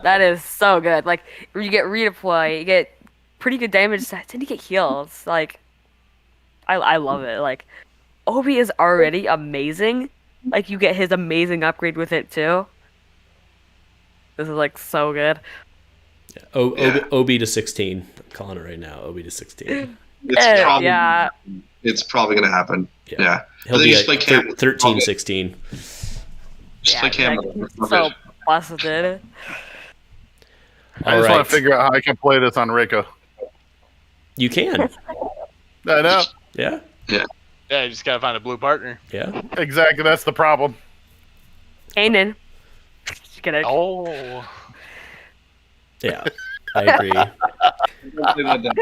That is so good. Like you get redeploy, you get pretty good damage sets, and you get heals. Like I love it. Like Obi is already amazing. Like you get his amazing upgrade with it too. This is like so good. Yeah. Obi to 16. I'm calling it right now. Obi to 16. It's probably going to happen. Yeah. He'll be at 13, 16. Just play Cam. So busted. I just want to figure out how I can play this on Reiko. You can. I know. Yeah. Yeah. Yeah, you just gotta find a blue partner. Yeah. Exactly. That's the problem. Kanan. Oh. Yeah. I agree.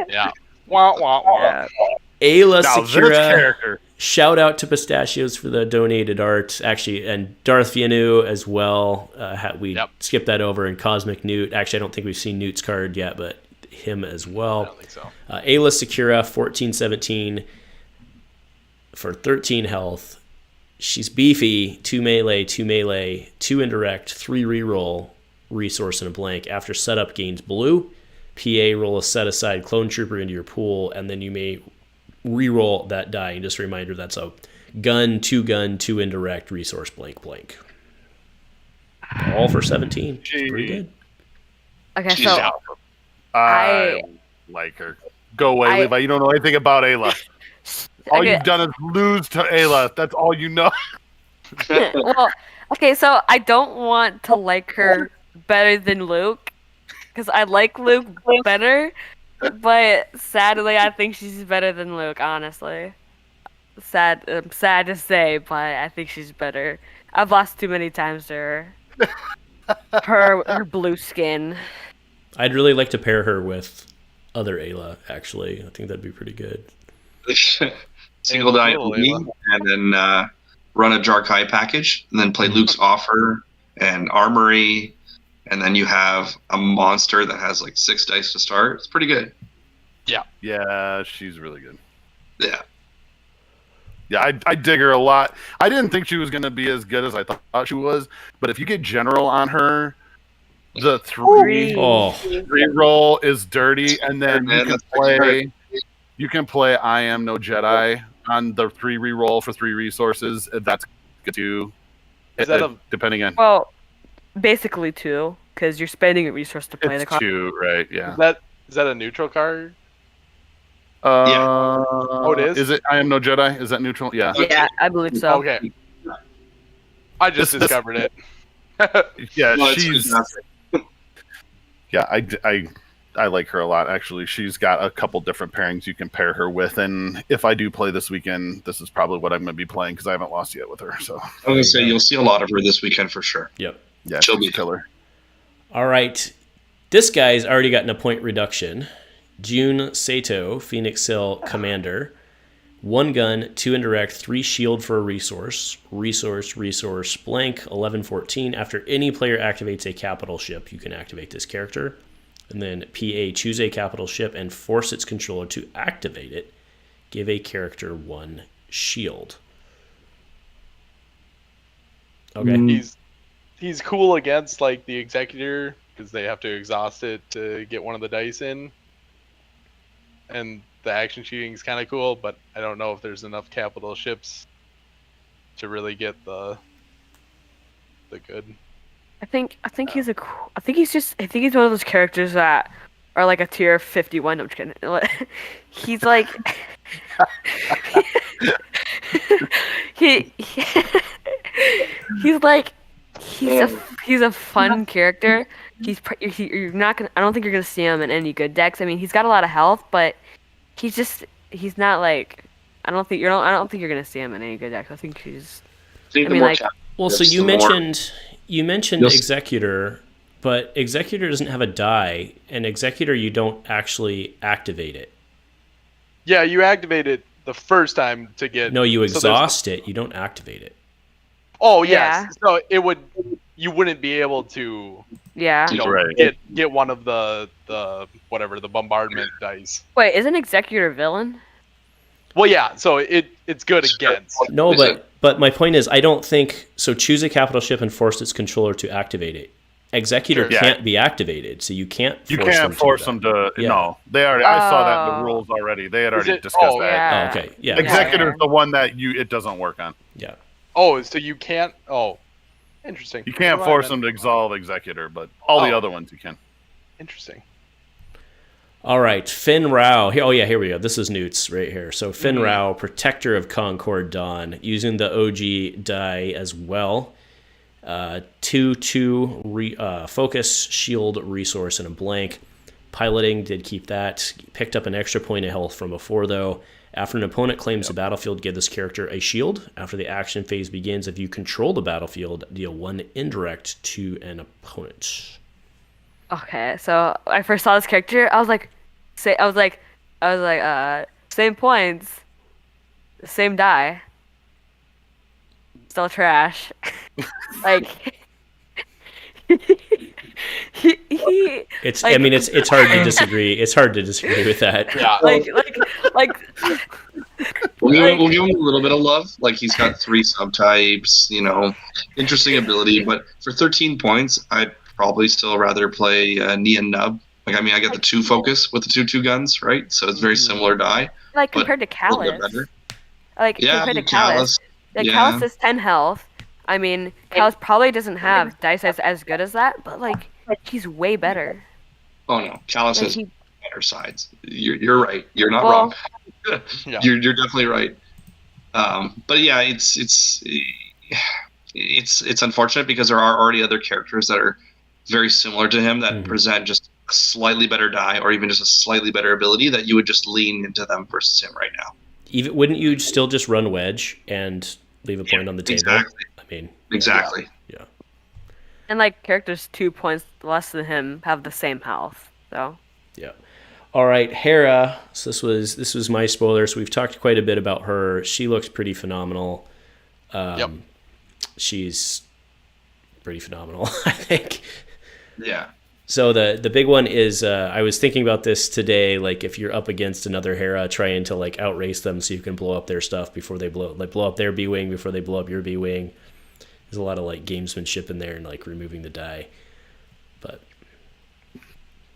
Yeah. Wah, wah, wah. Yeah. Ayla Now, Secura. this character. Shout out to Pistachios for the donated art, actually, and Darth Vianu as well. We skipped that over, and Cosmic Nute. Actually, I don't think we've seen Nute's card yet, but him as well. I don't think so. Ayla Secura, 14-17 for 13 health. She's beefy, 2 melee, 2 melee, 2 indirect, 3 reroll, resource, and a blank. After setup, gains blue. PA, roll a set-aside clone trooper into your pool, and then you may re-roll that die. And just a reminder, that's a gun, two indirect, resource, blank. All for 17. Pretty good. Okay, She's so out. I like her. Go away, Levi. You don't know anything about Ayla. All Okay. you've done is lose to Ayla. That's all you know. Well, okay, so I don't want to like her better than Luke, because I like Luke better, but sadly, I think she's better than Luke. Honestly, sad to say, but I think she's better. I've lost too many times to her. Her blue skin. I'd really like to pair her with other Ayla, actually. I think that'd be pretty good. Single die Cool, only, Ayla. and then run a Jarkai package, and then play Luke's offer and armory, and then you have a monster that has like 6 dice to start. It's pretty good. Yeah, she's really good. Yeah. Yeah, I dig her a lot. I didn't think she was going to be as good as I thought she was, but if you get general on her, the three Oh, roll is dirty, and then Man, you can that's pretty play I Am No Jedi on the 3 reroll for 3 resources. That's good too. Is that a depending on Well, basically 2, because you're spending a resource to play the it's card. 2, right? Yeah. is that a neutral card? It is? Is it I Am No Jedi? Is that neutral? Yeah. Yeah, I believe so. Okay. I just This- discovered it. Yeah, No, it's she's fantastic. yeah. I like her a lot. Actually, she's got a couple different pairings you can pair her with, and if I do play this weekend, this is probably what I'm going to be playing because I haven't lost yet with her. So I was gonna say you'll see a lot of her this weekend for sure. yep. yeah, She'll she's be a killer. All right. This guy's already gotten a point reduction. June Sato, Phoenix Hill Commander. 1 gun, 2 indirect, 3 shield for a resource, blank, 11-14. After any player activates a capital ship, you can activate this character. And then PA, choose a capital ship and force its controller to activate it. Give a character 1 shield. Okay. He's cool against like the executor because they have to exhaust it to get one of the dice in. And the action shooting is kind of cool, but I don't know if there's enough capital ships to really get the good. I think he's I think he's one of those characters that are like a tier 51. No, I'm just kidding. He's like he's a fun character. You're not gonna. I don't think you're gonna see him in any good decks. I mean, he's got a lot of health, but he's not like. I don't think you're gonna see him in any good decks. I think he's. I mean, like- Well, so you mentioned Executor, but Executor doesn't have a die, and Executor you don't actually activate it. Yeah, you activate it the first time to get. No, you so there's- exhaust it. You don't activate it. Oh yes. Yeah. So it would. You wouldn't be able to. Yeah. You know, Right. get one of the whatever the bombardment dice. Wait, isn't Executor a villain? Well, yeah. So it's good against. No, but my point is, I don't think so. Choose a capital ship and force its controller to activate it. Executor Sure. Yeah. can't be activated, so you can't. You can't force them to. Yeah. No, they already. I saw that in Oh. the rules already. They had Is already it- discussed oh, that. Yeah. Oh, okay. Yeah. Executor's the one that it doesn't work on. Yeah. Oh, so you can't. Oh, interesting. You can't Never force mind them to exalt Executor, but all the Oh. other ones you can. then. Interesting. All right, Finn Rao. Oh yeah, here we go. This is Nute's right here. So Finn Rao, Protector of Concord Dawn, using the OG die as well. 2/2 focus, shield, resource, and a blank. Piloting did keep that. Picked up an extra point of health from before though. After an opponent claims the battlefield, give this character a shield. After the action phase begins, if you control the battlefield, deal 1 indirect to an opponent. Okay, so I first saw this character, I was like, same points, same die, still trash. Like, he It's. like- I mean, it's hard to disagree. It's hard to disagree with that. Yeah. like We'll give him a little bit of love. Like he's got 3 subtypes, interesting ability. But for 13 points, I'd probably still rather play knee and nub. Like, I mean, I got the 2 focus with the two guns, right? So it's very similar die. Like but compared to a little bit Callus. better. Like Yeah, compared to Callus. Callus. Like Yeah. Callus is 10 health. I mean, Callus probably doesn't have dice as good as that, but like he's way better. Oh no, Callus Like, has he- better sides. You're right. You're not Well, wrong. Yeah. You're definitely right. But yeah, it's unfortunate because there are already other characters that are very similar to him that present just a slightly better die or even just a slightly better ability that you would just lean into them versus him right now. Even wouldn't you still just run Wedge and leave a point on the table? Exactly. I mean, Exactly. yeah. And like characters 2 points less than him have the same health. So Yeah. All right, Hera. So this was my spoiler. So we've talked quite a bit about her. She looks pretty phenomenal. Yep. She's pretty phenomenal, I think. Yeah. So the big one is I was thinking about this today. Like if you're up against another Hera, trying to like outrace them so you can blow up their stuff before they blow up their B-wing before they blow up your B-wing. There's a lot of like gamesmanship in there and like removing the die. But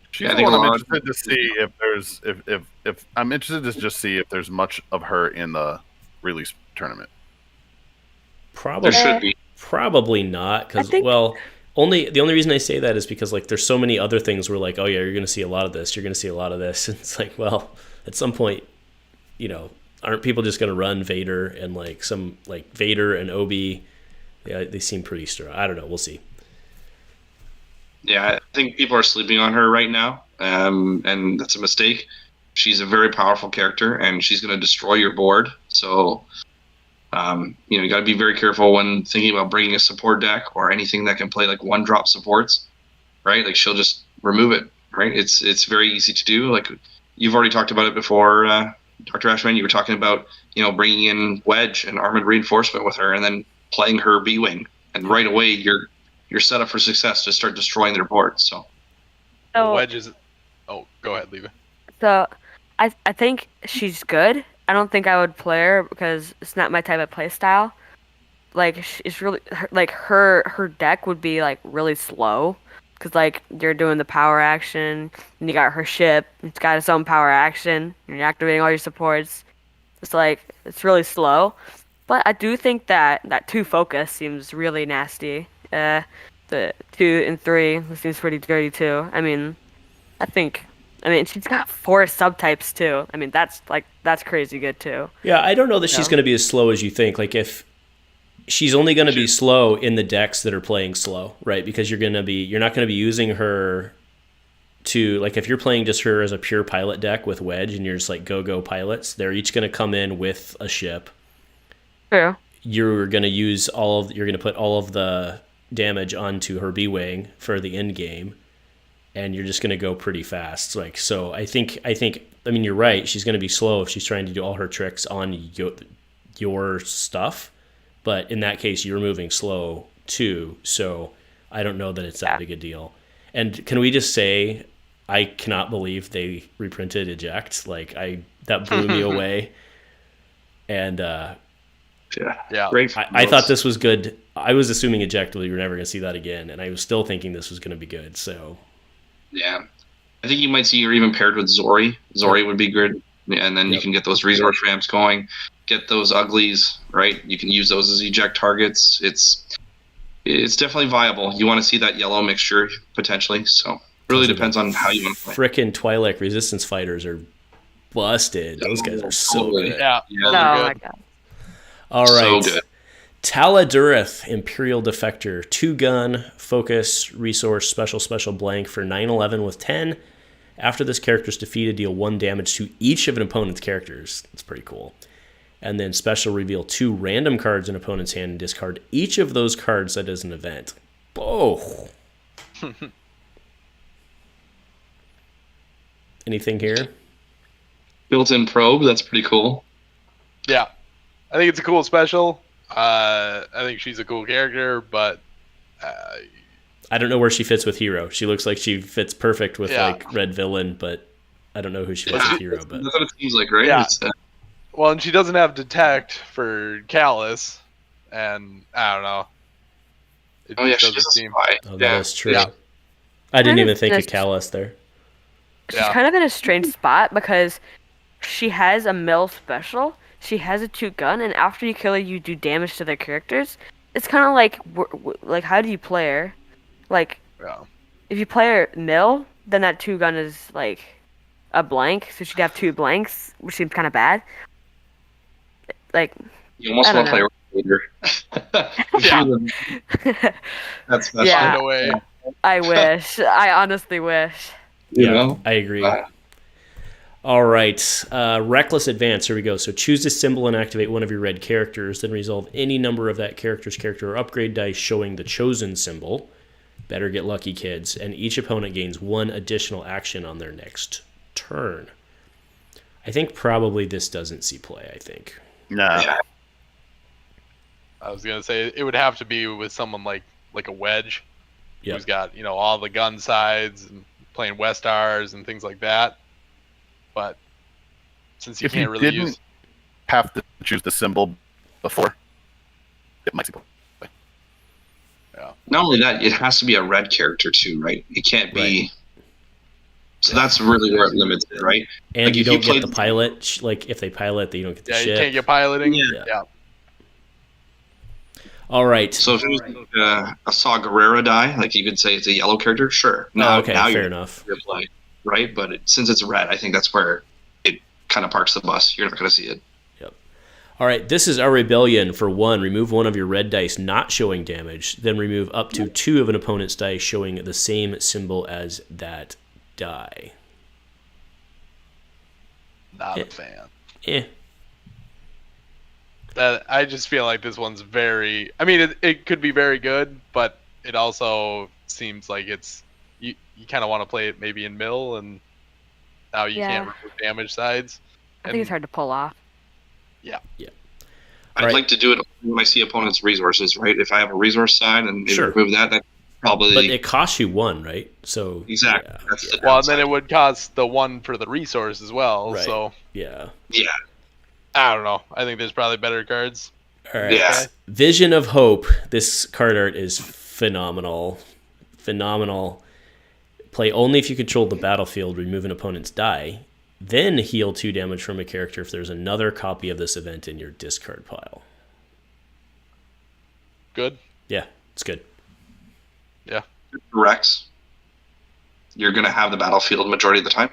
She's I the think one a I'm lot of- interested to see if there's if I'm interested to just see if there's much of her in the release tournament. probably There should be. probably not because I think- the only reason I say that is because like there's so many other things where like, oh yeah, you're gonna see a lot of this, you're gonna see a lot of this. And it's like, well, at some point, aren't people just gonna run Vader and like some like Vader and Obi? Yeah, they seem pretty strong. I don't know. We'll see. Yeah, I think people are sleeping on her right now, and that's a mistake. She's a very powerful character, and she's going to destroy your board. So, you got to be very careful when thinking about bringing a support deck or anything that can play like 1-drop supports, right? Like she'll just remove it, right? It's very easy to do. Like you've already talked about it before, Dr. Ashman. You were talking about bringing in Wedge and armored reinforcement with her, and then playing her B-wing, and right away you're set up for success to start destroying their board. So Wedge is. Oh, go ahead, leave it. So, I think she's good. I don't think I would play her because it's not my type of play style. Like, it's really her deck would be like really slow because like you're doing the power action and you got her ship. It's got its own power action. And you're activating all your supports. It's really slow. But I do think that 2 focus seems really nasty. The 2 and 3 seems pretty dirty too. I mean, she's got 4 subtypes too. I mean, that's crazy good too. Yeah, I don't know that she's going to be as slow as you think. Like if she's only going to be slow in the decks that are playing slow, right? Because you're not going to be using her to like if you're playing just her as a pure pilot deck with Wedge and you're just like go pilots, they're each going to come in with a ship. True. You're going to put all of the damage onto her B-wing for the end game, and you're just going to go pretty fast. Like so, I think you're right. She's going to be slow if she's trying to do all her tricks on your stuff, but in that case, you're moving slow too. So I don't know that it's that big a deal. And can we just say, I cannot believe they reprinted Eject. Like that blew me away. And Yeah. great. I thought this was good. I was assuming Eject, we were never going to see that again, and I was still thinking this was going to be good. So, Yeah, I think you might see her even paired with Zori. Zori would be good, and then you can get those resource ramps going, get those uglies, right? You can use those as eject targets. It's definitely viable. You want to see that yellow mixture potentially. So really depends on how you want to play. frickin' Twi'lek resistance fighters are busted. Those guys are so good. Yeah. Yeah. those are Oh my good. god. All right. So good. Taladurith, Imperial Defector, 2-gun, focus, resource, special blank for 9/11 with 10. After this character is defeated, deal 1 damage to each of an opponent's characters. That's pretty cool. And then special reveal 2 random cards in opponent's hand and discard each of those cards that is an event. Oh. Anything here? Built-in probe. That's pretty cool. Yeah. I think it's a cool special. I think she's a cool character, but I don't know where she fits with Hero. She looks like she fits perfect with Yeah. like Red Villain, but I don't know who she fits with Hero. But That's what it seems like, right? Yeah. It's, well, and she doesn't have detect for Callus, and I don't know. It oh yeah, just she's doesn't a seem. spy. oh, yeah. that is true. Yeah. I didn't kind even of think in of Callus there. She's Yeah. kind of in a strange spot because she has a mill special. She has a 2-gun, and after you kill her, you do damage to their characters. It's kind of like how do you play her? Like Yeah. if you play her mill, then that 2-gun is like a blank, so she'd have 2 blanks, which seems kind of bad. Like You almost I want don't to play Vader. Yeah. That's Yeah. Find a way. I wish. I honestly wish. you Yeah, know. I agree. Uh, All right, Reckless Advance, here we go. So choose a symbol and activate one of your red characters, then resolve any number of that character's character or upgrade dice showing the chosen symbol. Better get lucky, kids. And each opponent gains 1 additional action on their next turn. I think probably this doesn't see play, I think. Nah. Yeah. I was gonna say it would have to be with someone like a Wedge, Yep. who's got all the gun sides and playing Westars and things like that. But since you If can't you really didn't use, have to choose the symbol before, it might see play. Not only that, it has to be a red character too, right? It can't be. Right. So that's really where it limits it, right? And Like, you if you don't get played- the pilot. Like, if they pilot, they don't get the yeah, you ship. can't get piloting. Yeah. Yeah. All right. So if it was a Saw Gerrera die, like you could say it's a yellow character, sure. Now, Oh, okay, now fair you're enough. gonna play, right? But since it's red, I think that's where it kind of parks the bus. You're not going to see it. All right, this is our rebellion. For 1, remove 1 of your red dice not showing damage, then remove up to 2 of an opponent's dice showing the same symbol as that die. Not Yeah. a fan. Eh. That I just feel like this one's very. I mean, it could be very good, but it also seems like it's you kind of want to play it maybe in mill, and now you can't remove damage sides. I think it's hard to pull off. I'd Right. like to do it when I see opponents' resources, right? If I have a resource side and maybe Sure. remove that probably But it costs you 1, right? So exactly. yeah, That's the Well, and then downside. it would cost the 1 for the resource as well. Right. So yeah. Yeah, I don't know. I think there's probably better cards. All right. yeah. Vision of Hope. This card art is phenomenal. Phenomenal. Play only if you control the battlefield, remove an opponent's die, then heal 2 damage from a character if there's another copy of this event in your discard pile. Good. Yeah, it's good. Yeah. Rex. You're going to have the battlefield majority of the time.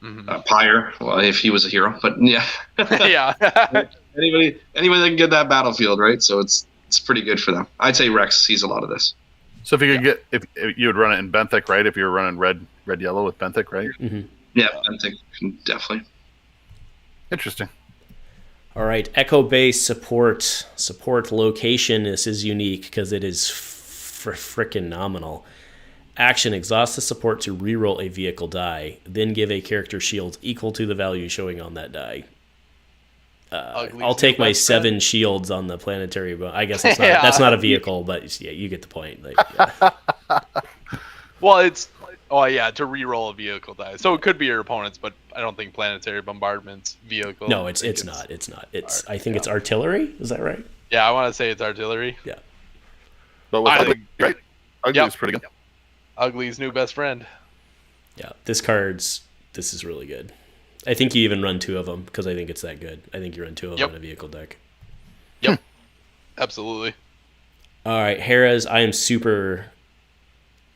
hmm Pyre, well, if he was a hero, but yeah. yeah. anybody that can get that battlefield, right? So it's pretty good for them. I'd say Rex sees a lot of this. So if you could get, if you would run it in Benthic, right? If you were running red yellow with Benthic, right? Yeah, I think definitely. Interesting. All right, Echo Base support location. This is unique because it is frickin' nominal. Action: exhaust the support to reroll a vehicle die, then give a character shields equal to the value showing on that die. I'll take my 7 shields on the planetary. But I guess that's not, Yeah. that's not a vehicle, but yeah, you get the point. Like, yeah. Well, it's to re-roll a vehicle die. So it could be your opponent's, but I don't think planetary bombardment's vehicle. No, I it's think not. It's not. It's. Art, I think yeah. it's artillery. Is that right? Yeah, I want to say it's artillery. Yeah. But with I Ugly, think- right? Ugly Yep. is pretty good. Ugly's new best friend. Yeah. This is really good. I think you even run 2 of them because I think it's that good. I think you run 2 of them Yep. in a vehicle deck. Absolutely. All right, Hera's. I am super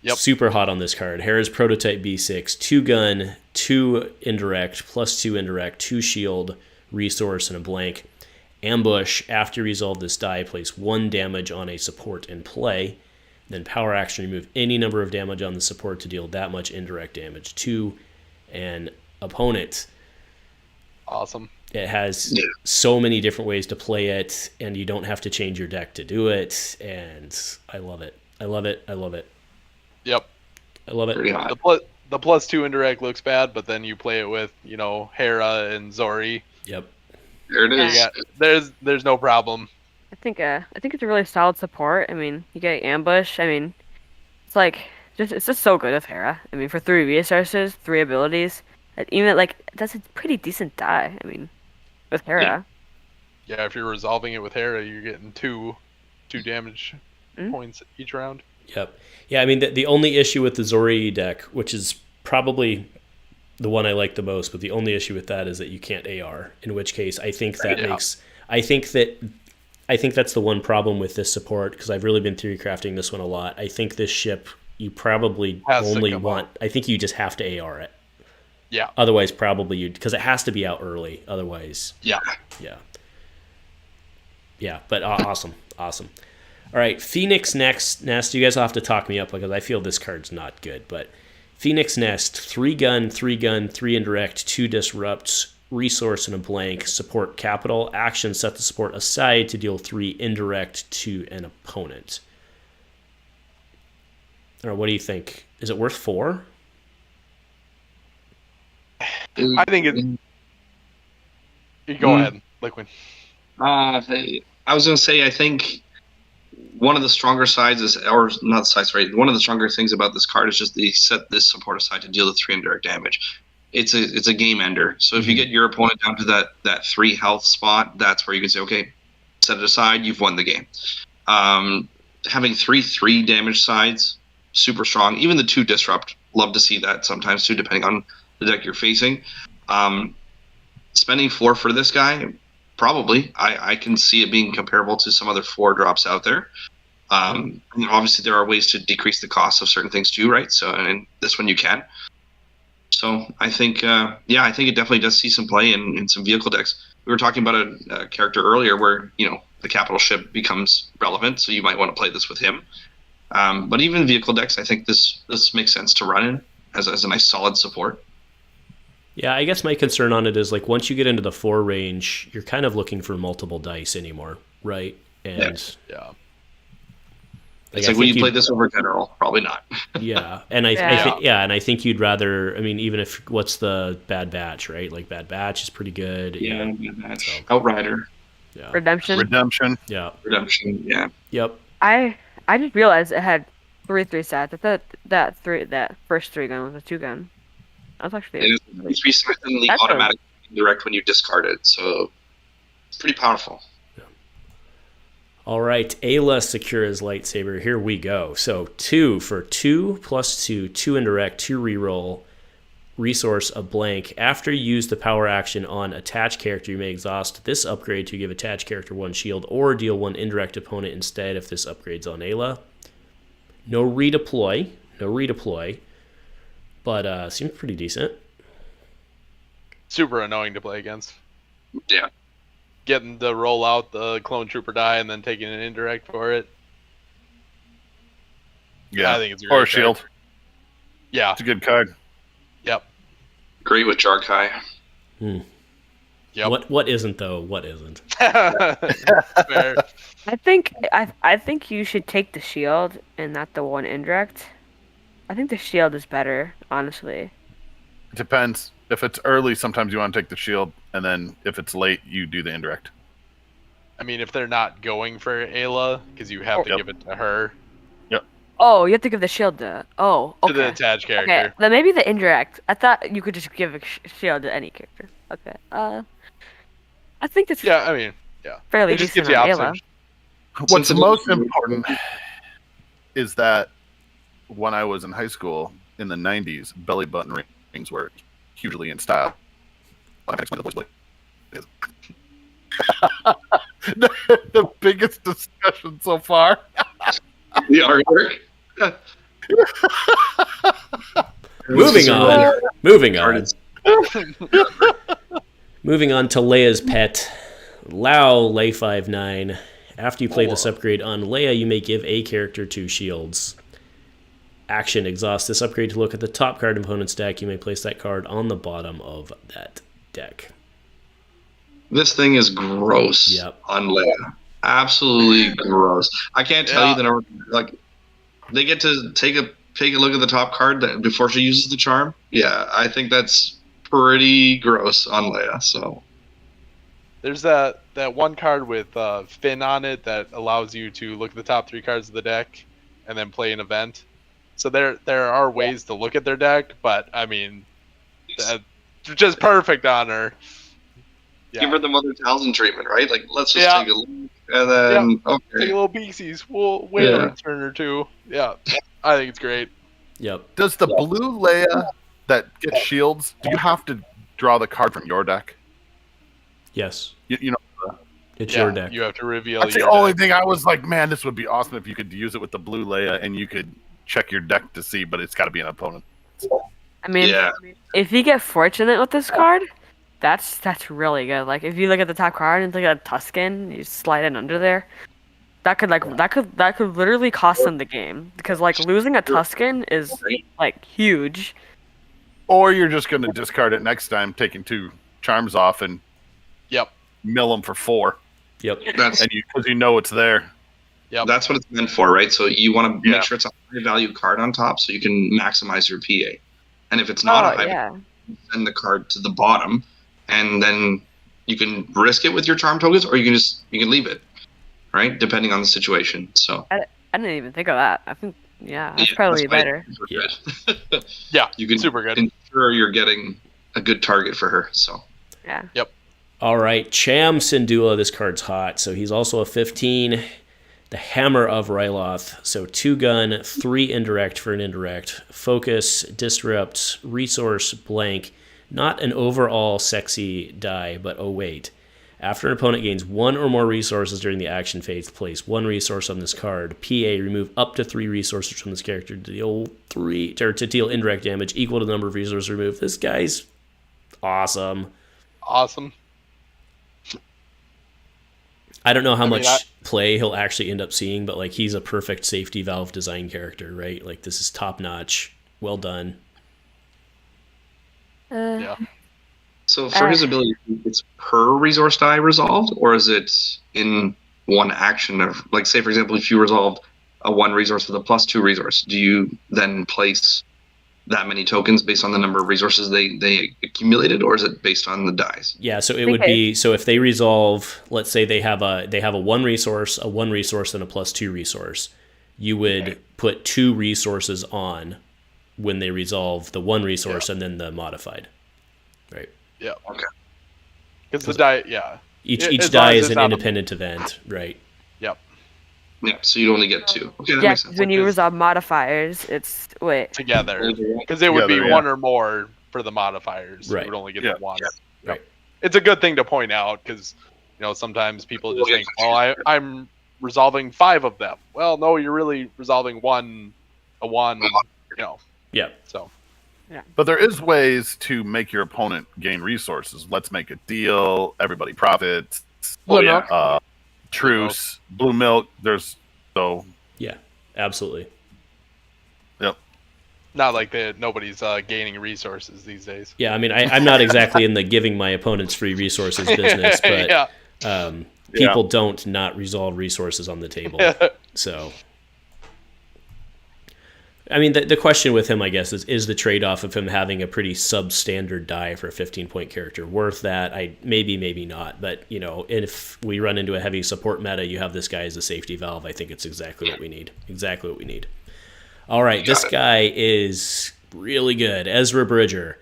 hot on this card. Hera's Prototype B6, 2 gun, 2 indirect, +2 indirect, 2 shield, resource, and a blank. Ambush. After you resolve this die, place 1 damage on a support in play. Then power action, remove any number of damage on the support to deal that much indirect damage to an opponent. Awesome. It has so many different ways to play it, and you don't have to change your deck to do it. And I love it. I love it. I love it. Yep. I love Pretty it. hot. The +2 indirect looks bad, but then you play it with Hera and Zori. Yep. There it You is. got, there's no problem. I think it's a really solid support. I mean, you get ambush. I mean, it's just so good with Hera. I mean, for 3 resources, 3 abilities, even that's a pretty decent die. I mean, with Hera. Yeah, if you're resolving it with Hera, you're getting two damage Mm. points each round. Yep. Yeah, I mean, the only issue with the Zori deck, which is probably the one I like the most, but the only issue with that is that you can't AR, in which case I think that I think that's the one problem with this support, because I've really been theory crafting this one a lot. I think this ship, you probably only want, I think you just have to AR it. Yeah. Otherwise, probably you'd, because it has to be out early. Otherwise. Yeah. Yeah. Yeah, but awesome. Awesome. All right, Phoenix Nest. You guys will have to talk me up because I feel this card's not good. But Phoenix Nest, 3 gun, 3 indirect, 2 disrupts, resource and a blank, support capital, action, set the support aside to deal 3 indirect to an opponent. Or what do you think? Is it worth 4? I think it. Go ahead, Liquid. I was going to say, I think one of the stronger sides is, or not sides, right? One of the stronger things about this card is just they set this support aside to deal the 3 indirect damage. It's a game ender. So if you get your opponent down to that 3 health spot, that's where you can say, okay, set it aside, you've won the game. Having 3 damage sides, super strong. Even the 2 disrupt, love to see that sometimes too, depending on the deck you're facing. Spending 4 for this guy, probably. I can see it being comparable to some other 4 drops out there. Obviously, there are ways to decrease the cost of certain things too, right? So, and this one you can. So I think, I think it definitely does see some play in some vehicle decks. We were talking about a character earlier where, the capital ship becomes relevant, so you might want to play this with him. But even vehicle decks, I think this makes sense to run in as a nice solid support. Yeah, I guess my concern on it is, like, once you get into the 4 range, you're kind of looking for multiple dice anymore, right? And yeah. It's like, will you play this over General? Probably not. Yeah, and I think you'd rather. I mean, even if what's the Bad Batch, right? Like Bad Batch is pretty good. Yeah, Bad Batch. So. Outrider. Yeah. Redemption. Yeah. Redemption. Yeah. Yep. I just realized it had 3 stats. I thought that first 3 gun was a 2 gun. That's actually. It is 3 stats and the automatic direct when you discard it, so it's pretty powerful. All right, Ayla secures lightsaber. Here we go. So 2 for 2 plus 2, 2 indirect, 2 reroll, resource a blank. After you use the power action on attached character, you may exhaust this upgrade to give attached character 1 shield or deal 1 indirect opponent instead if this upgrade's on Ayla. No redeploy, but seems pretty decent. Super annoying to play against. Yeah. Getting to roll out the clone trooper die and then taking an indirect for it. Yeah, I think it's a or a great shield. card. Yeah. It's a good card. Yep. Great with Jarkai. Yep. What isn't though? What isn't? Fair. I think you should take the shield and not the 1 indirect. I think the shield is better, honestly. It depends. If it's early, sometimes you want to take the shield, and then if it's late, you do the indirect. I mean, if they're not going for Ayla, because you have to give it to her. Yep. Oh, you have to give the shield to. Oh, okay. To the attached character. Okay, then maybe the indirect. I thought you could just give a shield to any character. Okay. I think that's. Yeah, I mean, yeah. Fairly It just decent gives you on Ayla. options. What's most important is that when I was in high school in the 90s, belly button rings were hugely in style. The biggest discussion so far. The artwork. Moving on. Moving on to Leia's pet, Lao Lei 59. After you play this upgrade on Leia, you may give a character 2 shields. Action, exhaust this upgrade to look at the top card in opponent's deck. You may place that card on the bottom of that deck. This thing is gross on Leia. Absolutely gross. I can't tell you that. They get to take a look at the top card before she uses the charm. Yeah, I think that's pretty gross on Leia. So there's that one card with Finn on it that allows you to look at the top 3 cards of the deck and then play an event. So there are ways to look at their deck, but I mean, just perfect on her. Yeah. Give her the Mother Talzin treatment, right? Like, let's just take a look and then Take a okay. little Beaksies. We'll wait Yeah. a turn or two. Yeah, I think it's great. Yep. Does the blue Leia that gets shields? Do you have to draw the card from your deck? Yes. You know, It's Yeah, your deck. you have to reveal that's the your only deck. thing I was like, man, this would be awesome if you could use it with the blue Leia and you could check your deck to see, but it's got to be an opponent. I mean, Yeah. if you get fortunate with this card, that's really good. Like if you look at the top card and look at Tusken, you slide it under there. That could literally cost them the game because like losing a Tusken is like huge. Or you're just going to discard it next time, taking 2 charms off and Yep. mill them for 4, Yep. That's and because you know it's there. Yep. that's what it's meant for, right? So you want to Yeah. make sure it's a high value card on top, so you can maximize your PA. And if it's not a Oh high, yeah. send the card to the bottom, and then you can risk it with your charm tokens, or you can leave it, right? Depending on the situation. So I didn't even think of that. I think that's yeah, probably that's why better. it's super good. Yeah, You can super good. ensure you're getting a good target for her. So Yeah. All right, Cham Syndulla, this card's hot. So he's also a 15, the Hammer of Ryloth. So 2 gun, 3 indirect for an indirect. Focus, disrupt, resource, blank. Not an overall sexy die, but oh wait. After an opponent gains 1 or more resources during the action phase, place 1 resource on this card. PA, remove up to 3 resources from this character to deal indirect damage equal to the number of resources removed. This guy's awesome. Awesome. I don't know how I mean, much play he'll actually end up seeing, but like he's a perfect safety valve design character, right? Like this is top notch. Well done. Yeah. So for his ability, it's per resource die resolved, or is it in one action of, like, say for example, if you resolved a 1 resource with a +2 resource, do you then place that many tokens based on the number of resources they accumulated, or is it based on the dice? Yeah, so it would be, so if they resolve, let's say they have a 1 resource, a 1 resource, and a +2 resource, you would put 2 resources on when they resolve the 1 resource and then the modified. Right. Yeah. Okay. Because the die, yeah. Each As die long as is it's an not a- independent event, right? Yep. Yeah, so you'd only get 2. Okay, that Yeah, makes sense. when you Because- resolve modifiers, it's Together. Because it would be Together, yeah. 1 or more for the modifiers. Right. You would only get Yeah. the 1. Yeah. Right. It's a good thing to point out because, sometimes people just think, well, I'm resolving 5 of them. Well, no, you're really resolving a 1, Yeah. so. But there is ways to make your opponent gain resources. Let's make a deal. Everybody profits. Blue milk. Truce. Blue milk. There's Yeah, absolutely. Yep. Not like nobody's gaining resources these days. Yeah, I mean, I'm not exactly in the giving my opponents free resources business, but Yeah. people don't not resolve resources on the table. So, I mean, the question with him, I guess, is the trade-off of him having a pretty substandard die for a 15-point character worth that? Maybe not. But, if we run into a heavy support meta, you have this guy as a safety valve. I think it's exactly what we need. Exactly what we need. All right, this guy is really good. Ezra Bridger,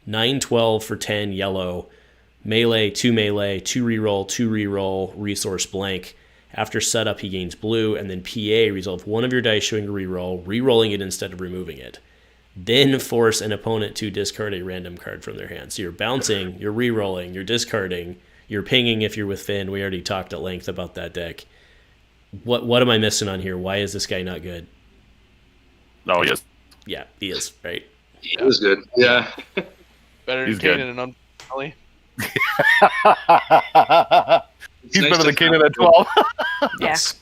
9/12 for 10, yellow. Melee, 2 reroll, 2 reroll, resource blank. After setup, he gains blue, and then PA, resolve 1 of your dice showing a reroll, rerolling it instead of removing it. Then force an opponent to discard a random card from their hand. So you're bouncing, you're rerolling, you're discarding, you're pinging if you're with Finn. We already talked at length about that deck. What am I missing on here? Why is this guy not good? no, yes. Yeah, he is, right? It was good. Yeah. Better He's than good. Kanan and unfortunately. He's nice better than to- Kanan at 12. Yes.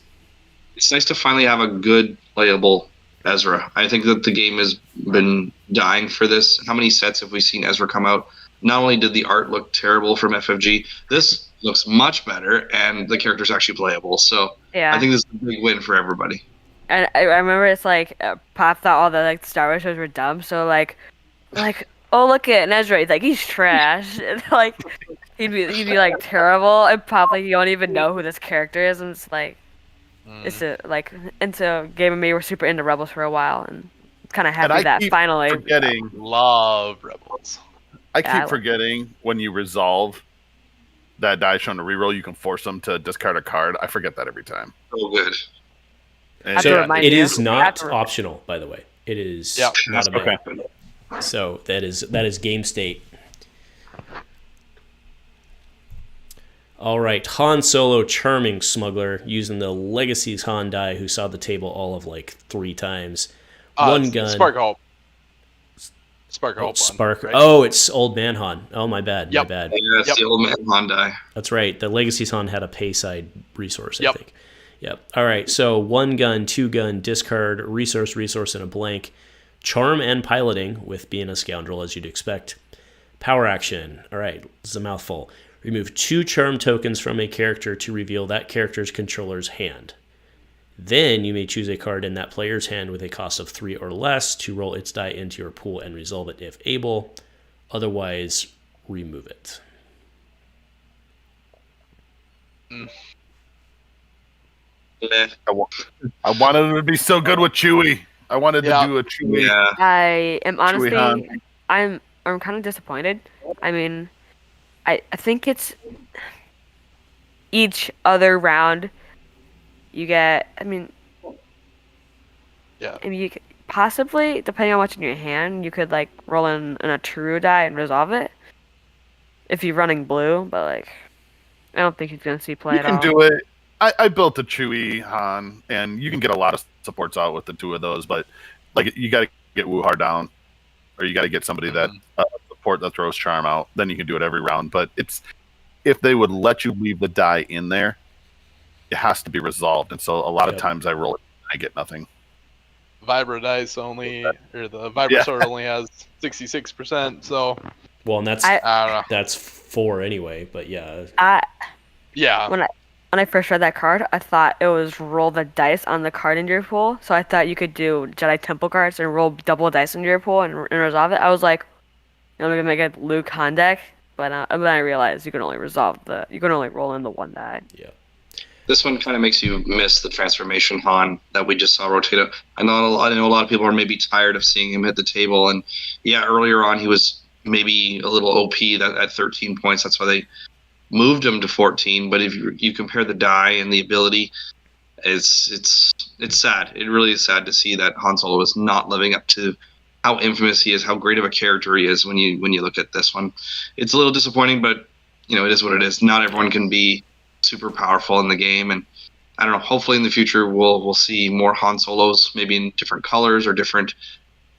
It's nice to finally have a good playable Ezra. I think that the game has been dying for this. How many sets have we seen Ezra come out? Not only did the art look terrible from FFG, this looks much better, and the character's actually playable. So Yeah. I think this is a big win for everybody. And I remember it's like Pop thought all the Star Wars shows were dumb, so like oh look at Ezra, he's like he's trash. And, like he'd be like terrible, and Pop like you don't even know who this character is, and it's like it's into Game of Me were super into Rebels for a while, and kind of And happy I that keep finally. forgetting. Love Rebels. I Yeah, keep forgetting when you resolve that die shown to reroll, you can force them to discard a card. I forget that every time. Oh, good. And to So remind it you. is not After- optional, by the way. It is Yeah. not a ban. Okay. So that is game state. All right, Han Solo charming smuggler using the Legacies Han die who saw the table all of like 3 times. One gun. Spark Hope. Spark Hope. Spark. Right? Oh, it's Old Man Han. Oh, my bad. Yep. My bad. Yeah, it's Yep. the old man Hyundai. That's right. The Legacies Han had a pay side resource, I Yep. think. Yep. All right. So 1 gun, 2 gun, discard, resource, and a blank. Charm and piloting with being a scoundrel, as you'd expect. Power action. All right. This is a mouthful. Remove 2 charm tokens from a character to reveal that character's controller's hand. Then you may choose a card in that player's hand with a cost of 3 or less to roll its die into your pool and resolve it if able. Otherwise, remove it. Meh. I wanted it to be so good with Chewie. I wanted Yeah. to do a Chewie. Yeah. I am honestly, Han. I'm kind of disappointed. I mean, I think it's each other round you get. Yeah. You possibly, depending on what's in your hand, you could like roll in a true die and resolve it if you're running blue. But like, I don't think he's gonna see play You at can all. do it. I built a Chewie Han, and you can get a lot of supports out with the 2 of those, but like you got to get Wuhar down, or you got to get somebody that support that throws charm out. Then you can do it every round. But it's if they would let you leave the die in there, it has to be resolved. And so a lot of times I roll it, I get nothing. Vibra dice only, or the Vibra sword only has 66%. So Well, and I don't know. that's 4 anyway, but yeah. Yeah. When I first read that card, I thought it was roll the dice on the card in your pool. So I thought you could do Jedi Temple cards and roll double dice into your pool and resolve it. I was like, I'm gonna make a Luke Han deck, but then I realized you can only roll in the 1 die. Yeah. This one kind of makes you miss the transformation Han that we just saw rotate up. I know a lot of people are maybe tired of seeing him hit the table, and yeah, earlier on he was maybe a little OP at 13 points. That's why they moved him to 14. But if you compare the die and the ability, it's sad. It really is sad to see that Han Solo is not living up to how infamous he is, how great of a character he is. When you look at this one, it's a little disappointing, but it is what it is. Not everyone can be super powerful in the game, and I don't know, hopefully in the future we'll see more Han Solos, maybe in different colors or different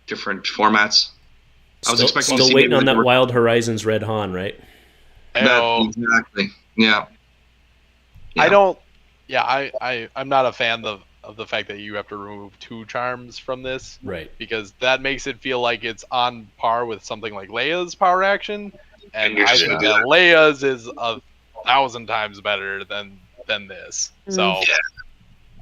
formats. I was expecting to Still see waiting maybe on that like Wild Horizons Red Han, right? exactly. Yeah. I don't. Yeah, I'm not a fan of the fact that you have to remove 2 charms from this, Right. because that makes it feel like it's on par with something like Leia's power action, and I think that Leia's is 1,000 times better than this. So,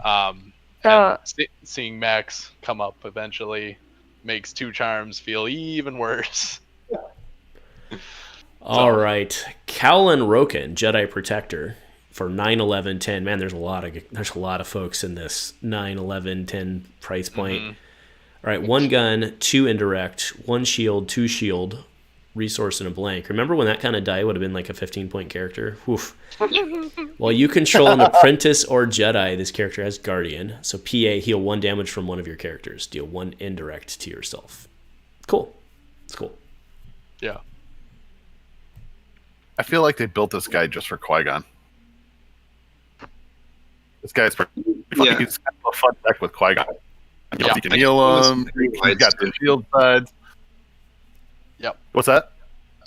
and seeing Max come up eventually makes 2 charms feel even worse. All right. Cowlin Roken, Jedi Protector for 9, 11, 10. Man, there's a lot of folks in this 9, 11, 10 price point. Mhm. All right, 1 gun, 2 indirect, 1 shield, 2 shield, resource, and a blank. Remember when that kind of die would have been like a 15-point character? Oof. While you control an apprentice or Jedi, this character has Guardian. So PA, heal 1 damage from one of your characters. Deal 1 indirect to yourself. Cool. It's cool. Yeah. I feel like they built this guy just for Qui-Gon. This guy's pretty funny. Yeah. He's got a fun deck with Qui-Gon. Yeah. He can heal him. He's got the shield sides. Yep. What's that?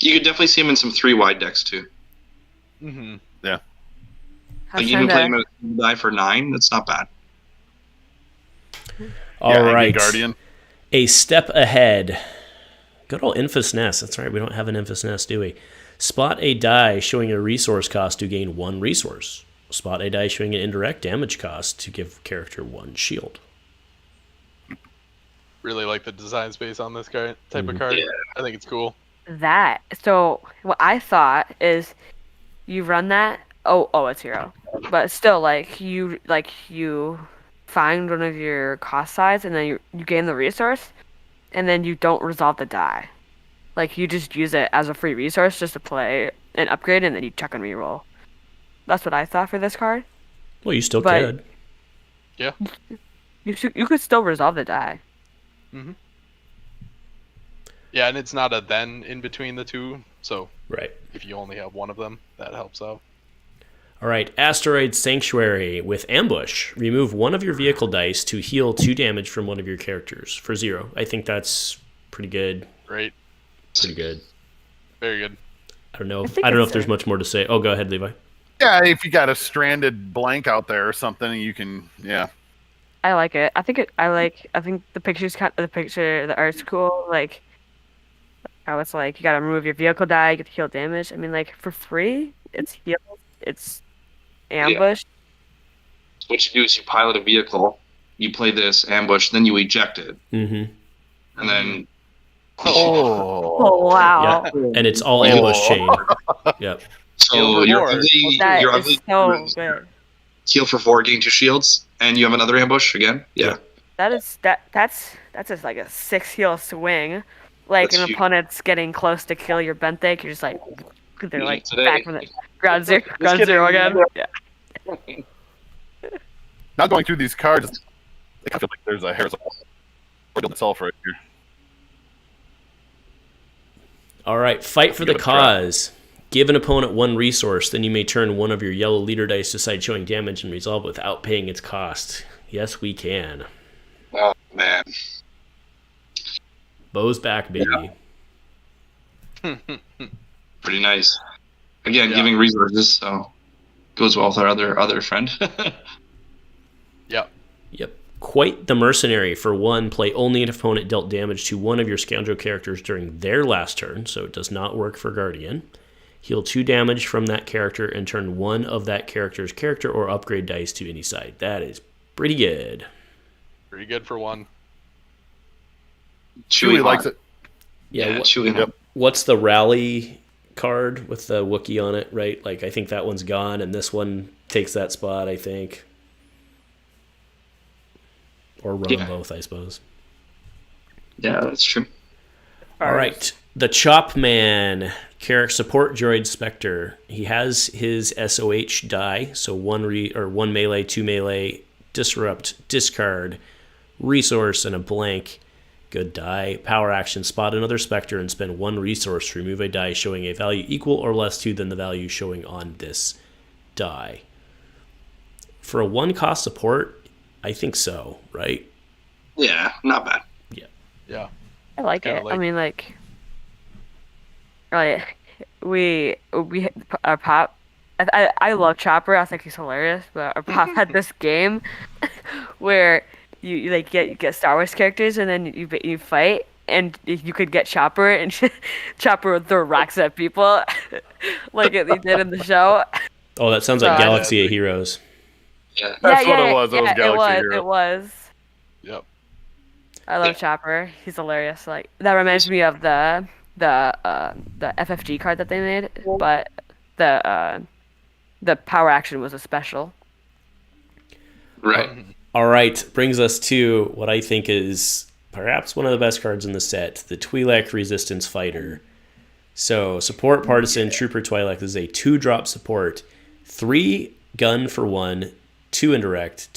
You could definitely see him in some 3 wide decks too. Mm-hmm. Yeah. Like even playing him a die for 9, that's not bad. All right. Guardian. A step ahead. Good old Infus Nest. That's right. We don't have an Infus Nest, do we? Spot a die showing a resource cost to gain 1 resource. Spot a die showing an indirect damage cost to give character 1 shield. Really like the design space on this type of card. Yeah. I think it's cool. So what I thought is, you run that. Oh, it's hero, but still, you find one of your cost sides, and then you gain the resource, and then you don't resolve the die. Like you just use it as a free resource just to play an upgrade, and then you chuck and reroll. That's what I thought for this card. Well, you still But- could. Yeah. You could still resolve the die. Yeah, and it's not a then in between the two, so Right. if you only have one of them, that helps out. All right, Asteroid Sanctuary with Ambush. Remove one of your vehicle dice to heal 2 damage from one of your characters for 0. I think that's pretty good. Great. Pretty good. Very good. I don't know. I think I don't know it's if there's a- much more to say. Oh, go ahead, Levi. Yeah, if you got a stranded blank out there or something, you can. Yeah. I like it. I think the picture's the art's cool. Like, how it's like you gotta remove your vehicle die, you get to heal damage. I mean, like for free, it's heal, it's ambush. What you do is you pilot a vehicle, you play this ambush, then you eject it, Mm-hmm. and then Oh wow, Yeah, and it's all ambush chain. Yep. so Heal you're reward. ugly, that you're is ugly. so good. Heal for 4, gain 2 shields, and you have another ambush again. Yeah. That's just like a 6 heal swing. Like That's an huge. opponent's getting close to kill your Benthic, you're just like they're like Today. back from the ground zero kidding. again. Yeah. Now going through these cards, I feel like there's a hair's itself right here. All right, fight for the Give it a try. cause. Give an opponent 1 resource, then you may turn one of your yellow leader dice to side showing damage and resolve without paying its cost. Yes, we can. Oh man. Bo's back, baby. Pretty nice. Again, Yeah. giving resources, so goes well with our other friend. Yeah. Yep. Quite the mercenary. For 1, play only an opponent dealt damage to one of your scoundrel characters during their last turn, so it does not work for Guardian. Heal 2 damage from that character and turn one of that character's character or upgrade dice to any side. That is pretty good. Pretty good for 1. Chewie likes it. Yeah, what- Chewie. Yep. What's the rally card with the Wookiee on it, right? Like, I think that one's gone, and this one takes that spot, I think. Or run them Yeah. both, I suppose. Yeah, that's true. All right. The Chop Man, Carrick Support Droid Spectre. He has his SOH die, so 1 melee, 2 melee, disrupt, discard, resource, and a blank. Good die. Power action, spot another Spectre and spend 1 resource to remove a die showing a value equal or less to than the value showing on this die. For a 1-cost support, I think so, right? Yeah, not bad. Yeah. I like Kinda it. like- I mean, like we our pop. I love Chopper. I think he's hilarious. But our pop had this game where you like get Star Wars characters and then you fight and you could get Chopper and Chopper would throw rocks at people like he did in the show. Oh, that sounds like Sorry. Galaxy of Heroes. Yeah. That's what it was. It was Yeah, Galaxy it Hero. was. Yep. I love Yeah. Chopper. He's hilarious. Like that reminds me of the FFG card that they made, but the power action was a special. Right. All right, brings us to what I think is perhaps one of the best cards in the set, the Twi'lek Resistance Fighter. So, support Partisan Trooper Twi'lek is a 2-drop support, 3 gun for 1, 2 indirect,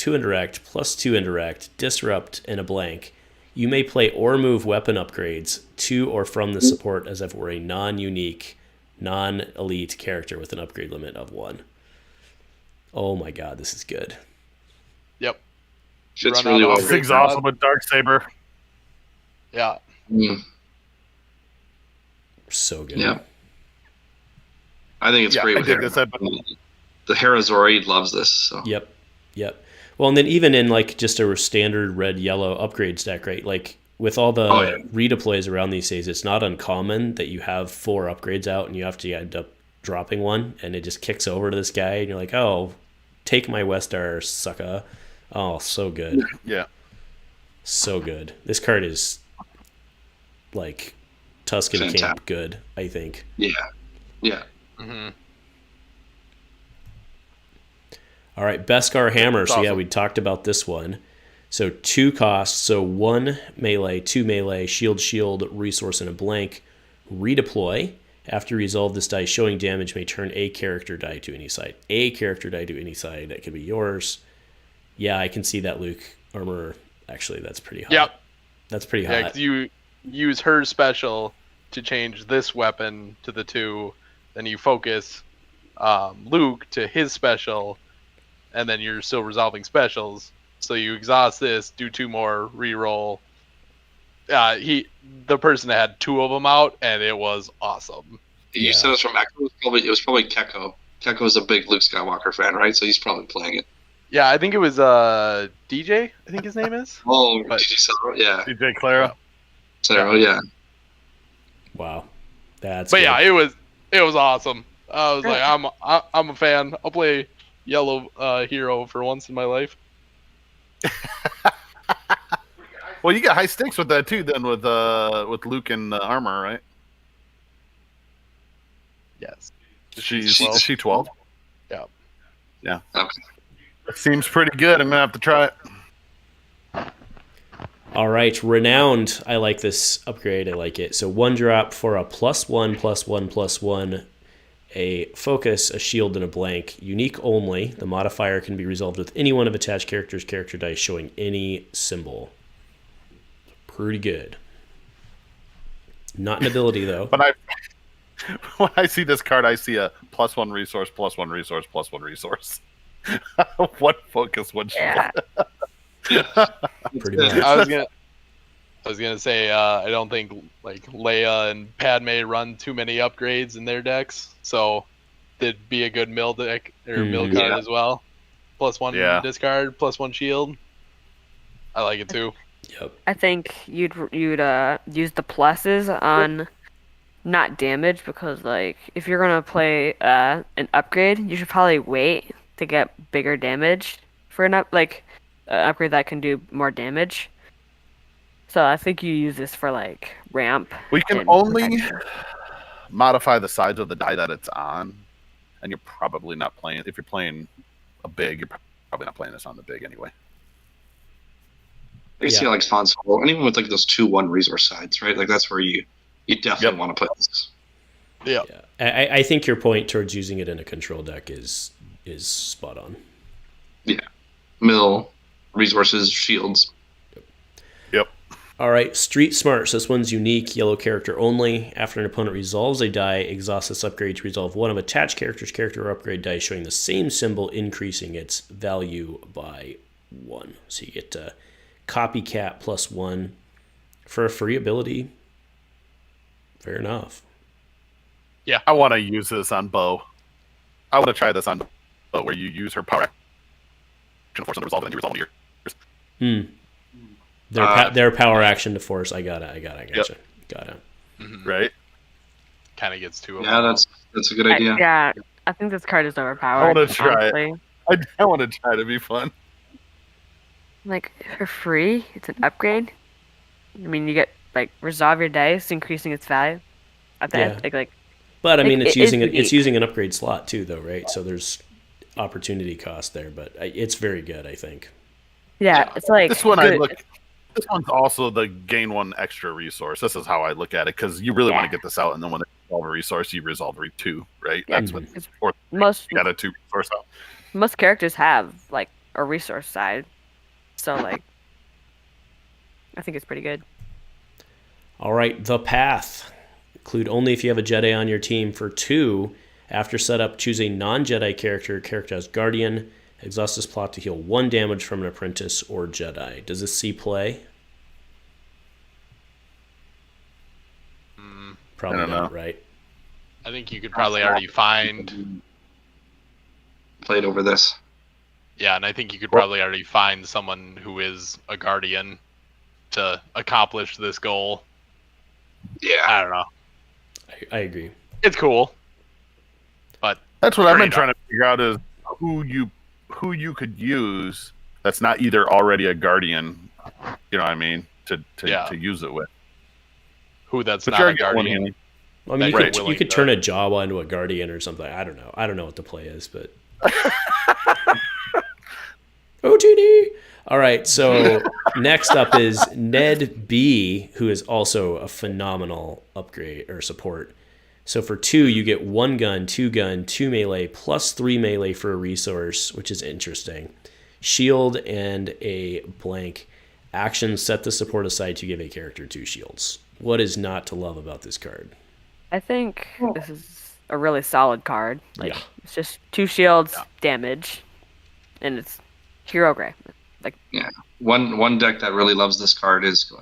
plus 2 indirect, disrupt, and a blank. You may play or move weapon upgrades to or from the support as if it were a non-unique, non-elite character with an upgrade limit of 1. Oh my god, this is good. Yep. Fits Run really out well. of Sig's awesome with Darksaber. Yeah. Mm, So good. yeah. I think it's Yeah, great I with dig Hera. this set, but The Herazori loves this. So. Yep. Well, and then even in like just a standard red-yellow upgrade stack, right? Like with all the Oh, yeah. redeploys around these days, it's not uncommon that you have 4 upgrades out and you have to end up dropping one, and it just kicks over to this guy, and you're like, oh, take my Westar, sucker. Oh, so good. yeah. So good. This card is like Tusken Camp Fantastic. good, I think. Yeah. Yeah. Hmm. All right, Beskar Hammer. That's So yeah, awesome. we talked about this one. So 2 costs, so 1 melee, 2 melee, shield, resource, and a blank. Redeploy. After you resolve this die, showing damage may turn a character die to any side. A character die to any side. That could be yours. Yeah, I can see that, Luke. Armor, actually, that's pretty hot. Yep. That's pretty Yeah, hot. 'cause you use her special to change this weapon to the 2, then you focus Luke to his special, and then you're still resolving specials. So you exhaust this, do 2 more, reroll. The person had 2 of them out, and it was awesome. You said it's from Echo. It was probably Keko. Keko is a big Luke Skywalker fan, right? So he's probably playing it. Yeah, I think it was DJ. I think his name is. Oh, But- did you say that? Yeah. DJ Clara. So, yeah. Wow. That's But good. yeah, it was awesome. I was like, I'm a fan. I'll play yellow hero for once in my life. Well, you got high stakes with that too, then with Luke and the armor, right? Yes. She's 12? is she 12? Yeah. Yeah. Okay. It seems pretty good. I'm gonna have to try it. All right, Renowned. I like this upgrade. I like it. So 1 drop for a +1/+1/+1, a focus, a shield, and a blank. Unique only. The modifier can be resolved with any one of attached characters' character dice showing any symbol. Pretty good. Not an ability, though. When I see this card, I see a +1 resource, +1 resource, +1 resource. What focus? What shield? Yeah. Pretty much. I was gonna say I don't think like Leia and Padme run too many upgrades in their decks, so it'd be a good mill deck or mill card Yeah. as well. +1 discard, +1 shield. I like it too. Yep. I think you'd use the pluses on not damage, because like if you're gonna play an upgrade, you should probably wait to get bigger damage for an upgrade that can do more damage. So I think you use this for like ramp. We can and only protection. modify the size of the die that it's on, and you're probably not playing. If you're playing a big, you're probably not playing this on the big anyway. I can see like Spawn Solo, and even with like those 2/1 resource sides, right? Like that's where you definitely want to play this. Yeah. Yeah. I think your point towards using it in a control deck is spot on. Yeah. Mill, resources, shields. Yep. All right, Street Smarts. This one's unique, yellow character only. After an opponent resolves a die, exhaust this upgrade to resolve one of attached character's character or upgrade dice showing the same symbol, increasing its value by 1. So you get Copycat +1 for a free ability. Fair enough. I want to use this on Bo. I want to try this on Bo, where you use her power action force on the resolve, and then you resolve yours. Their power action to force. I got it. Got it. Right? Kind of gets too. Yeah, that's a good idea. I think this card is overpowered. I want to try honestly. it. I want to try to be fun. Like for free, it's an upgrade. I mean, you get like resolve your dice, increasing its value. Like But I mean, Like, it's it is it's unique. using an upgrade slot too, though, right? So there's opportunity cost there, but it's very good, I think. yeah, it's like This one good. This one's also the gain 1 extra resource. This is how I look at it, because you really want to get this out, and then when they resolve a resource, you resolve 2, right? Yeah. That's what. It's Or most you got a 2 resource out. most characters have like a resource side, so like I think it's pretty good. All right, The Path. Include only if you have a Jedi on your team. For 2, after setup, choose a non-Jedi character as Guardian. Exhaust this plot to heal 1 damage from an apprentice or Jedi. Does this see play? Probably I don't not, know. right? I think you could probably already find. Played over this. Yeah, and I think you could probably already find someone who is a guardian to accomplish this goal. Yeah. I don't know. I agree. It's cool, but That's what I've been Straight trying to figure out, is who you could use that's not either already a guardian, you know what I mean, to use it with. who that's But not you're a guardian. guardian. I mean, Right. you could turn a Jabba into a Guardian or something. I don't know. I don't know what the play is, but... OTD! All right, so next up is Ned B, who is also a phenomenal upgrade or support. So for 2, you get 1 gun, 2 gun, 2 melee, plus 3 melee for a resource, which is interesting. Shield and a blank. Action, set the support aside to give a character 2 shields. What is not to love about this card? I think this is a really solid card. Like, Yeah. it's just 2 shields, damage, and it's hero gray. Like, Yeah, one deck that really loves this card is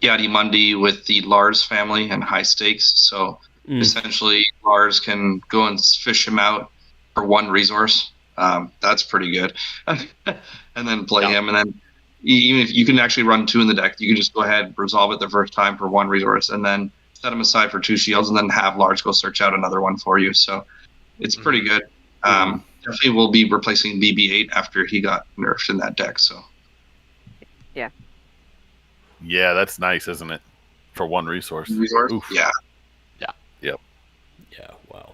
Yadi Mundi with the Lars family and high stakes. So essentially, Lars can go and fish him out for 1 resource. That's pretty good. And then play him, and then even if you can actually run 2 in the deck, you can just go ahead, resolve it the first time for 1 resource, and then set him aside for 2 shields, and then have Lars go search out another one for you. So it's pretty good. Definitely will be replacing BB-8 after he got nerfed in that deck. So Yeah, that's nice, isn't it? For 1 resource. Oof. Yeah. Yep. Yeah, wow.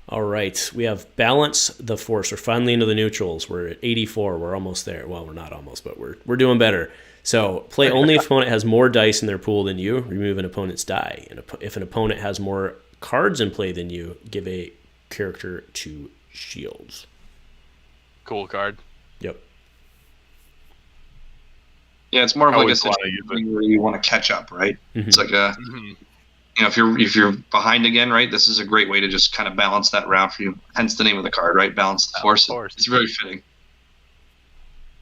All right, we have Balance the Force. We're finally into the neutrals. We're at 84. We're almost there. Well, we're not almost, but we're doing better. So play only if opponent has more dice in their pool than you. Remove an opponent's die. And if an opponent has more cards in play than you, give a character 2 shields. Cool card. Yep. Yeah, it's more of I like a always wanna situation where you want to catch up, right? Mhm. It's like a, if you're behind again, right? This is a great way to just kind of balance that round for you. Hence the name of the card, right? Balance the force. It's very fitting.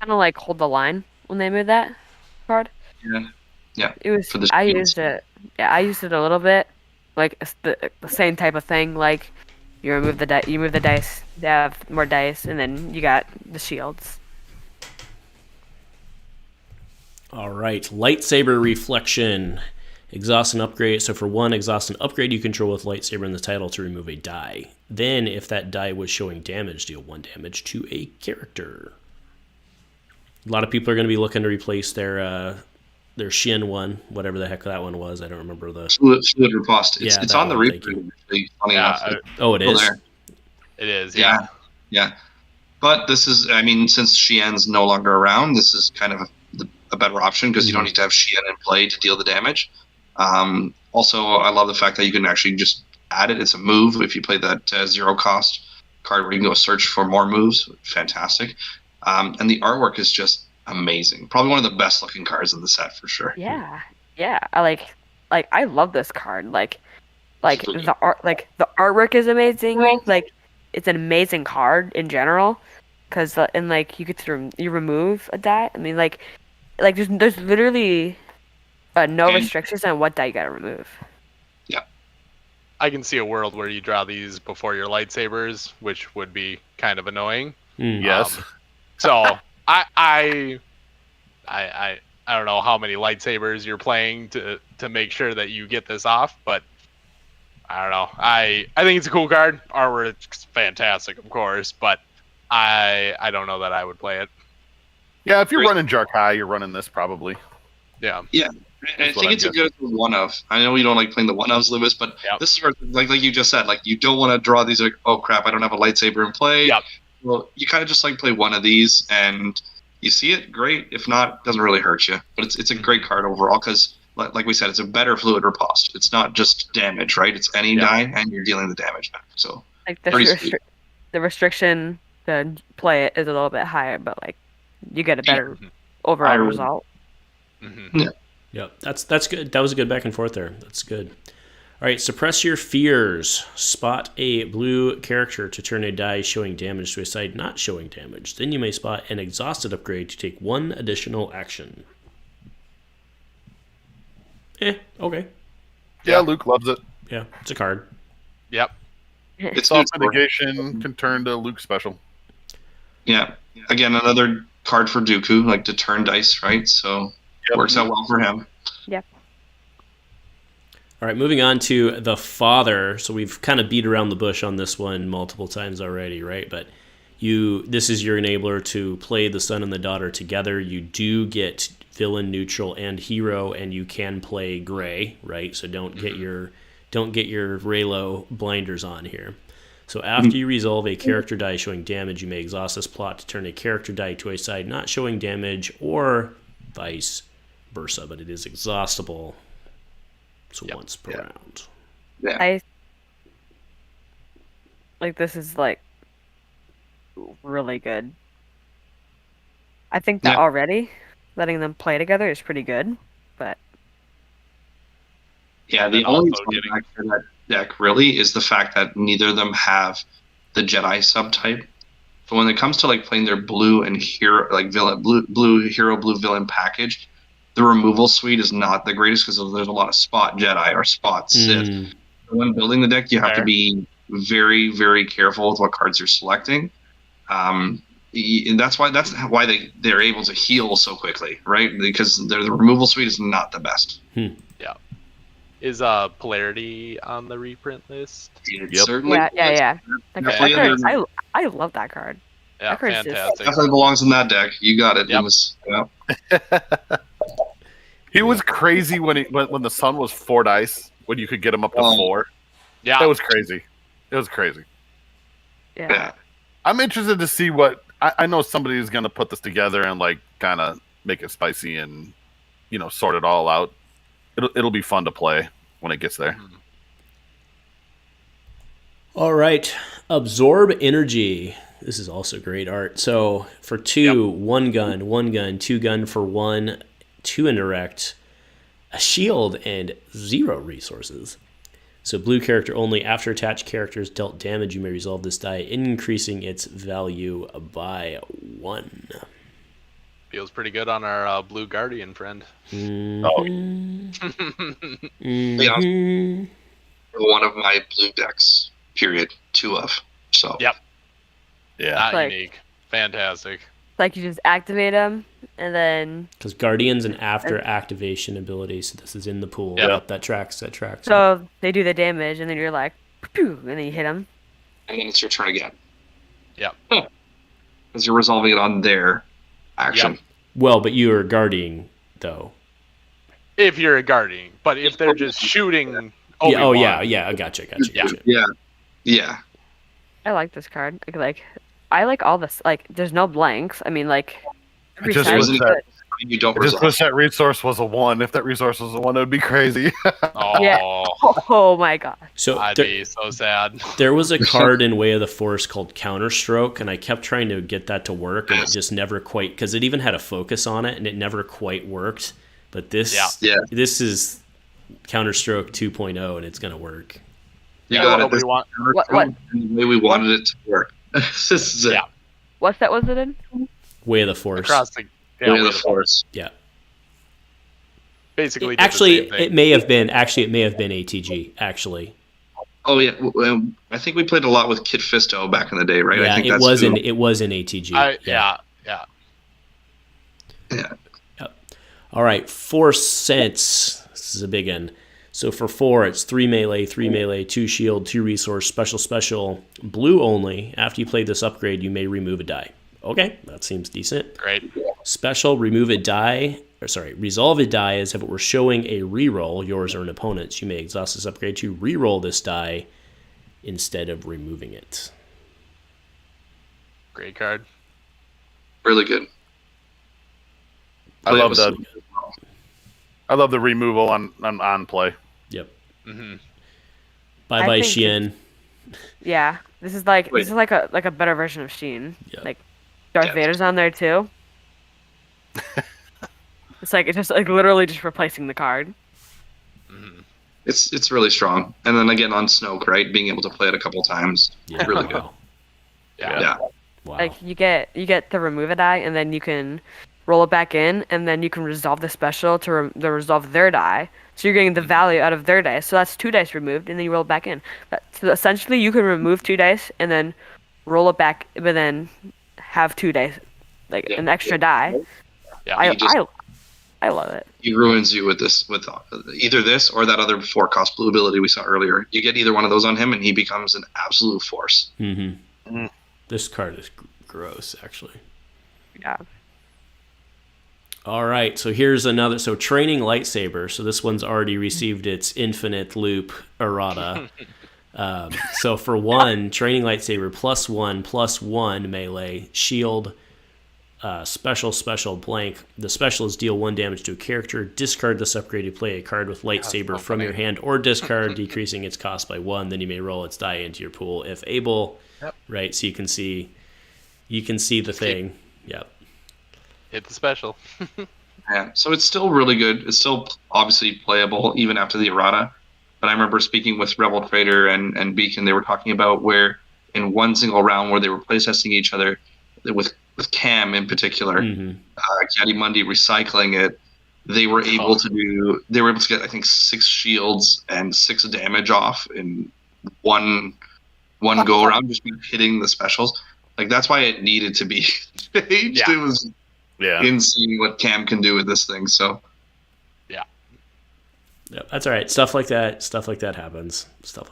kind of like hold the line when they made that card. Yeah. It was. For the I shields. used it. Yeah, I used it a little bit. Like it's the same type of thing. Like you remove the you move the dice. They have more dice, and then you got the shields. All right, lightsaber reflection. Exhaust and upgrade. So for 1, exhaust and upgrade you control with lightsaber in the title to remove a die. Then, if that die was showing damage, deal 1 damage to a character. A lot of people are going to be looking to replace their Shin one, whatever the heck that one was. I don't remember the Fluid riposte. It's that on the one, thank replay. Actually, funny Yeah, enough. Oh, it Still is. there. It is. Yeah. But this is, I mean, since Shien's no longer around, this is kind of a better option because you don't need to have Shien in play to deal the damage. Also, I love the fact that you can actually just add it. It's a move if you play that 0 cost card where you can go search for more moves. Fantastic. And the artwork is just amazing. Probably one of the best looking cards in the set for sure. Yeah, I love this card. Like the art, like the artwork is amazing. Like it's an amazing card in general, because and like you get to you remove a die. I mean, like there's literally no restrictions on what die you gotta remove. I can see a world where you draw these before your lightsabers, which would be kind of annoying. Yes. So I don't know how many lightsabers you're playing to make sure that you get this off, but I don't know. I think it's a cool card. Artwork's fantastic, of course, but I don't know that I would play it. Yeah, if you're running Jarkai, you're running this probably. Yeah. And I think it's a good one of. I know you don't like playing the one ofs, Lewis, but this is where, like you just said, like you don't want to draw these like, oh crap, I don't have a lightsaber in play. Yep. Well, you kind of just like play one of these, and you see it, great. If not, it doesn't really hurt you. But it's a great card overall because, like we said, it's a better fluid riposte. It's not just damage, right? It's any die, and you're dealing the damage back. So Like the restriction to play it is a little bit higher, but like you get a better overall result. Mm-hmm. Yep, that's good. That was a good back and forth there. That's good. All right, suppress your fears. Spot a blue character to turn a die showing damage to a side not showing damage. Then you may spot an exhausted upgrade to take 1 additional action. Okay. Yeah, Luke loves it. Yeah, it's a card. Yep. it's Soft neutral. mitigation can turn to Luke special. Yeah. Again, another card for Dooku, like to turn dice, right? So it works out well for him. All right, moving on to the father. So we've kind of beat around the bush on this one multiple times already, right? But this is your enabler to play the son and the daughter together. You do get villain, neutral, and hero, and you can play gray, right? So don't get your Raylo blinders on here. So after you resolve a character die showing damage, you may exhaust this plot to turn a character die to a side not showing damage, or vice versa, but it is exhaustible. So once per round. Yeah. I like this is like really good. I think that already letting them play together is pretty good, but Yeah, the only drawback for that deck really is the fact that neither of them have the Jedi subtype. So when it comes to like playing their blue and hero, like villain, blue hero, blue villain package, the removal suite is not the greatest because there's a lot of spot Jedi or spot Sith. When building the deck, you have to be very, very careful with what cards you're selecting. And that's why they're able to heal so quickly, right? Because the removal suite is not the best. Yeah. Is Polarity on the reprint list? Certainly. Yeah. Definitely I love that card. Yeah, That card's fantastic. definitely belongs in that deck. You got it, Yep. Loomis. Yeah. He was crazy when the sun was 4 dice, when you could get him up to 4. Yeah. That was crazy. It was crazy. Yeah. I'm interested to see what I know somebody is going to put this together and like kind of make it spicy and sort it all out. It'll be fun to play when it gets there. All right, absorb energy. This is also great art. So for 2, 1 gun, 2 gun for 1, 2 indirect, a shield, and 0 resources. So blue character only. After attached characters dealt damage, you may resolve this die, increasing its value by 1. Feels pretty good on our blue guardian friend. One of my blue decks. Period. 2 of. So. Yep. Yeah. Not Like- unique. Fantastic. Like you just activate them and then Because Guardian's an after activation ability, so this is in the pool. Yeah. Yep, that tracks. so they do the damage and then you're like, pew, and then you hit them. And then it's your turn again. Yep. Because you're resolving it on their action. Yep. Well, but you are guarding, though. If you're a guardian, but if they're just shooting Obi-Wan, Yeah, I gotcha. Yeah. I like this card. I like all this. Like, there's no blanks. I mean, like, every just time wish you that- put- You don't I just resolve. wish that resource was a 1. If that resource was a 1, it would be crazy. Oh, Yeah. Oh my god. So I'd be so sad. there was a card in Way of the Force called Counterstroke, and I kept trying to get that to work, and it just never quite, because it even had a focus on it, and it never quite worked. But this is Counterstroke 2.0, and it's going to work. You got it. Nobody This want. What? the way we wanted it to work. This is it. Yeah. What's that? Was it in? Way of the Force. Across the Way of the Force. Yeah. basically did Actually, the same thing. it may have been ATG, actually. Oh yeah, I think we played a lot with Kid Fisto back in the day, right? I Yeah, think it was in ATG. Yeah. All right, Force Sense. This is a big one. So for 4, it's 3 melee, 2 shield, 2 resource, special, blue only. After you play this upgrade, you may remove a die. Okay, that seems decent. Great. Special, resolve a die as if it were showing a reroll, yours or an opponent's. You may exhaust this upgrade to reroll this die instead of removing it. Great card. really good. I love the removal on play. Yep. Mm-hmm. Bye I bye, think Xian. Yeah, this is like a better version of Sheen. Yeah. Like Darth Yeah. Vader's on there too. It's just literally just replacing the card. Mm-hmm. It's really strong. And then again on Snoke, right? Being able to play it a couple times. Yeah. Really good. Wow. Yeah. Wow. Like you get the remove a die, and then you can roll it back in, and then you can resolve the special to resolve their die. So you're getting the value out of their dice. So that's 2 dice removed, and then you roll it back in. So essentially, you can remove 2 dice and then roll it back, but then have 2 dice, an extra die. Yeah. I love it. He ruins you with either this or that other 4-cost blue ability we saw earlier. You get either one of those on him, and he becomes an absolute force. Mm-hmm. Mm. This card is gross, actually. Yeah. All right, so here's another. So training lightsaber. So this one's already received its infinite loop errata. So for 1, training lightsaber +1/+1 melee shield, special blank. The special is deal 1 damage to a character. Discard this upgraded play a card with lightsaber from your hand or discard, decreasing its cost by 1. Then you may roll its die into your pool if able. Yep. Right, so you can see the thing. Yep. Hit the special. Yeah, so it's still really good. It's still obviously playable even after the errata. But I remember speaking with Rebel Trader and Beacon. They were talking about where in one single round where they were playtesting each other with Cam in particular, Caddy Mundi recycling it. They were able to get I think 6 shields and 6 damage off in one go around, just hitting the specials. Like that's why it needed to be staged. Yeah. It was insane what Cam can do with this thing. So Yep, that's all right. Stuff like that happens. It's all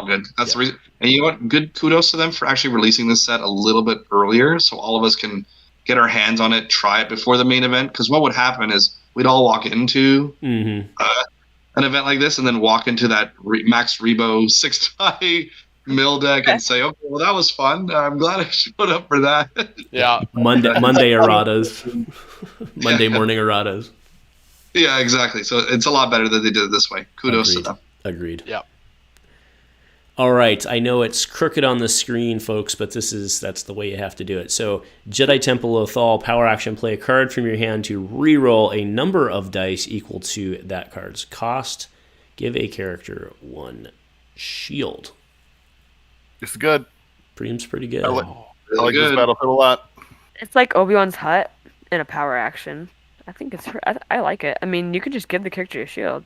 good. That's the reason. And you know what? Good kudos to them for actually releasing this set a little bit earlier, so all of us can get our hands on it, try it before the main event. Because what would happen is we'd all walk into an event like this, and then walk into that Max Rebo 6-die mill deck and say, "Okay, well that was fun. I'm glad I showed up for that." Yeah. Monday erratas, Monday morning erratas. Yeah, exactly. So it's a lot better that they did it this way. Kudos to them. Agreed. Yeah. All right. I know it's crooked on the screen, folks, but that's the way you have to do it. So Jedi Temple Lothal, power action, play a card from your hand to re-roll a number of dice equal to that card's cost. Give a character 1 shield. It's good. Seems pretty good. I like this battlefield a lot. It's like Obi-Wan's hut in a power action. I think I like it. I mean, you could just give the character a shield.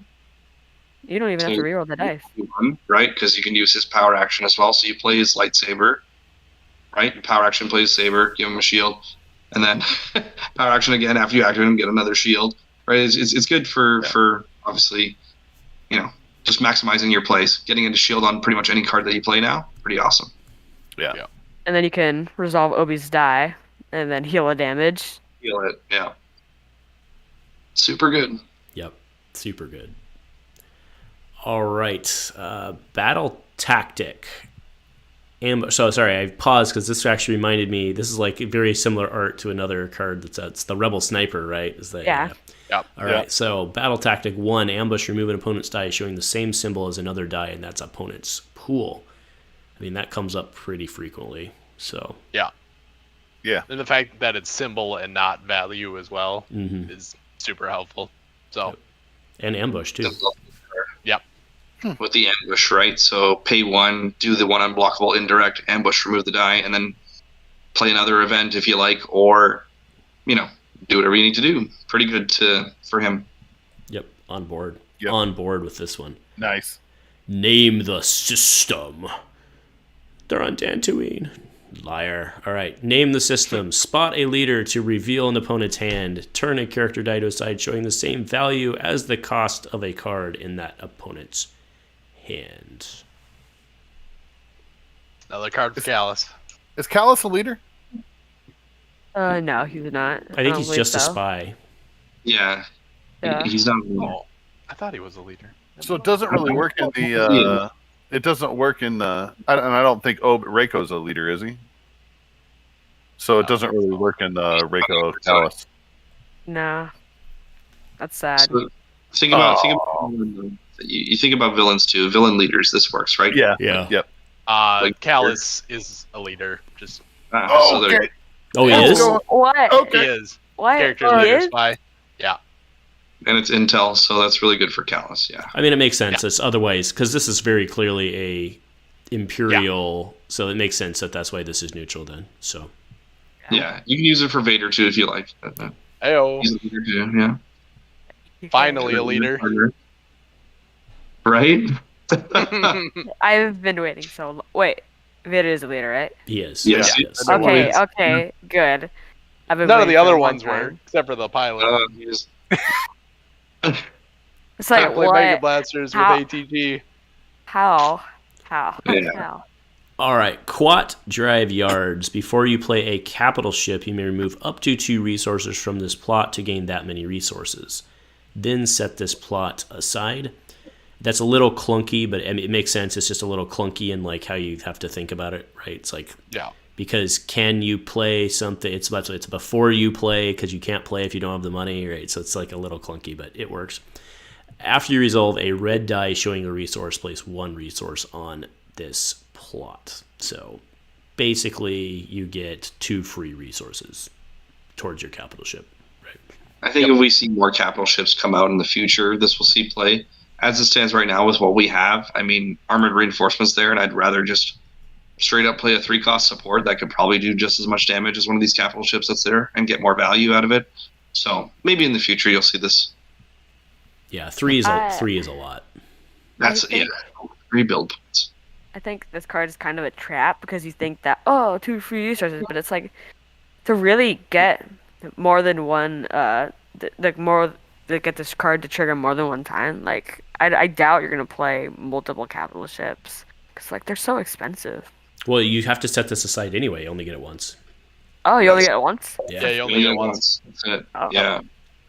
You don't even have to reroll the dice. Right? Because you can use his power action as well. So you play his lightsaber, right? And power action plays saber, give him a shield. And then power action again after you activate him, get another shield. Right? It's good for obviously, just maximizing your plays. Getting into shield on pretty much any card that you play now. Pretty awesome. Yeah. And then you can resolve Obi's die and then heal a damage. Heal it, yeah. Super good. Yep, super good. All right, battle tactic. So sorry, I paused because this actually reminded me. This is like a very similar art to another card it's the Rebel Sniper, right? Yeah. Yep. All right, so battle tactic 1: ambush, remove an opponent's die showing the same symbol as another die, and that's opponent's pool. I mean that comes up pretty frequently. So Yeah. Yeah. And the fact that it's symbol and not value as well is super helpful. So. And ambush too. Yep. With the ambush, right? So pay 1, do the 1 unblockable indirect, ambush, remove the die, and then play another event if you like, or do whatever you need to do. Pretty good for him. Yep, on board. Yep. On board with this one. Nice. Name the system. They're on Dantooine. Liar. All right. Name the system. Spot a leader to reveal an opponent's hand. Turn a character die to a side showing the same value as the cost of a card in that opponent's hand. Another card for Callus. Is Callus a leader? No, he's not. I think don't he's believe just a so. spy. Yeah. Yeah. He's not. Oh, I thought he was a leader. So it doesn't really work in the. It doesn't work in the. And I don't think Reiko's a leader, is he? So it doesn't really work in the Reiko Callus. No. That's sad. So think about you think about villains too. Villain leaders. This works, right? Yeah. Yeah. Yep. Callus is a leader. Just So there you okay. Oh, he Oh, is? go- What? Okay. he is What? character Oh, he leader is? spy. Yeah. and it's intel, so that's really good for Callus. Yeah. I mean, it makes sense. It's otherwise, because this is very clearly a Imperial, so it makes sense that's why this is neutral then. So Yeah. You can use it for Vader too if you like. Heyo. He's a leader too. Yeah. Finally a leader. Right? I've been waiting so long. Wait, Vader is a leader, right? he is. Yes. Yeah. Okay, okay, good. I've been None of waiting the for other a long ones were, time. except for the pilot. He's It's like, Play Mega what? Blasters How? with ATG. How? How? Yeah. How? All right, Quat Drive Yards. Before you play a capital ship, you may remove up to 2 resources from this plot to gain that many resources. Then set this plot aside. That's a little clunky, but I mean, it makes sense. It's just a little clunky in like how you have to think about it, right? It's like Yeah. because can you play something? It's before you play because you can't play if you don't have the money, right? So it's like a little clunky, but it works. After you resolve a red die showing a resource, place 1 resource on this plot. So basically, you get 2 free resources towards your capital ship. Right. I think if we see more capital ships come out in the future, this will see play. As it stands right now with what we have, I mean, armored reinforcements there, and I'd rather just straight up play a 3-cost support that could probably do just as much damage as one of these capital ships that's there and get more value out of it. So maybe in the future you'll see this. Yeah, 3 is a lot. That's 3 build points. I think this card is kind of a trap because you think that 2 free resources, but it's like to really get more than one, get this card to trigger more than one time. Like I doubt you're gonna play multiple capital ships because like they're so expensive. Well, you have to set this aside anyway. You only get it once. Oh, you only get it once? Yeah, you only get it once. That's it. Oh. Yeah.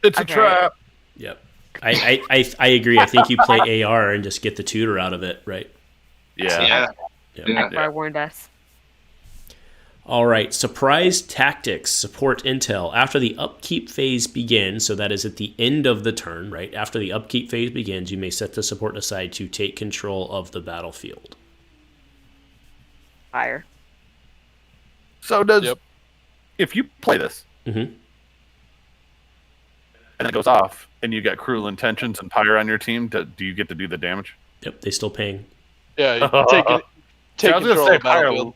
It's a Okay. trap. Yep. I agree. I think you play AR and just get the tutor out of it, right? Yeah. Yeah. Akbar warned us. All right. Surprise tactics, support intel. After the upkeep phase begins, so that is at the end of the turn, right? After the upkeep phase begins, you may set the support aside to take control of the battlefield. Fire. So does Yep. if you play this Mm-hmm. and it goes off, and you got Cruel Intentions and Pyre on your team, do you get to do the damage? Yep. They still paying. Yeah, you take I was control gonna say of the battlefield.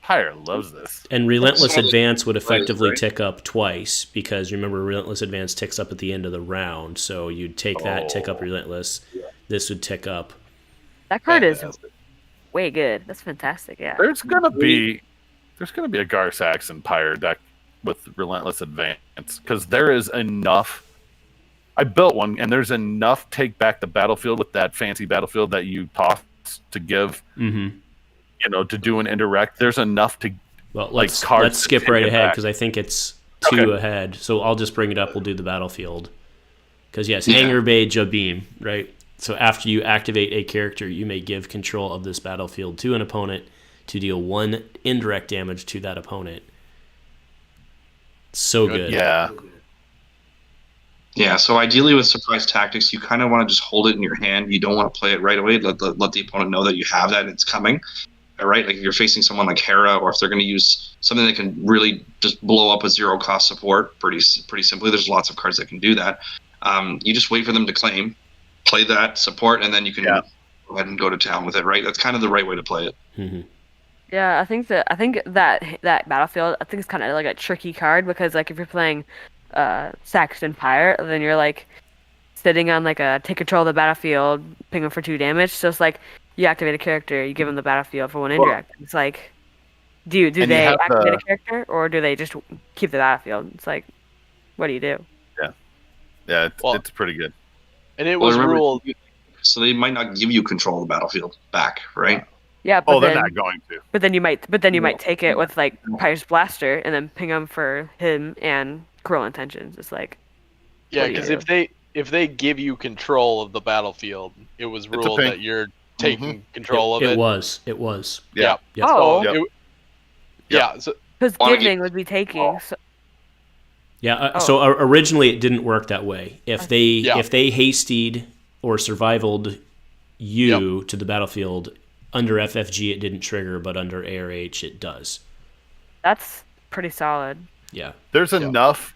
Pyre loves this. And Relentless That's- Advance would effectively right. tick up twice because remember, Relentless Advance ticks up at the end of the round. So you'd take that, tick up Relentless. This would tick up. That card is Fantastic. way good. That's fantastic. Yeah. There's gonna be a Gar Saxon Pyre deck with Relentless Advance because there is enough. I built one, and there's enough take back the battlefield with that fancy battlefield that you toss to give, Mm-hmm. to do an indirect. There's enough to Well, Like let's cards to skip take right it ahead back. because I think it's 2 Okay. ahead. So I'll just bring it up. We'll do the battlefield. Because yes, Yeah. Hangar Bay Jabim, right? So after you activate a character, you may give control of this battlefield to an opponent to deal 1 indirect damage to that opponent. So good. Yeah. Yeah, so ideally with surprise tactics, you kind of want to just hold it in your hand. You don't want to play it right away. Let the opponent know that you have that and it's coming. All right, like if you're facing someone like Hera, or if they're going to use something that can really just blow up a 0-cost support pretty simply. There's lots of cards that can do that. You just wait for them to claim, play that support, and then you can go ahead and go to town with it. Right, that's kind of the right way to play it. Mm-hmm. Yeah, I think that battlefield, I think it's kind of like a tricky card because like if you're playing Saxon Pyre, then you're like sitting on like a take control of the battlefield, ping them for 2 damage. So it's like you activate a character, you give them the battlefield for 1 indirect. It's like, do And you they have activate the- a character or do they just keep the battlefield? It's like, what do you do? Yeah, Well- it's pretty good. And it Well, was remember- ruled. So they might not give you control of the battlefield back, right? Yeah, but Oh, they're then, not going to. but then you might take it with like Pyre's Blaster and then ping them for him and Cruel Intentions. It's like, Yeah, what do you because do? if they give you control of the battlefield, it was a ruled ping. that you're taking control of It it. was. Yeah. Yep. Oh. So Yep. yeah. So because Why don't giving would be taking. So, Yeah. Oh. So originally it didn't work that way. If they hastied or survivaled you to the battlefield under FFG, it didn't trigger, but under ARH, it does. that's pretty solid. Yeah. There's enough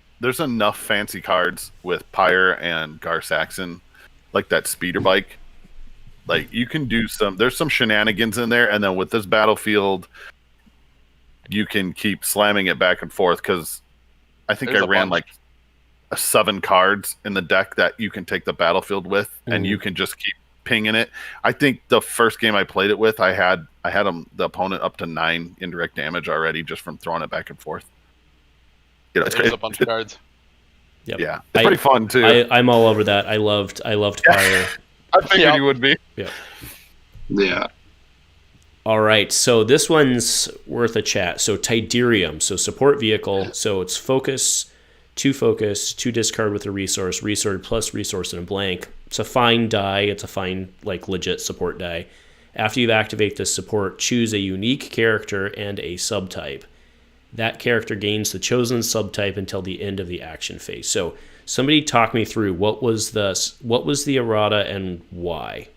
fancy cards with Pyre and Gar Saxon, like that speeder bike. Like you can do there's some shenanigans in there, and then with this battlefield, you can keep slamming it back and forth because I think There's I a ran bunch. like 7 cards in the deck that you can take the battlefield with, and you can just keep pinging it. I think the first game I played it with, I had the opponent up to 9 indirect damage already just from throwing it back and forth. there's a bunch of cards. Yep. Yeah, it's pretty fun too. I'm all over that. I loved Pyre. I figured Yeah. you would be. Yeah. All right, so this one's worth a chat. So Tiderium, so support vehicle. So it's focus, 2 discard with a resource plus resource and a blank. It's a fine die. It's a fine, like, legit support die. After you activate this support, choose a unique character and a subtype. that character gains the chosen subtype until the end of the action phase. So somebody talk me through what was the errata and why?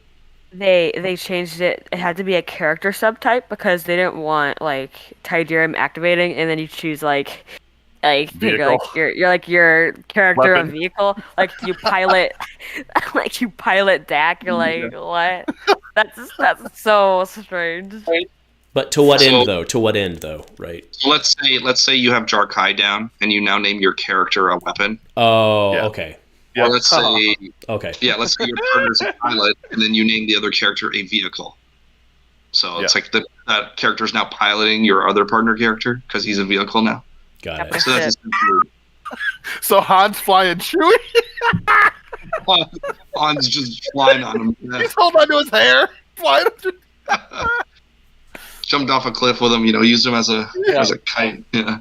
They changed it. It had to be a character subtype because they didn't want like Tyderum activating, and then you choose like Vehicle. you're like your character Weapon. a vehicle. Like you pilot, like you pilot Dak. You're like what? That's so strange. But to what So- end though? To what end though? Right? So let's say you have Jarkai down, and you now name your character a weapon. Oh, Yeah. okay. Or let's say, Okay. let's say your partner's a pilot, and then you name the other character a vehicle. So it's like that character's now piloting your other partner character because he's a vehicle now. Got it. So that's essentially So Han's flying Chewie. Han's just flying on him. Yeah. He's holding onto his hair, flying him. Jumped off a cliff with him, used him as a kite. Yeah.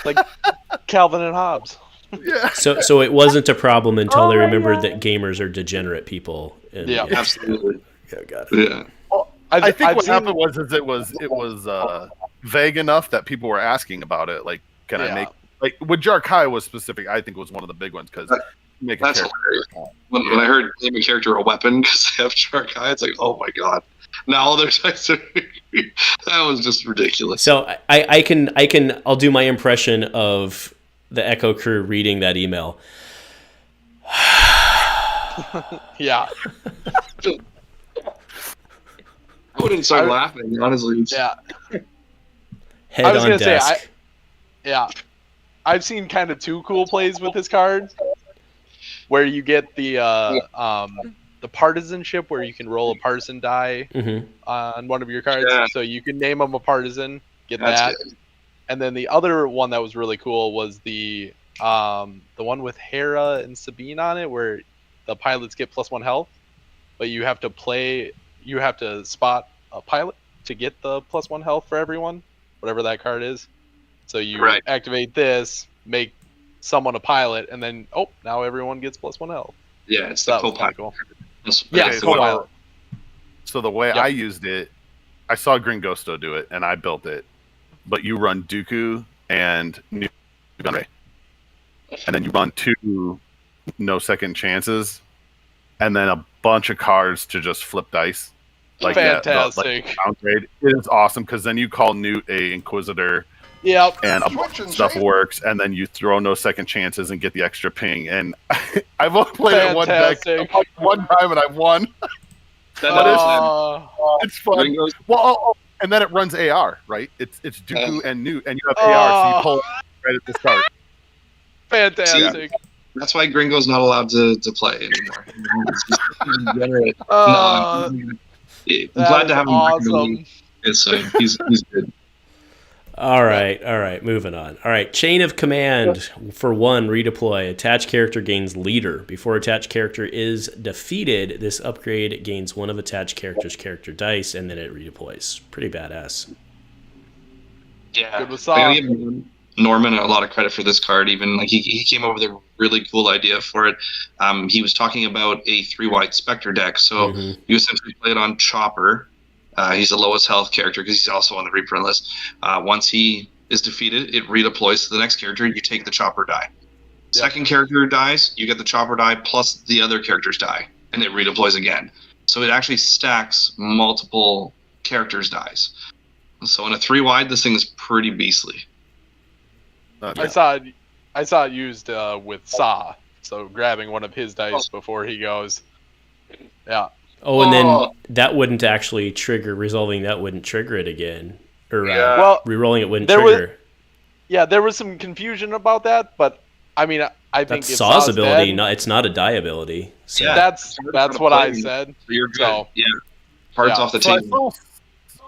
Like Calvin and Hobbes. Yeah. So it wasn't a problem until they remembered that gamers are degenerate people. And, Yeah. Absolutely. Yeah, got it. Yeah. I think I've what seen- happened was it was vague enough that people were asking about it. Like, can I Yeah. make like with Jarkai was specific? I think was one of the big ones because make a That's character. hilarious. When I heard name a character a weapon because they have Jarkai, it's like, oh my god. Now all their types are that was just ridiculous. So I'll do my impression of the Echo crew reading that email. Yeah. I wouldn't start laughing, honestly. Yeah. Head I was on gonna say, desk. Yeah. I've seen kind of two cool plays with this card where you get the partisanship where you can roll a partisan die Mhm. on one of your cards. Yeah. So you can name them a partisan, get That's that. good. And then the other one that was really cool was the one with Hera and Sabine on it where the pilots get +1 health, but you have to spot a pilot to get the +1 health for everyone, whatever that card is. So you Right. activate this, make someone a pilot, and then now everyone gets +1 health. Yeah, it's the That was kinda co-pilot. cool. That's- Yeah, Okay, that's so- co-pilot. So the way Yep. I used it, I saw Gringosto do it, and I built it. But you run Dooku and Gunray, and then you run 2 no second chances, and then a bunch of cards to just flip dice. Fantastic. Downgrade. It is awesome because then you call Nute a Inquisitor, Yep. and a bunch of stuff works, and then you throw no second chances and get the extra ping. And I've only played it one deck, Fantastic. one time, and I've won. That But is- It's fun. Gringos- Well, and then it runs AR, right? It's Dooku and Nute, and you have AR, so you pull right at the start. Fantastic. That's why Gringo's not allowed to play anymore. It's just degenerate. Oh, I'm glad that to is have him back in the awesome. league. So he's good. All right, moving on. All right, chain of command for 1, redeploy. Attached character gains leader. Before attached character is defeated, this upgrade gains 1 of attached character's character dice, and then it redeploys. Pretty badass. Yeah. Good with I gotta Saw. give Norman a lot of credit for this card. Even like he came up with a really cool idea for it. He was talking about a 3-wide Spectre deck. So Mhm. you essentially play it on Chopper. He's the lowest health character because he's also on the reprint list. Once he is defeated, it redeploys to the next character. You take the Chopper die. Yeah. Second character dies, you get the Chopper die plus the other character's die, and it redeploys again. So it actually stacks multiple characters' dies. So in a 3-wide, this thing is pretty beastly. I saw it used with Saw. So grabbing one of his dice before he goes. Yeah. Oh, and then that wouldn't actually trigger, resolving that wouldn't trigger it again. Or Yeah. Well, rerolling it wouldn't there was- trigger. yeah, there was some confusion about that, but I mean, I think That's if Saw's Saw's ability, dead, it's not a die ability. So. Yeah. that's what I said. So you're good. So- Yeah. Cards Yeah. off the So table.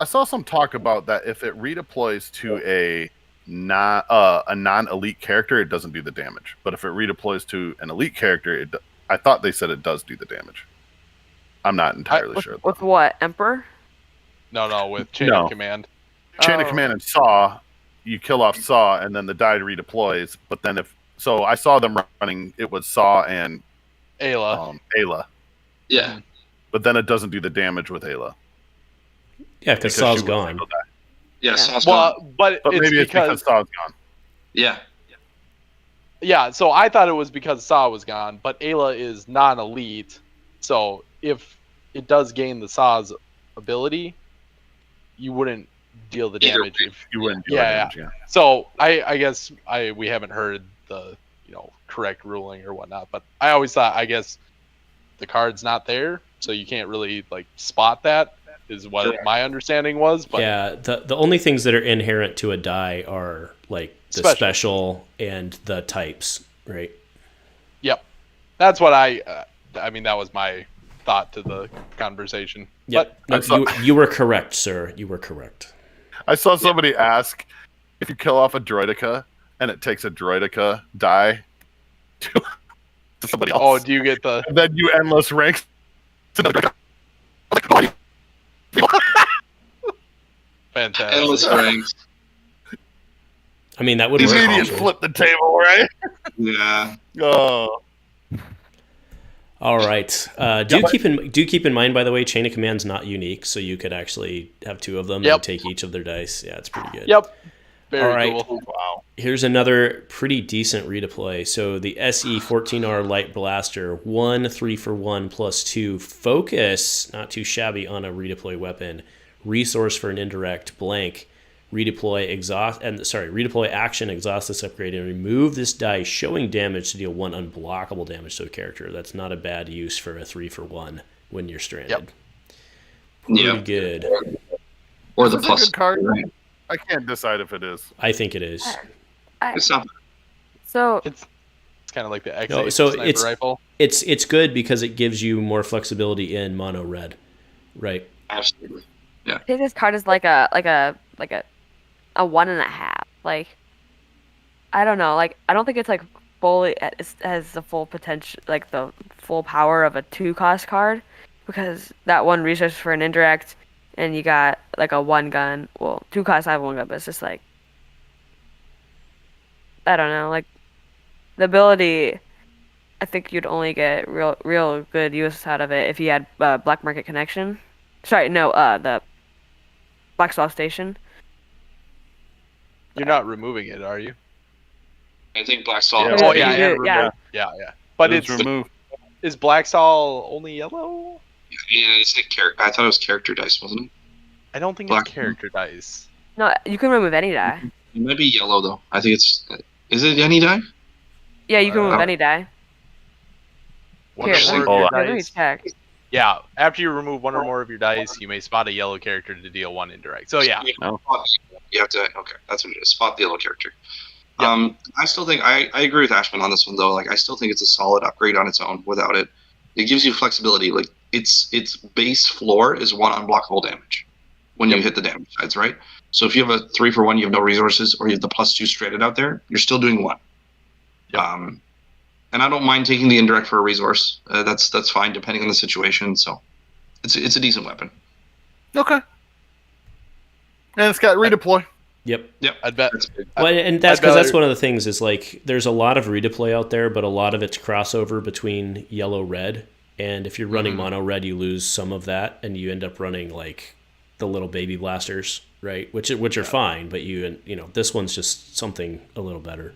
I saw some talk about that if it redeploys to a non-elite character, it doesn't do the damage. But if it redeploys to an elite character, I thought they said it does do the damage. I'm not entirely sure. With what? Emperor? No, with chain No. of command. Chain of Oh. command and Saw, you kill off Saw, and then the die redeploys. But then I saw them running. It was Saw and Ayla. Ayla, Yeah. but then it doesn't do the damage with Ayla Yeah, because Saw's she was a gone. single die. Yeah, Yeah. Saw's gone. Well, but maybe it's because Saw's gone. Yeah. Yeah, so I thought it was because Saw was gone, but Ayla is non-elite. So if it does gain the Saw's ability, you wouldn't deal the Either damage. way, If You wouldn't do Yeah, damage, yeah. So I guess we haven't heard the correct ruling or whatnot, but I always thought, I guess the card's not there, so you can't really like spot that, is what Sure. my understanding was. But Yeah, the only things that are inherent to a die are like the special and the types, right? Yep, that's what I mean, that was my thought to the conversation. Yep. But No, you were correct, sir. You were correct. I saw somebody ask if you kill off a droideka and it takes a droideka die to somebody else. oh, do you get the? And then you endless ranks another droideka. I'm like, Fantastic. Endless ranks. I mean, that would these work. idiots also. flip the table, right? Yeah. Oh, All right. Do keep in mind, by the way, chain of command's not unique, so you could actually have two of them Yep. and take each of their dice. Yeah, it's pretty good. Yep. Very All right. cool. wow. Here's another pretty decent redeploy. So the SE-14R Light Blaster, 1 3-for-1 +2 focus, not too shabby on a redeploy weapon. Resource for an indirect blank. Redeploy action, exhaust this upgrade, and remove this die showing damage to deal 1 unblockable damage to a character. That's not a bad use for a 3-for-1 when you're stranded. Yep. Pretty Yeah. good. Or the Is this a plus. good card? Right. I can't decide if it is. I think it is. It's not. So It's kind of like the X8 No, so sniper it's- rifle. It's good because it gives you more flexibility in mono red, right? Absolutely. I think this card is like a 1.5. Like, I don't know. Like, I don't think it's like fully has the full potential, like the full power of a 2-cost card, because that one resource for an indirect, and you got like a 1 gun. Well, 2 costs I have 1 gun, but it's just like, I don't know. Like, the ability, I think you'd only get real good use out of it if you had Black Market Connection. Sorry, no, the Black Saw Station. You're not removing it, are you? I think Black Salt. Yeah. Oh, you yeah, do, yeah. Yeah. But It's it's removed. is Black Saul only yellow? Yeah, it's like character. I thought it was character dice, wasn't it? I don't think Black- it's character dice. No, you can remove any die. It might be yellow though. I think it's. Is it any die? Yeah, you can remove Uh, any die. One Here, or more let of me- your Let me dice. check. Yeah, after you remove 1 or more of your dice, you may spot a yellow character to deal 1 indirect. So yeah, Oh. You have to. Okay, that's what it is. Spot the yellow character. Yep. I still think I agree with Ashman on this one though. Like I still think it's a solid upgrade on its own. Without it, it gives you flexibility. Like its base floor is 1 unblockable damage when you hit the damage sides, right? So if you have a 3-for-1, you have no resources, or you have the +2 straighted out there, you're still doing 1. Yep. And I don't mind taking the indirect for a resource. That's fine depending on the situation. So it's a decent weapon. Okay. And it's got redeploy. Yep. Yep. I'd bet. Well, and that's I'd because that's rather- one of the things is like there's a lot of redeploy out there, but a lot of it's crossover between yellow red. And if you're running mono red, you lose some of that, and you end up running like the little baby blasters, right? Which are fine, but you know this one's just something a little better.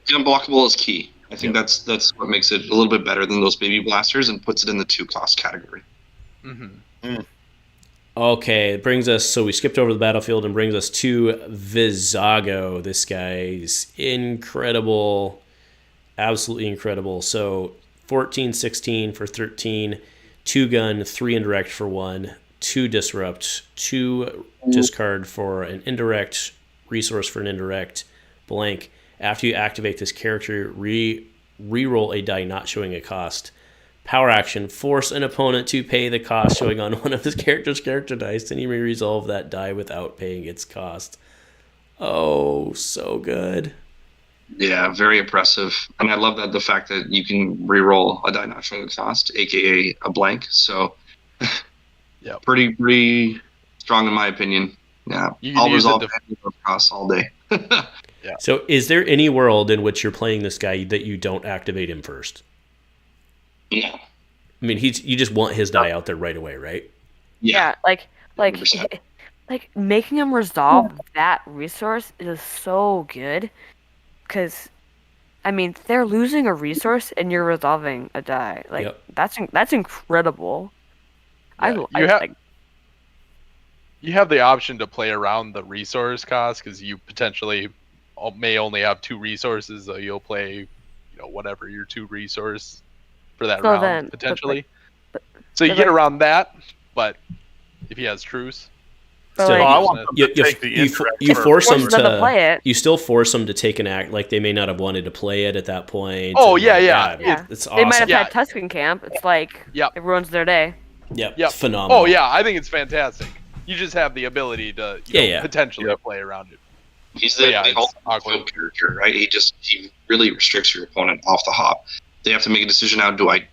The unblockable is key. I think that's what makes it a little bit better than those baby blasters and puts it in the 2-cost category. Mm-hmm. Okay, it brings us, so we skipped over the battlefield and brings us to Vizago. This guy's incredible, absolutely incredible. So 14, 16 for 13, 2 gun, 3 indirect for 1, 2 disrupt, 2 discard for an indirect, resource for an indirect, blank. After you activate this character, re-roll a die not showing a cost. Power action, force an opponent to pay the cost showing on one of his character's character dice, and you may resolve that die without paying its cost. Oh, so good. Yeah, very impressive. And I love that the fact that you can re-roll a die not showing a cost, aka a blank. So Yep. pretty strong in my opinion. Yeah. You can I'll use it resolve to- any of costs all day. So is there any world in which you're playing this guy that you don't activate him first? Yeah. I mean, you just want his die out there right away, right? Yeah, like 100%. like making them resolve that resource is so good, because I mean they're losing a resource and you're resolving a die. Like Yep. that's incredible. Yeah, you have the option to play around the resource cost because you potentially may only have 2 resources, so you'll play, whatever your 2 resource for that So round then- potentially. but- So you but get like- around that, but if he has truce, But Still, Oh, like, I want them You, to you, take the you, indirect you for- force them forces them to to play it. You still force them to take an act, like they may not have wanted to play it at that point. Oh, and, yeah. Yeah. It's They might awesome. have Yeah. had Tuscan camp. It's like Yep. it ruins their day. Yep, Yep. it's phenomenal. Oh yeah, I think it's fantastic. You just have the ability to potentially play around it. He's But the, yeah, the it's ultimate awkward. foil character, right? He really restricts your opponent off the hop. They have to make a decision now. Do I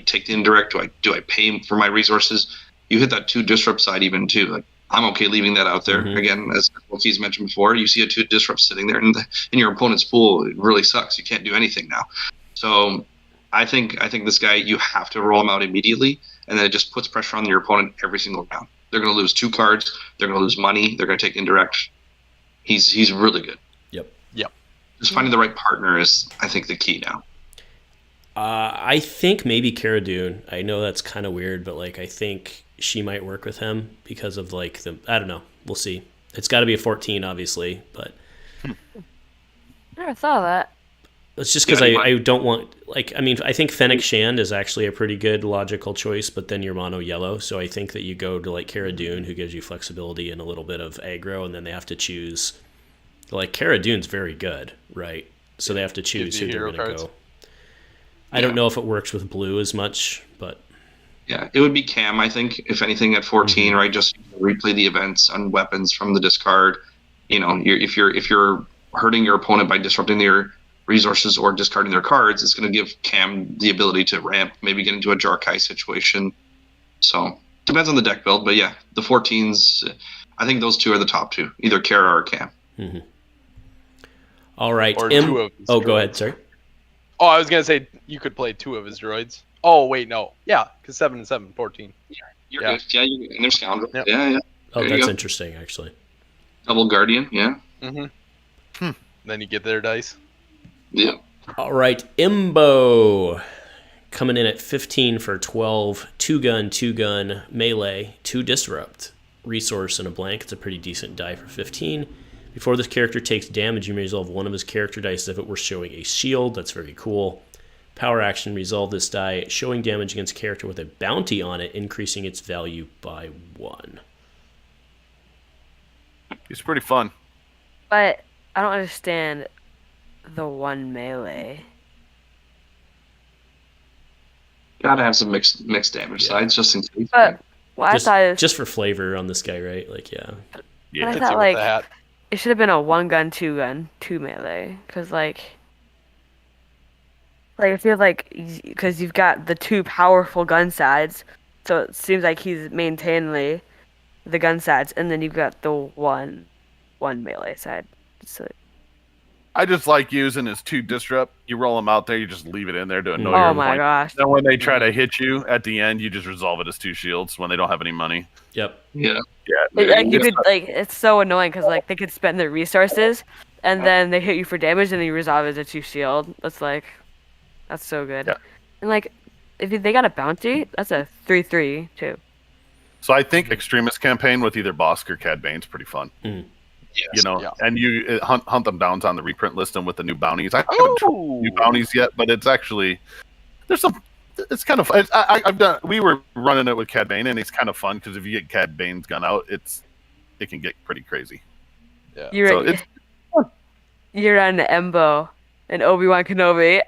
take the indirect? Do I pay him for my resources? You hit that 2 disrupt side even too. Like I'm okay leaving that out there. Mhm. Again, as Wookiees mentioned before, you see a 2 disrupt sitting there in your opponent's pool. It really sucks. You can't do anything now. So I think this guy, you have to roll him out immediately, and then it just puts pressure on your opponent every single round. They're going to lose 2 cards. They're going to lose money. They're going to take indirect. He's really good. Yep. Just finding the right partner is, I think, the key now. I think maybe Cara Dune. I know that's kind of weird, but like I think she might work with him because of like I don't know. We'll see. It's got to be a 14, obviously, but Never thought of that. it's just because I don't want, like, I mean, I think Fennec Shand is actually a pretty good logical choice, but then you're mono yellow, so I think that you go to like Cara Dune, who gives you flexibility and a little bit of aggro, and then they have to choose. Like Cara Dune's very good, right? So they have to choose Gives who you they're hero going to cards. go. I don't know if it works with blue as much, but Yeah, it would be Cam, I think, if anything, at 14, right? Just replay the events on weapons from the discard. If you're hurting your opponent by disrupting their resources or discarding their cards, it's going to give Cam the ability to ramp, maybe get into a Jarkai situation. So depends on the deck build, but yeah, the 14s, I think those 2 are the top 2, either Kara or Cam. all right. Or 2 of his Oh, go ahead. droids. Sorry. Oh, I was gonna say you could play 2 of his droids. Oh wait, no. Yeah, because 7 and 7, 14. You're Yeah. good. Yeah, and they're scoundrel. Yep. Yeah. Oh, There you that's go. interesting, actually. Double Guardian, yeah. Then you get their dice. Yeah. All right, Imbo coming in at 15 for 12, 2-gun, melee, 2 disrupt, resource and a blank. It's a pretty decent die for 15. Before this character takes damage, you may resolve one of his character dice as if it were showing a shield. That's very cool. Power action, resolve this die, showing damage against a character with a bounty on it, increasing its value by 1. He's pretty fun. But I don't understand the 1 melee. Gotta have some mixed damage sides just in case. But well, I thought it, Just for flavor on this guy, right? Like, yeah. but I Yeah. Hits thought you with like the hat. it should have been a 1-gun, 2 melee, because like I feel like because you've got the 2 powerful gun sides, so it seems like he's maintaining the gun sides, and then you've got the one melee side. So I just like using his 2 disrupt. You roll them out there, you just leave it in there to annoy oh your my opponent. gosh, Then when they try to hit you at the end, you just resolve it as 2 shields when they don't have any money. Yep. Yeah. Yeah, like you it's could like it's so annoying because like they could spend their resources, and then they hit you for damage, and then you resolve it as a 2 shield. That's so good. Yeah. And like if they got a bounty, that's a 3/3 too. So I think Extremist campaign with either Bosk or Cad Bane's pretty fun. Yes. Yeah. And you hunt them down on the reprint list and with the new bounties. I haven't tried new bounties yet, but it's actually it's kind of fun. We were running it with Cad Bane, and it's kind of fun because if you get Cad Bane's gun out, it can get pretty crazy. Yeah. You're So it's you're on Embo and Obi-Wan Kenobi.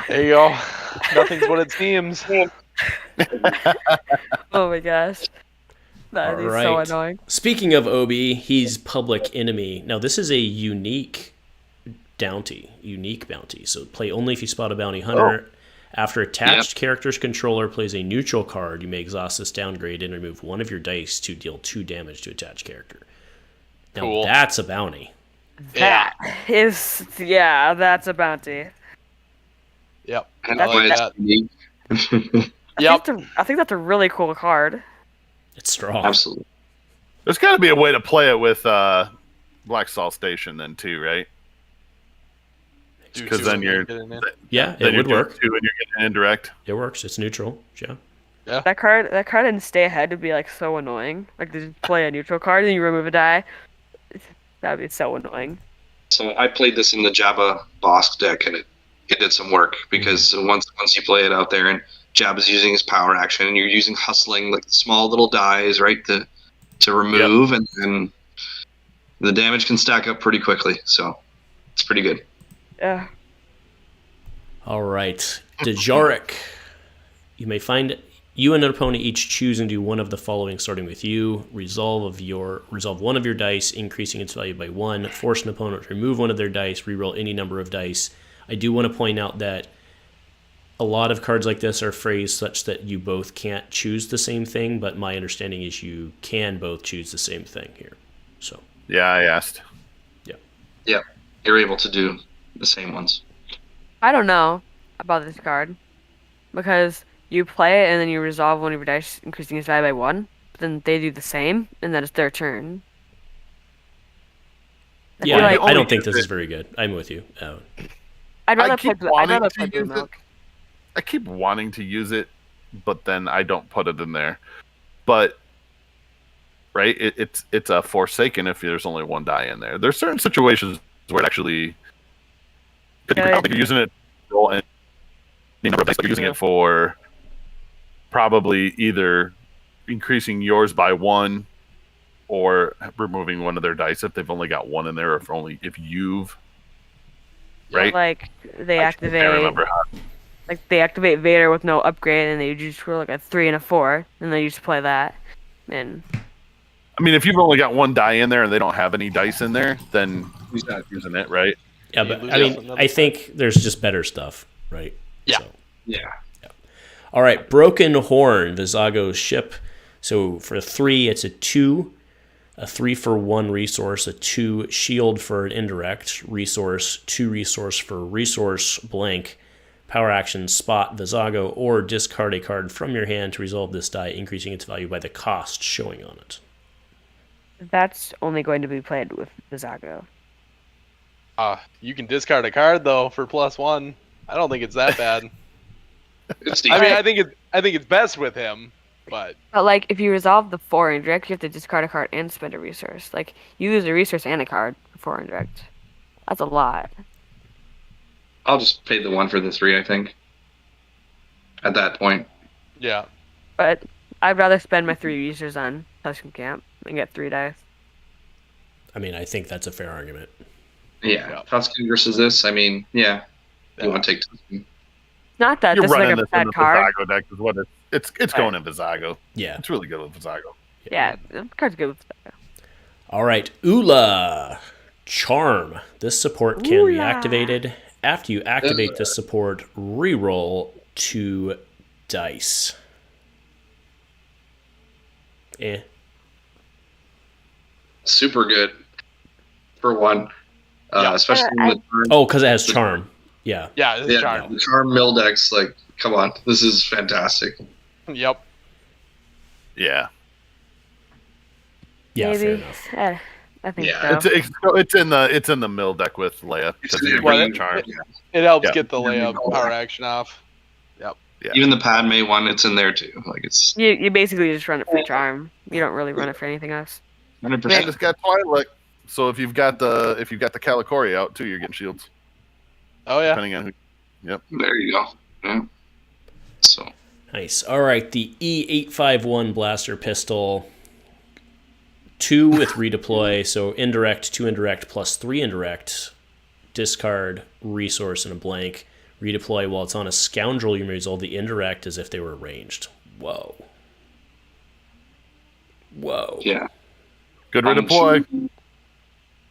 There you go. Nothing's what it seems. Oh my gosh. That is so Alright. annoying. Speaking of Obi, he's public enemy. Now, this is a unique bounty. So play only if you spot a bounty hunter. After attached character's controller plays a neutral card, you may exhaust this downgrade and remove one of your dice to deal 2 damage to attached character. Now, Cool. that's a bounty. Yeah. That's a bounty. Yep. And That's- why it's that. unique. Yep. I think that's a really cool card. It's strong. Absolutely. There's got to be a way to play it with Black Salt Station then too, right? Because then you're Yeah, then it would work. Two and you're getting indirect. It works. It's neutral. Yeah. That card and stay ahead would be like so annoying. Like to just play a neutral card and you remove a die. That would be so annoying. So I played this in the Jabba Bosk deck, and it did some work because once you play it out there, and Jabba's using his power action, and you're using hustling like the small little dies, right, to remove, and then the damage can stack up pretty quickly. So it's pretty good. Yeah. All right, Dejaric. You may find you and an opponent each choose and do one of the following, starting with you. Resolve one of your dice, increasing its value by 1. Force an opponent to remove one of their dice. Reroll any number of dice. I do want to point out that a lot of cards like this are phrased such that you both can't choose the same thing, but my understanding is you can both choose the same thing here. So Yeah, I asked. Yeah, you're able to do the same ones. I don't know about this card because you play it and then you resolve one of your dice, increasing its value by 1. But then they do the same, and then it's their turn. yeah, feel like I don't think this is very good. I'm with you. I'd rather keep play wanting Blue to use Milk. I keep wanting to use it, but then I don't put it in there. But right, it's a Forsaken if there's only one die in there. There's certain situations where it actually I don't think you're using it to roll any number of dice, but you're using it for probably either increasing yours by 1 or removing one of their dice if they've only got 1 in there, or if you've right. Like they I activate. can't remember how. Like they activate Vader with no upgrade, and they just roll like a 3 and a 4, and then you just play that. And I mean, if you've only got 1 die in there and they don't have any dice in there, then he's not using it, right? Yeah, but I mean, I think there's just better stuff, right? Yeah. So. Yeah. All right, Broken Horn, Vizago's ship. So for 3, it's a 2, a 3 for 1 resource, a 2 shield for an indirect resource, 2 resource for resource blank, power action, spot Vizago, or discard a card from your hand to resolve this die, increasing its value by the cost showing on it. that's only going to be played with Vizago. You can discard a card though for +1. I don't think it's that bad. It's I mean, I think it's best with him, but But like, if you resolve the 4 indirect, you have to discard a card and spend a resource. Like, you lose a resource and a card for 4 indirect. That's a lot. I'll just pay the 1 for the 3, I think. At that point. yeah. But I'd rather spend my 3 resources on Tusken Camp and get 3 dice. I mean, I think that's a fair argument. Yeah. Tusken versus this, I mean, yeah. You want to take Tusken. Not that You're this is running like a this in bad the card. Vizago deck is what it's going in Vizago. Yeah. It's really good with Vizago. Yeah, the card's good with Vizago. All right, Ula, Charm. This support can be Ula. activated. After you activate this support, reroll 2 dice. Super good. For 1. Especially in the turn. Oh, because it has Charm. Yeah. Yeah, it's Yeah, charm. the Charm Mill decks, like, come on. This is fantastic. Yep. Yeah. Yeah, fair Maybe. enough. I think Yeah, so. It's in the mill deck with Leia. It's Because in you the- bring the charm. It helps Yeah. get the layup power action off. Yeah. Even the Padme one, it's in there too. Like, it's You basically just run it for charm. You don't really run it for anything else. 100%. And it's got Twilight. So if you've got the Calicori out too, you're getting shields. Oh yeah. Depending on who. There you go. Yeah. So Nice. All right, the E851 blaster pistol. 2 with redeploy, so indirect, 2 indirect, plus 3 indirect. Discard, resource, and a blank. Redeploy while it's on a scoundrel, you may resolve the indirect as if they were ranged. Whoa. yeah. Good redeploy.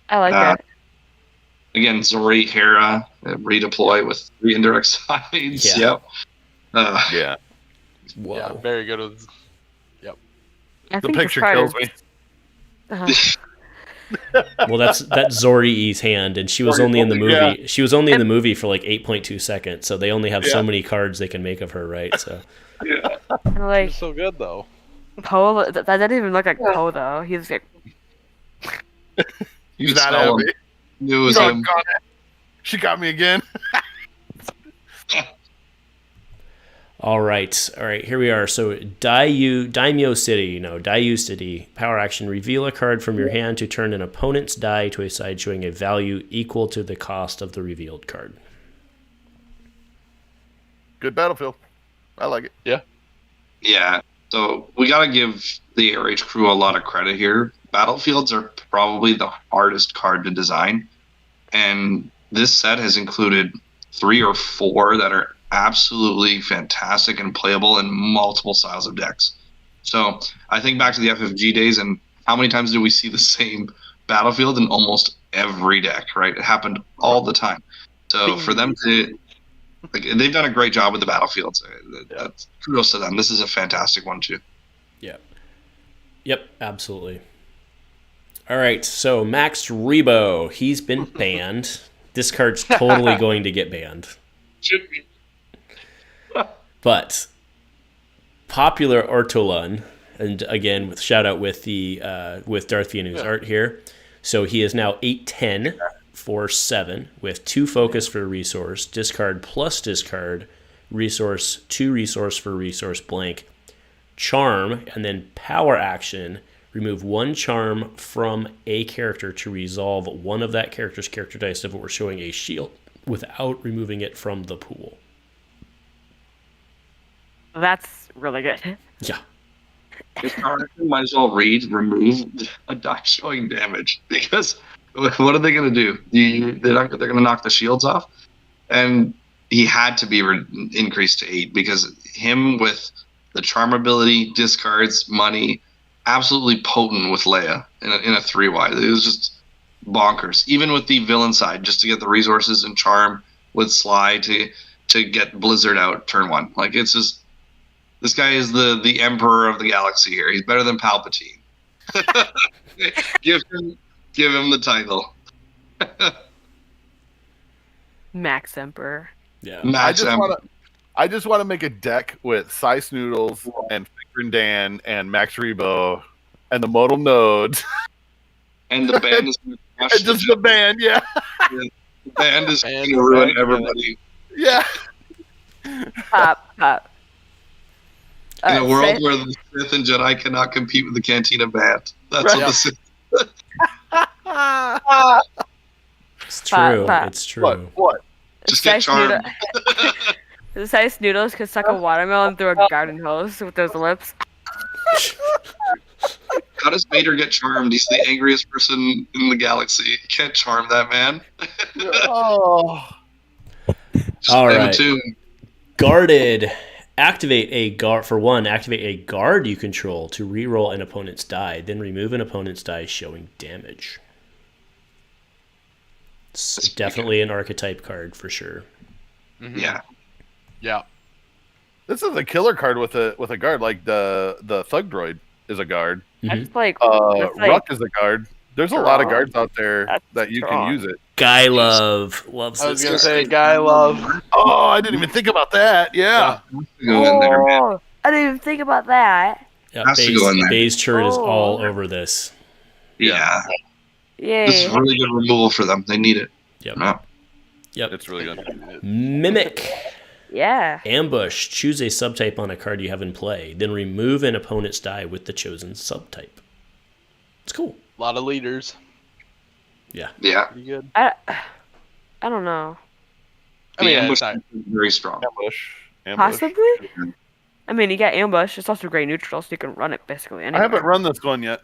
I like Uh, that. Again, Zori Hera redeploy with 3 indirect sides. Yeah. Yep. Yeah. Whoa. Yeah, very good with. I The think picture this card kills is- me. Uh-huh. Well, that's Zori E's hand, and she was only in the movie. Yeah. She was only in the movie for like 8.2 seconds, so they only have so Yeah. many cards they can make of her, right? So Yeah. And like, It's so good though. Poe. That didn't even look like Poe though. He's like, He's You not smell happy. him. Knew it was Oh, him. God. She got me again. All right. Here we are. So Daimyo City, power action. Reveal a card from your hand to turn an opponent's die to a side showing a value equal to the cost of the revealed card. Good battlefield. I like it. Yeah. So we got to give the RH crew a lot of credit here. Battlefields are probably the hardest card to design. And this set has included 3 or 4 that are absolutely fantastic and playable in multiple styles of decks. So I think back to the FFG days, and how many times did we see the same battlefield in almost every deck, right? It happened all the time. So for them to, they've done a great job with the battlefields. That's kudos to them. This is a fantastic one too. Yep, absolutely. All right, so Max Rebo, he's been banned. This card's totally going to get banned. Should be. But popular Ortolan, and again with shout out with the with Darth Vienu's art here. So he is now 8/10 for 7 with 2 focus for resource, discard plus discard, resource, 2 resource for resource blank, charm, and then power action. Remove 1 charm from a character to resolve one of that character's character dice if it were showing a shield without removing it from the pool. that's really good. Yeah. This card might as well remove a die showing damage, because what are they going to do? They're going to knock the shields off, and he had to be increased to 8 because him with the charm ability, discards, money, absolutely potent with Leia in a 3-wide. It was just bonkers. Even with the villain side, just to get the resources and charm with Sly to get Blizzard out turn 1. Like, it's just, this guy is the emperor of the galaxy here. He's better than Palpatine. give him the title. Max Emperor. Yeah. Max Emperor. I just want to make a deck with Sice Noodles and Finger and Dan and Max Rebo and the modal nodes. And the band is going to crush And just the band, yeah. The band is going to ruin everybody. Yeah. Pop. In a world where the Sith and Jedi cannot compete with the Cantina band. That's what the Sith. It's true. Pop. It's true. What? Just get charmed. The Sice Noodles could suck a watermelon through a garden hose with those lips. How does Vader get charmed? He's the angriest person in the galaxy. You can't charm that man. Oh. Just All name a right. tune. Guarded. Activate a guard you control to reroll an opponent's die, then remove an opponent's die showing damage. It's definitely an archetype card for sure. Mm-hmm. Yeah. This is a killer card with a guard. Like the Thug Droid is a guard. That's like, Ruck is a guard. There's a lot of guards out there that you strong. can use it. Guy Love loves I was this gonna card. say Guy Love. Oh, I didn't even think about that. Yeah. Go in there, man. Oh, I didn't even think about that. Yeah, Has to go in there. Bay's churn is Oh. all over this. Yeah. Yay. This is really good removal for them. They need it. Yep. No. Yep. It's really good. Mimic. Yeah. Ambush. Choose a subtype on a card you have in play, then remove an opponent's die with the chosen subtype. It's cool. A lot of leaders. Yeah. Pretty good. I don't know. I mean, The yeah, ambush it's not- is very strong. Ambush. Possibly? I mean, you got ambush. It's also great neutral, so you can run it basically I anywhere. haven't run this one yet,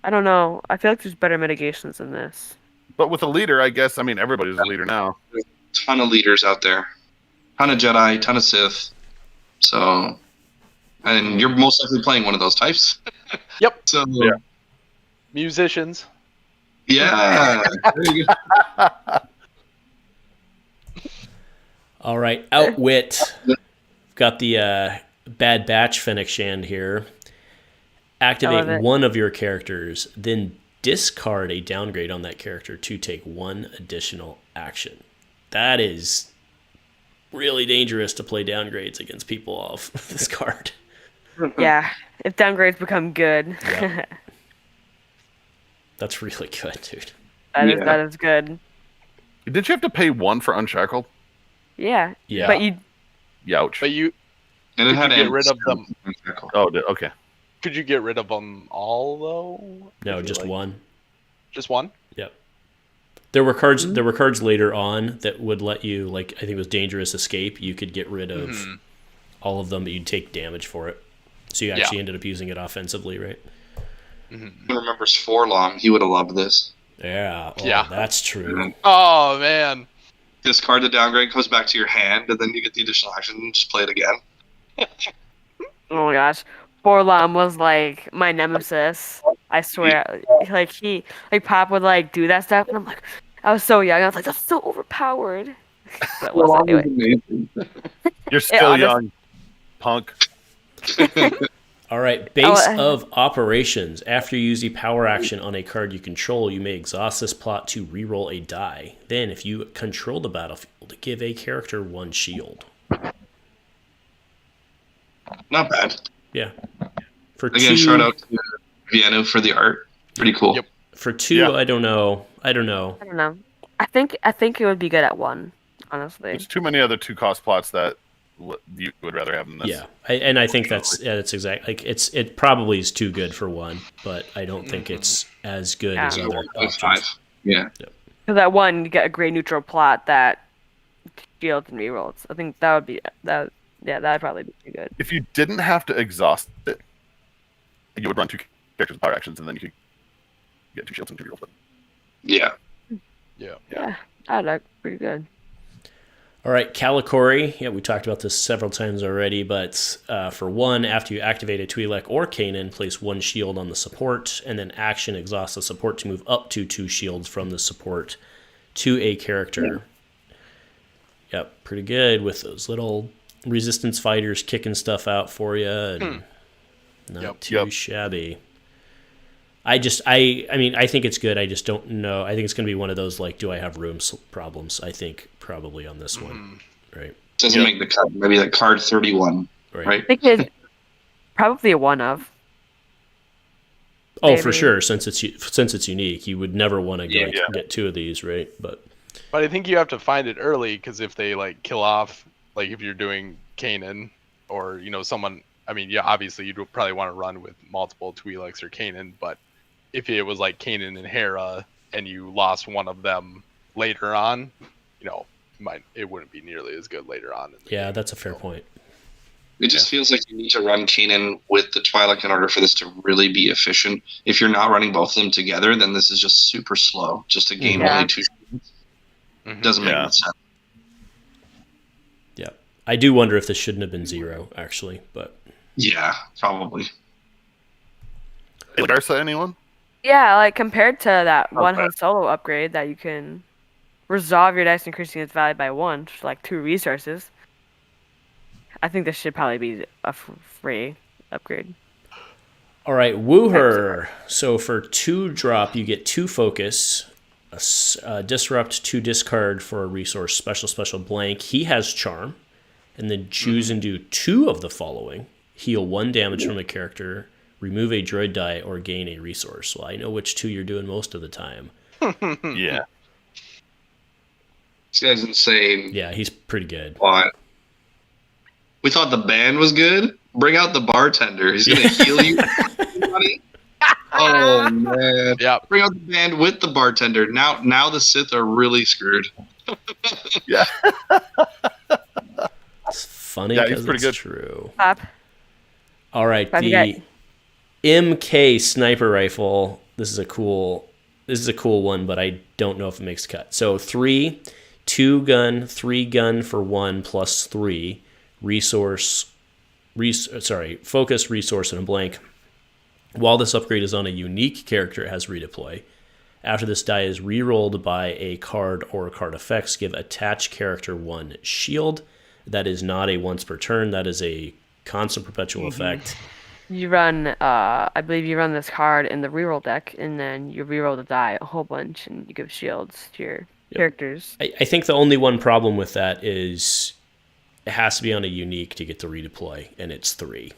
I don't know. I feel like there's better mitigations than this. but with a leader, I guess. I mean, everybody's a leader now. Ton of leaders out there. Ton of Jedi, ton of Sith. So, and you're most likely playing one of those types. Yep. So, Yeah. Musicians. yeah. There you go. All right, Outwit. Got the Bad Batch Fennec Shand here. I love Activate it. one of your characters, then discard a downgrade on that character to take 1 additional action. That is really dangerous to play downgrades against people off this card. Yeah, if downgrades become good, Yeah. That's really good, dude. that is good. Did you have to pay 1 for Unshackled? Yeah. Yeah. But you Youch. But you And it Could had you get rid of them? Oh, okay. could you get rid of them all though? No, If you, just like- one. Just one? Yep. There were cards. There were cards later on that would let you, like, I think it was Dangerous Escape. You could get rid of Mhm. all of them, but you'd take damage for it. So you Yeah. actually ended up using it offensively, right? Mhm. Who remembers Forlong? He would have loved this. Yeah. Oh, Yeah. that's true. Oh man. Discard the downgrade, comes back to your hand, and then you get the additional action and just play it again. Oh my gosh. Borlam was like my nemesis. I swear. Like Pop would like do that stuff and I'm like I was so young, I was like, that's so overpowered. But it wasn't anyway. Amazing. You're still honest- young, punk. All right. Base of operations. After you use a power action on a card you control, you may exhaust this plot to reroll a die. Then, if you control the battlefield, give a character 1 shield. Not bad. Yeah. For Again, 2, shout out to Vienna for the art. Pretty cool. Yep. For 2, Yeah. I don't know. I don't know. I think it would be good at 1, honestly. There's too many other 2-cost plots that you would rather have than this. Yeah, I think that's exact. Like it probably is too good for 1, but I don't think it's as good as Yeah. So other 1.5. options. Yeah. Because at 1 you get a gray neutral plot that shields and rerolls. I think that would be that. Yeah, that'd probably be pretty good. If you didn't have to exhaust it, you would run 2 characters with power actions, and then you could get 2 shields and 2 rerolls. Yeah. Yeah. Yeah, that'd look pretty good. All right, Calicori. Yeah, we talked about this several times already, but for 1, after you activate a Twi'lek or Kanan, place 1 shield on the support, and then action exhaust the support to move up to 2 shields from the support to a character. Yep, pretty good with those little resistance fighters kicking stuff out for you, and not too shabby. I mean, I think it's good. I just don't know. I think it's going to be one of those, like, do I have room problems? I think probably on this one. Right. Doesn't make the cut. Maybe like card 31. Right. I think it's probably a 1 of. Oh, for Maybe. sure. Since it's unique, you would never want to get 2 of these, right? But I think you have to find it early because if they like kill off, like if you're doing Kanan or someone, I mean, yeah, obviously you'd probably want to run with multiple Twi'leks or Kanan, but if it was like Kanan and Hera and you lost one of them later on, it wouldn't be nearly as good later on. yeah, that's a fair point. It just feels like you need to run Kanan with the Twi'lek in order for this to really be efficient. If you're not running both of them together, then this is just super slow. Just a game Yeah. only 2 doesn't make much sense. Yeah, I do wonder if this shouldn't have been 0 actually, but Yeah, probably. Darsa, anyone? Yeah, like compared to that one Okay. Han Solo upgrade that you can resolve your dice increasing its value by 1 for like 2 resources. I think this should probably be a free upgrade. all right, Wooher. So for 2 drop, you get 2 focus, disrupt, 2 discard for a resource, special blank. He has charm, and then choose and do 2 of the following: heal 1 damage from a character, remove a droid die, or gain a resource. Well, I know which 2 you're doing most of the time. Yeah. This guy's insane. Yeah, he's pretty good. Why? We thought the band was good. Bring out the bartender. He's gonna heal you. Everybody. Oh man. Yeah. Bring out the band with the bartender. Now the Sith are really screwed. Yeah. It's funny Yeah, he's because pretty it's good. true. Pop. All right, Glad you the MK sniper rifle. This is a cool one, but I don't know if it makes the cut. So 3, 2 gun, 3 gun for 1 plus 3 focus resource and a blank. While this upgrade is on a unique character, it has redeploy. After this die is rerolled by a card or card effects, give attached character 1 shield. That is not a once per turn. That is a constant perpetual effect. You run, I believe you run this card in the reroll deck, and then you reroll the die a whole bunch, and you give shields to your characters. I think the only one problem with that is it has to be on a unique to get the redeploy, and it's 3.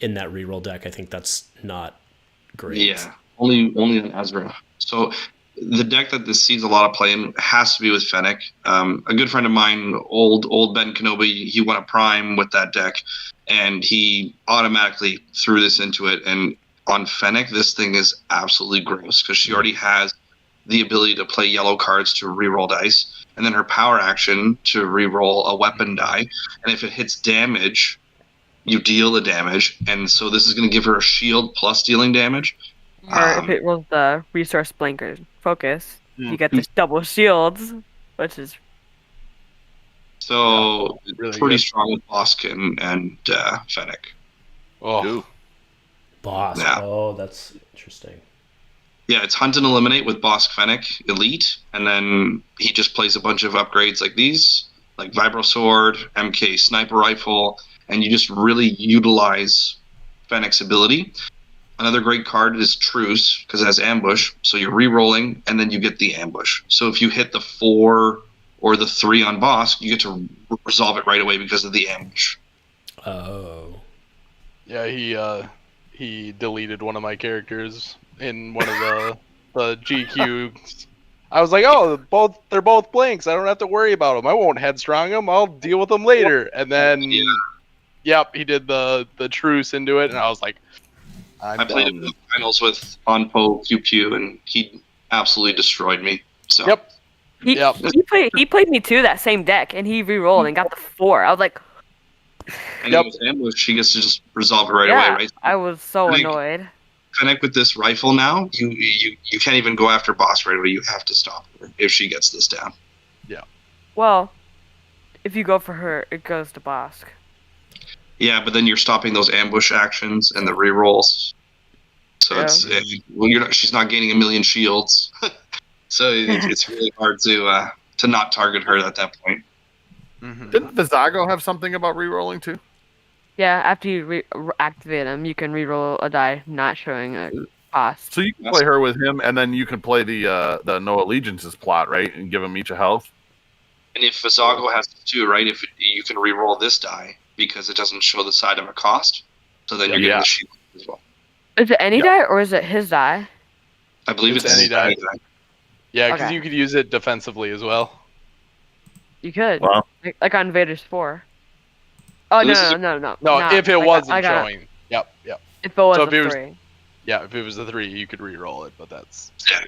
in that reroll deck. I think that's not great. Yeah, only on Ezra. So the deck that this sees a lot of play in has to be with Fennec. A good friend of mine, old Ben Kenobi, he won a Prime with that deck, and he automatically threw this into it. And on Fennec, this thing is absolutely gross because she already has the ability to play yellow cards to reroll dice, and then her power action to reroll a weapon die. And if it hits damage, you deal the damage. And so this is going to give her a shield plus dealing damage. Or if it was the resource blanker focus, you get this double shields, which is so really pretty good. strong with Bosk and Fennec. Oh, Boss. Yeah. Oh, that's interesting. Yeah, it's Hunt and Eliminate with Bosk Fennec Elite, and then he just plays a bunch of upgrades like these, like Vibro Sword, MK Sniper Rifle, and you just really utilize Fennec's ability. Another great card is Truce, because it has Ambush, so you're re-rolling, and then you get the Ambush. So if you hit the 4 or the 3 on Bosk, you get to resolve it right away because of the Ambush. Oh. yeah, he deleted one of my characters in one of the GQ. I was like, oh, they're both blanks. I don't have to worry about them. I won't headstrong them. I'll deal with them later. And then, yep, he did the truce into it, and I was like, I played him in the finals with Onpo Pew Pew, and he absolutely destroyed me. So Yep. he played me too that same deck, and he re-rolled and got the 4. I was like, and with Ambush, he gets to just resolve it right yeah, away, right? I was so Like- annoyed. Connect with this rifle now. You can't even go after Boss right away. You have to stop her if she gets this down. Well, if you go for her, it goes to Bosk. Yeah, but then you're stopping those ambush actions and the rerolls. So she's not gaining a million shields. So it's really hard to not target her at that point. Mhm. Didn't Vizago have something about re-rolling too? Yeah, after you activate him, you can re-roll a die not showing a cost. So you can play her with him, and then you can play the No Allegiances plot, right, and give them each a health. And if Vizago has this too, right? If you can reroll this die because it doesn't show the side of a cost, so then you're getting Yeah. the shield as well. Is it any die or is it his die? I believe It's it's any die. die. Yeah, because Okay. you could use it defensively as well. You could. Wow. Like on Vader's 4. Oh, So this is no. No, not- if it I got- wasn't I got- showing. Yep. If it was So a if it was- 3. Yeah, if it was a 3, you could re-roll it, but that's Yeah.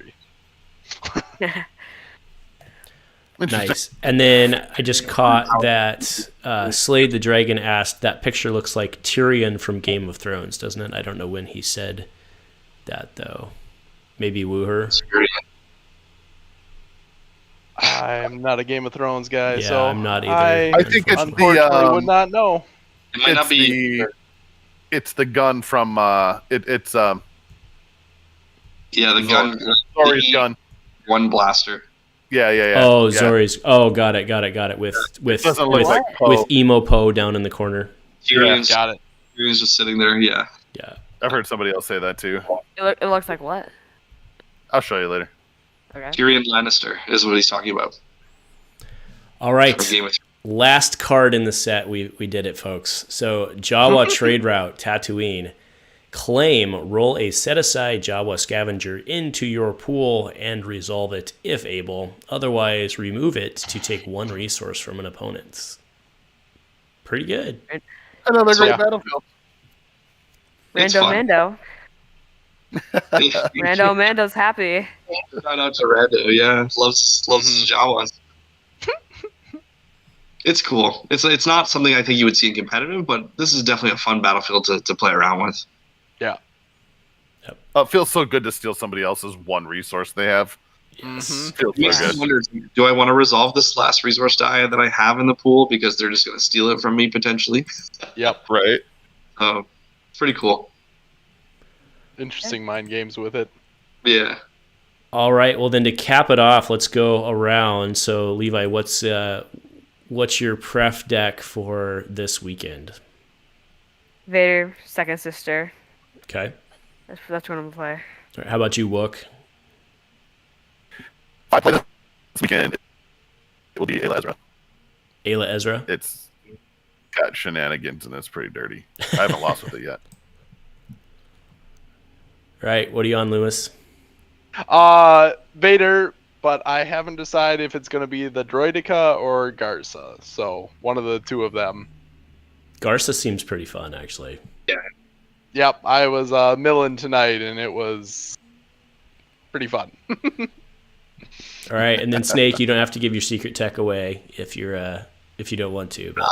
scary. Nice. And then I just caught that Slade the Dragon asked, that picture looks like Tyrion from Game of Thrones, doesn't it? I don't know when he said that, though. Maybe woo her. I'm not a Game of Thrones guy, Yeah, so I'm not either. I think it's unfortunately would not know. It might not be. It's the gun from it's Yeah, the gun. Zori's gun. One blaster. Yeah. Oh, yeah. Zori's. Oh, got it. With Doesn't look with, like Poe. with emo Poe down in the corner. Tyrion's, Got it. Tyrion's just sitting there. Yeah. Yeah. I've heard somebody else say that too. It looks like what? I'll show you later. Okay. Tyrion Lannister is what he's talking about. All right. From Game of Thrones. Last card in the set. We did it, folks. So Jawa trade route Tatooine. Claim, roll a set-aside Jawa scavenger into your pool and resolve it if able. Otherwise, remove it to take one resource from an opponent's. Pretty good. Another great Yeah. battlefield. It's Rando fun. Mando. Rando Mando's happy. Shout out to Rando. Yeah, loves Jawas. It's cool. It's not something I think you would see in competitive, but this is definitely a fun battlefield to play around with. It feels so good to steal somebody else's one resource they have. Yes. Feels Makes so me good. wonder, do I want to resolve this last resource die that I have in the pool because they're just going to steal it from me potentially? Yep. Right. Pretty cool. Interesting mind games with it. Yeah. All right. Well, then to cap it off, let's go around. So, Levi, what's your pref deck for this weekend? Vader, second sister. Okay. That's what I'm gonna play. All right, how about you, Wook? If I play this weekend, it will be Ayla Ezra. Ayla Ezra? It's got shenanigans and it's pretty dirty. I haven't lost with it yet. Right. What are you on, Lewis? Vader, but I haven't decided if it's going to be the Droideka or Garza. So one of the two of them. Garza seems pretty fun, actually. Yep, I was milling tonight, and it was pretty fun. All right, and then Snake, you don't have to give your secret tech away if you don't want to. But.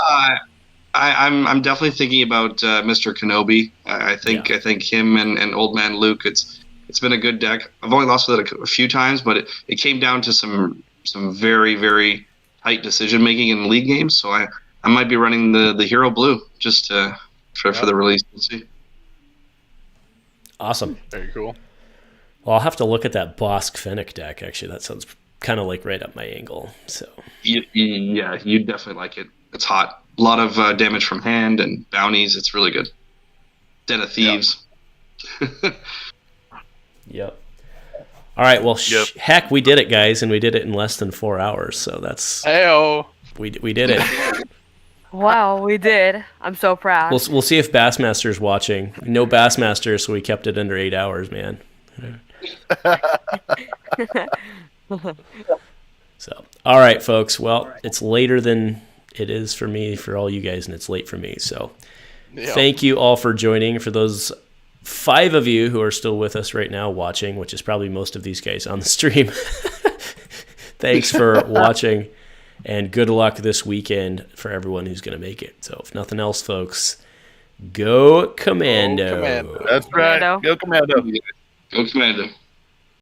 I'm definitely thinking about Mr. Kenobi. I think him and Old Man Luke. It's been a good deck. I've only lost with it a few times, but it came down to some very, very tight decision making in league games. So I might be running the Hero Blue just for the release. We'll see. Awesome. Very cool. Well, I'll have to look at that Bosk Fennec deck. Actually, that sounds kind of like right up my angle. So Yeah, you definitely like it. It's hot. A lot of damage from hand and bounties. It's really good. Den of Thieves. Yep. All right. Well, heck, we did it, guys, and we did it in less than 4 hours. So that's Heyo. We did it. Wow, we did. I'm so proud. We'll see if Bassmaster's watching. No Bassmaster, so we kept it under 8 hours, man. So, all right, folks. Well, it's later than it is for me, for all you guys, and it's late for me. So, Thank you all for joining. For those 5 of you who are still with us right now watching, which is probably most of these guys on the stream, thanks for watching, and good luck this weekend for everyone who's going to make it. So, if nothing else, folks, go Commando. That's right. Go Commando. Go Commando.